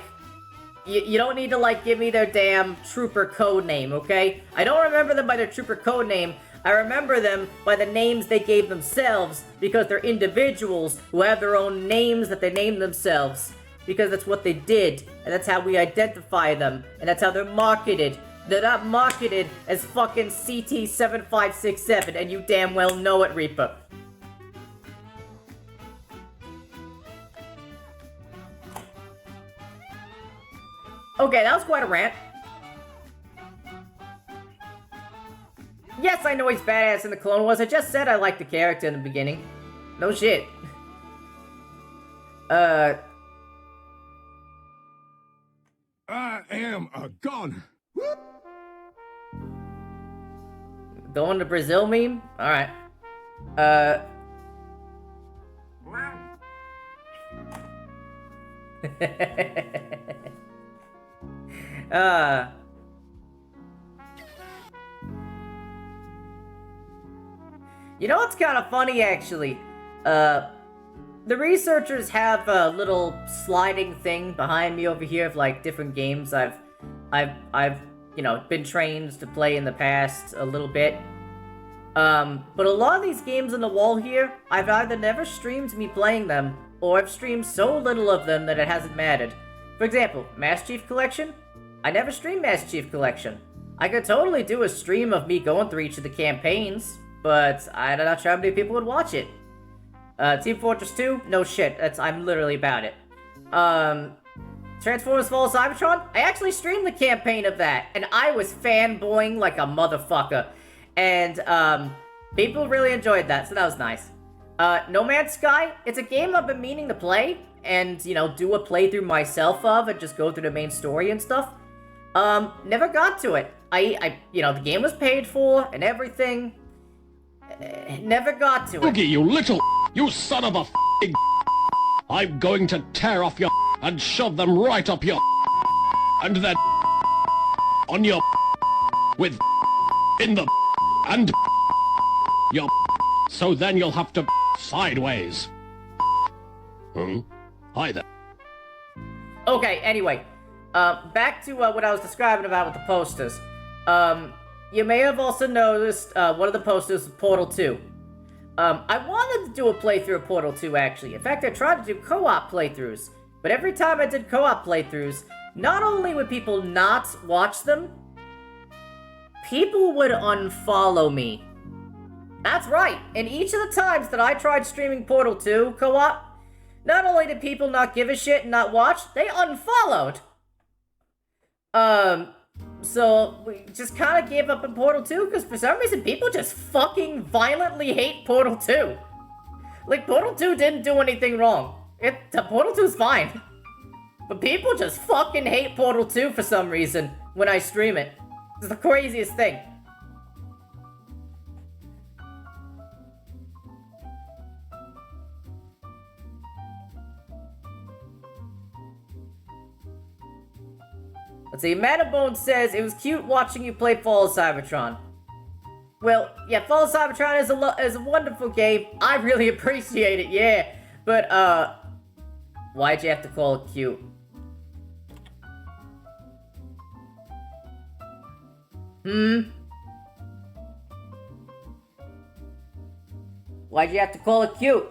[SPEAKER 1] give me their damn trooper code name, okay? I don't remember them by their trooper code name. I remember them by the names they gave themselves, because they're individuals who have their own names that they named themselves. Because that's what they did, and that's how we identify them, and that's how they're marketed. They're not marketed as fucking CT7567, and you damn well know it, Reaper. Okay, that was quite a rant. Yes, I know he's badass in the Clone Wars. I just said I liked the character in the beginning. No shit.
[SPEAKER 5] I am a gun.
[SPEAKER 1] Going to Brazil meme? Alright. You know what's kind of funny, actually? The researchers have a little sliding thing behind me over here of, like, different games I've been trained to play in the past a little bit. But a lot of these games on the wall here, I've either never streamed me playing them, or I've streamed so little of them that it hasn't mattered. For example, Master Chief Collection? I never streamed Master Chief Collection. I could totally do a stream of me going through each of the campaigns, but I'm not sure how many people would watch it. Team Fortress 2? No shit, I'm literally about it. Transformers Fall of Cybertron? I actually streamed the campaign of that, and I was fanboying like a motherfucker. And, people really enjoyed that, so that was nice. No Man's Sky? It's a game I've been meaning to play, and, do a playthrough myself of, and just go through the main story and stuff. Never got to it. The game was paid for, and everything. Never got to it.
[SPEAKER 8] Boogie, you son of a f***ing I'm going to tear off your and shove them right up your and then on your with in the and your so then you'll have to sideways. Hi there.
[SPEAKER 1] Okay, anyway. Back to what I was describing about with the posters. You may have also noticed one of the posters of Portal 2. I wanted to do a playthrough of Portal 2, actually. In fact, I tried to do co-op playthroughs. But every time I did co-op playthroughs, not only would people not watch them, people would unfollow me. That's right. And each of the times that I tried streaming Portal 2 co-op, not only did people not give a shit and not watch, they unfollowed. So we just kind of gave up on Portal 2 because for some reason people just fucking violently hate Portal 2. Like, Portal 2 didn't do anything wrong. Portal 2's fine. But people just fucking hate Portal 2 for some reason. when I stream it. It's the craziest thing. Let's see, Manabone says, it was cute watching you play Fall of Cybertron. Well, yeah, Fall of Cybertron is a wonderful game. I really appreciate it, yeah. But, why'd you have to call it cute? Why'd you have to call it cute?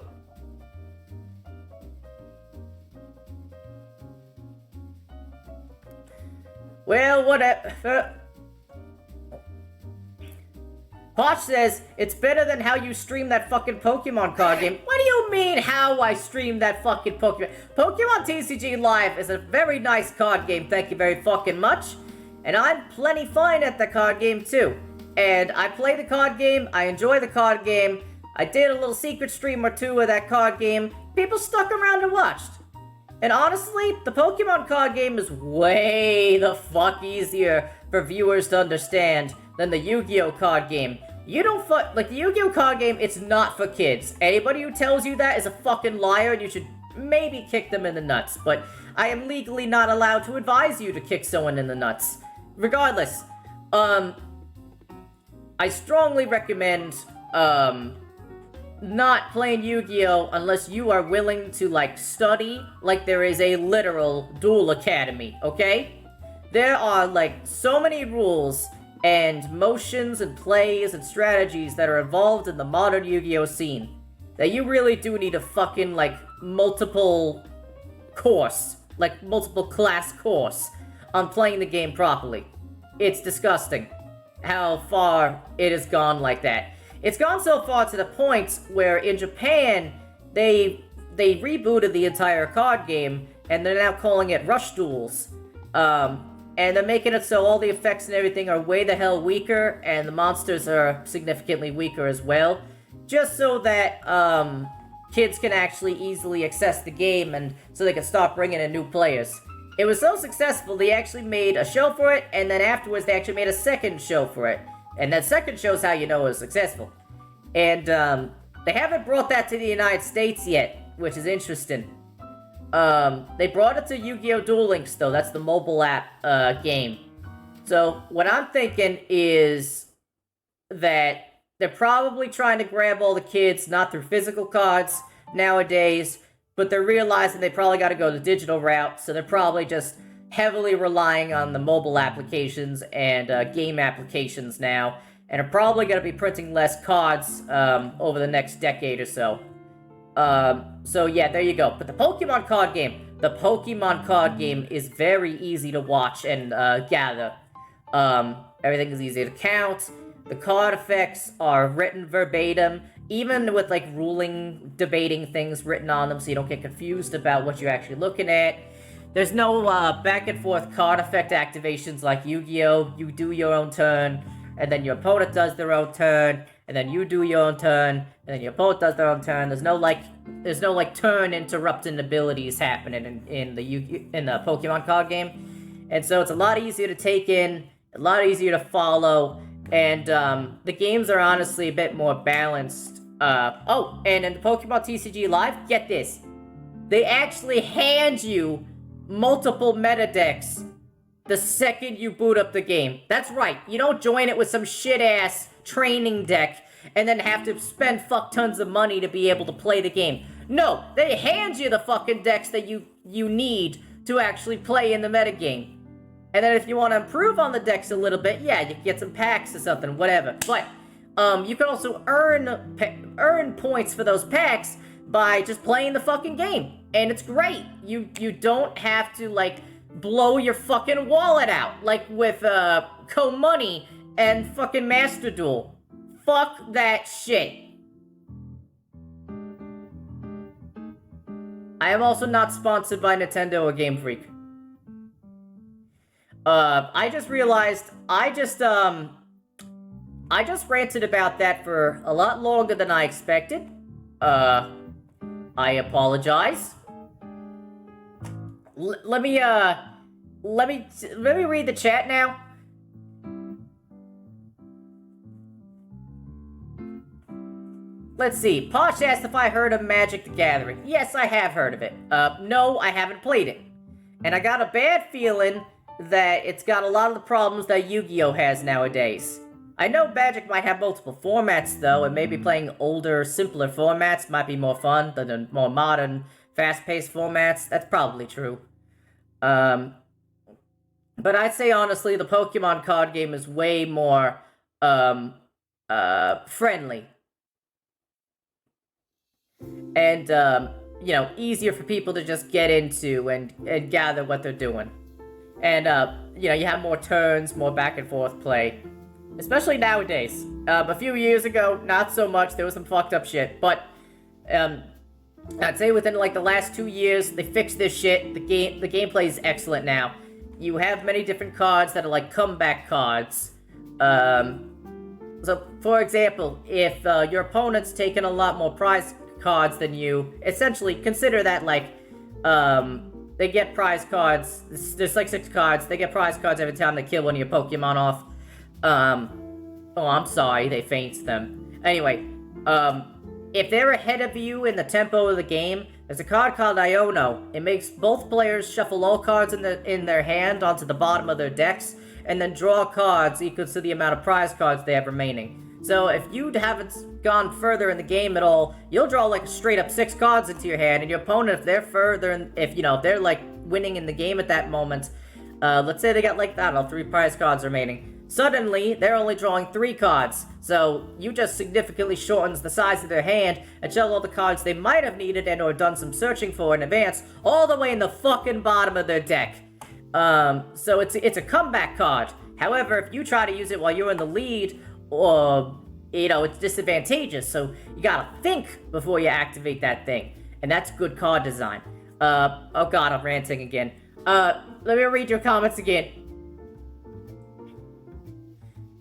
[SPEAKER 1] Well, whatever. Posh says, it's better than how you stream that fucking Pokemon card game. What do you mean, how I stream that fucking Pokemon? Pokemon TCG Live is a very nice card game, thank you very fucking much. And I'm plenty fine at the card game, too. And I play the card game, I enjoy the card game. I did a little secret stream or two of that card game. People stuck around and watched. And honestly, the Pokemon card game is way the fuck easier for viewers to understand than the Yu-Gi-Oh card game. You don't like the Yu-Gi-Oh card game, it's not for kids. Anybody who tells you that is a fucking liar, and you should maybe kick them in the nuts. But I am legally not allowed to advise you to kick someone in the nuts. Regardless, I strongly recommend, not playing Yu-Gi-Oh! Unless you are willing to, like, study like there is a literal duel academy, okay? There are, like, so many rules and motions and plays and strategies that are involved in the modern Yu-Gi-Oh! Scene that you really do need a fucking, like, multiple class course on playing the game properly. It's disgusting how far it has gone like that. It's gone so far to the point where in Japan, they rebooted the entire card game, and they're now calling it Rush Duels. And they're making it so all the effects and everything are way the hell weaker, and the monsters are significantly weaker as well. Just so that, kids can actually easily access the game, and so they can start bringing in new players. It was so successful, they actually made a show for it, and then afterwards they actually made a second show for it. And that second show's how you know it was successful. And, they haven't brought that to the United States yet, which is interesting. They brought it to Yu-Gi-Oh! Duel Links, though. That's the mobile app, game. So, what I'm thinking is that they're probably trying to grab all the kids, not through physical cards nowadays, but they're realizing they probably gotta go the digital route, so they're probably just heavily relying on the mobile applications and game applications now, and are probably going to be printing less cards over the next decade or so. So yeah, there you go. But the Pokemon card game is very easy to watch and gather. Everything is easy to count. The card effects are written verbatim, even with like debating things written on them, so you don't get confused about what you're actually looking at. There's no back and forth card effect activations like Yu-Gi-Oh! You do your own turn, and then your opponent does their own turn, and then you do your own turn, and then your opponent does their own turn. There's no turn interrupting abilities happening in the Pokemon card game. And so it's a lot easier to take in, a lot easier to follow, and the games are honestly a bit more balanced. Oh, and in the Pokemon TCG Live, get this. They actually hand you multiple meta decks the second you boot up the game. That's right, you don't join it with some shit-ass training deck and then have to spend fuck tons of money to be able to play the game. No, they hand you the fucking decks that you need to actually play in the metagame. And then if you want to improve on the decks a little bit, yeah, you can get some packs or something, whatever. But, you can also earn points for those packs by just playing the fucking game. And it's great. You don't have to, like, blow your fucking wallet out, like with, Co-Money and fucking Master Duel. Fuck that shit. I am also not sponsored by Nintendo or Game Freak. I just realized, I just ranted about that for a lot longer than I expected. I apologize. Let me let me read the chat now. Let's see. Posh asked if I heard of Magic the Gathering. Yes, I have heard of it. No, I haven't played it. And I got a bad feeling that it's got a lot of the problems that Yu-Gi-Oh! Has nowadays. I know Magic might have multiple formats, though, and maybe playing older, simpler formats might be more fun than the more modern, fast-paced formats. That's probably true. But I'd say, honestly, the Pokemon card game is way more, friendly. And, you know, easier for people to just get into and gather what they're doing. And, you know, you have more turns, more back and forth play. Especially nowadays. A few years ago, not so much. There was some fucked up shit. But, I'd say within, like, the last 2 years, they fixed this shit. The gameplay is excellent now. You have many different cards that are, like, comeback cards. So, for example, if your opponent's taken a lot more prize cards than you, essentially consider that like they get prize cards. There's like 6 cards. They get prize cards every time they kill one of your Pokemon off. Oh, I'm sorry, they feint them. Anyway, if they're ahead of you in the tempo of the game, there's a card called Iono. It makes both players shuffle all cards in their hand onto the bottom of their decks, and then draw cards equal to the amount of prize cards they have remaining. So if you haven't gone further in the game at all, you'll draw like straight up 6 cards into your hand, and your opponent, if they're further, if they're like winning in the game at that moment, let's say they got like, I don't know, 3 prize cards remaining. Suddenly, they're only drawing 3 cards, so you just significantly shortens the size of their hand and shove all the cards they might have needed and or done some searching for in advance all the way in the fucking bottom of their deck. So it's a comeback card. However, if you try to use it while you're in the lead, or, you know, it's disadvantageous, so you gotta think before you activate that thing. And that's good card design. Oh god, I'm ranting again. Let me read your comments again.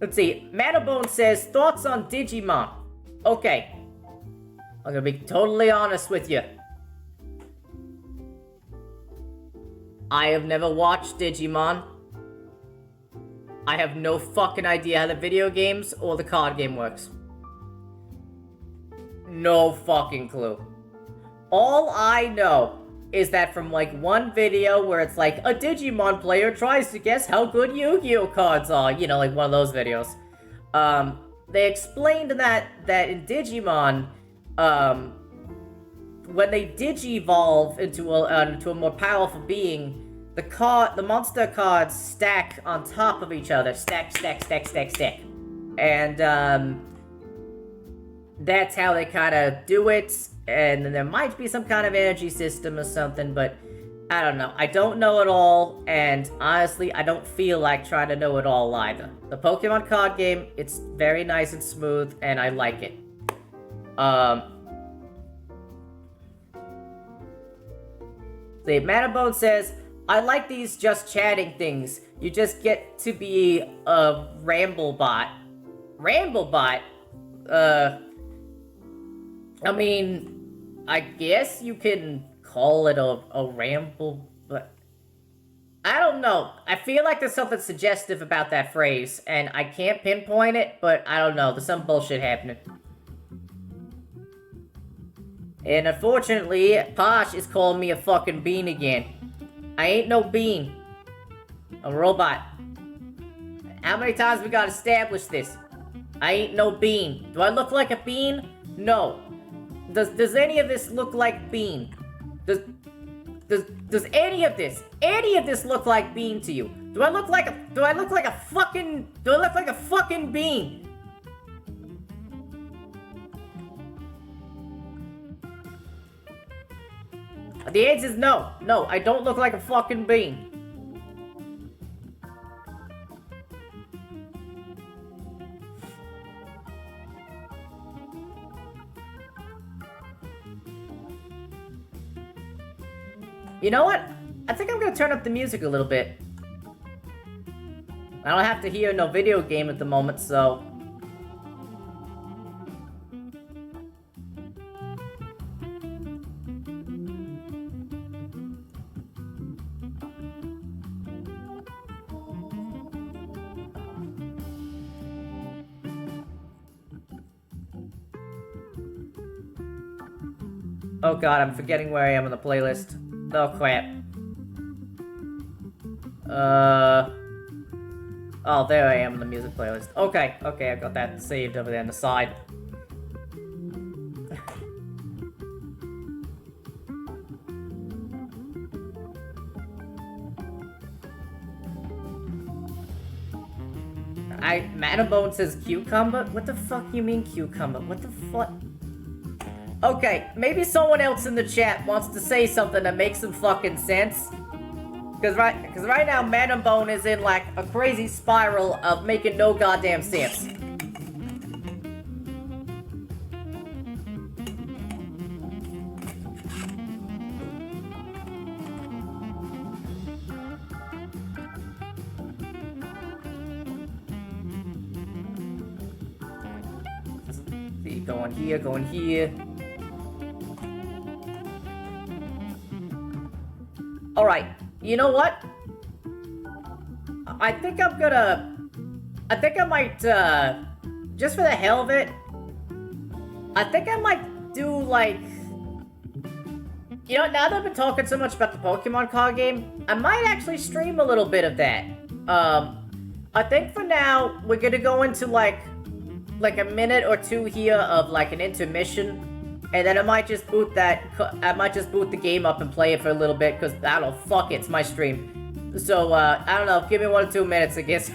[SPEAKER 1] Let's see. Manobone says, thoughts on Digimon? Okay. I'm gonna be totally honest with you. I have never watched Digimon. I have no fucking idea how the video games or the card game works. No fucking clue. All I know is that from like one video where it's like a Digimon player tries to guess how good Yu-Gi-Oh cards are, you know, like one of those videos. They explained that in Digimon, when they digivolve into a more powerful being, the monster cards stack on top of each other. Stack. And, that's how they kind of do it. And then there might be some kind of energy system or something, but I don't know. I don't know it all, and honestly, I don't feel like trying to know it all either. The Pokemon card game, it's very nice and smooth, and I like it. See, Manabone says, I like these just chatting things. You just get to be a Ramblebot. Ramblebot? I mean, I guess you can call it a ramble, but I don't know. I feel like there's something suggestive about that phrase, and I can't pinpoint it, but I don't know. There's some bullshit happening. And unfortunately, Posh is calling me a fucking bean again. I ain't no bean. I'm a robot. How many times we gotta establish this? I ain't no bean. Do I look like a bean? No. Does any of this look like bean? Does any of this look like bean to you? Do I look like a fucking bean? The answer is no. No, I don't look like a fucking bean. You know what? I think I'm gonna turn up the music a little bit. I don't have to hear no video game at the moment, so... Oh god, I'm forgetting where I am on the playlist. Oh crap. Oh, there I am in the music playlist. Okay, I got that saved over there on the side. Manabone says cucumber? What the fuck you mean cucumber? What the fuck? Okay, maybe someone else in the chat wants to say something that makes some fucking sense. Cause right now Manabone is in like a crazy spiral of making no goddamn sense. See, going here, going here. Alright, you know what? I think I might, just for the hell of it, I think I might do, like... You know, now that I've been talking so much about the Pokemon card game, I might actually stream a little bit of that. I think for now, we're gonna go into, like a minute or two here of, like, an intermission, and then I might just boot the game up and play it for a little bit, because, I don't know, fuck it, it's my stream. So, I don't know, give me 1 or 2 minutes, I guess.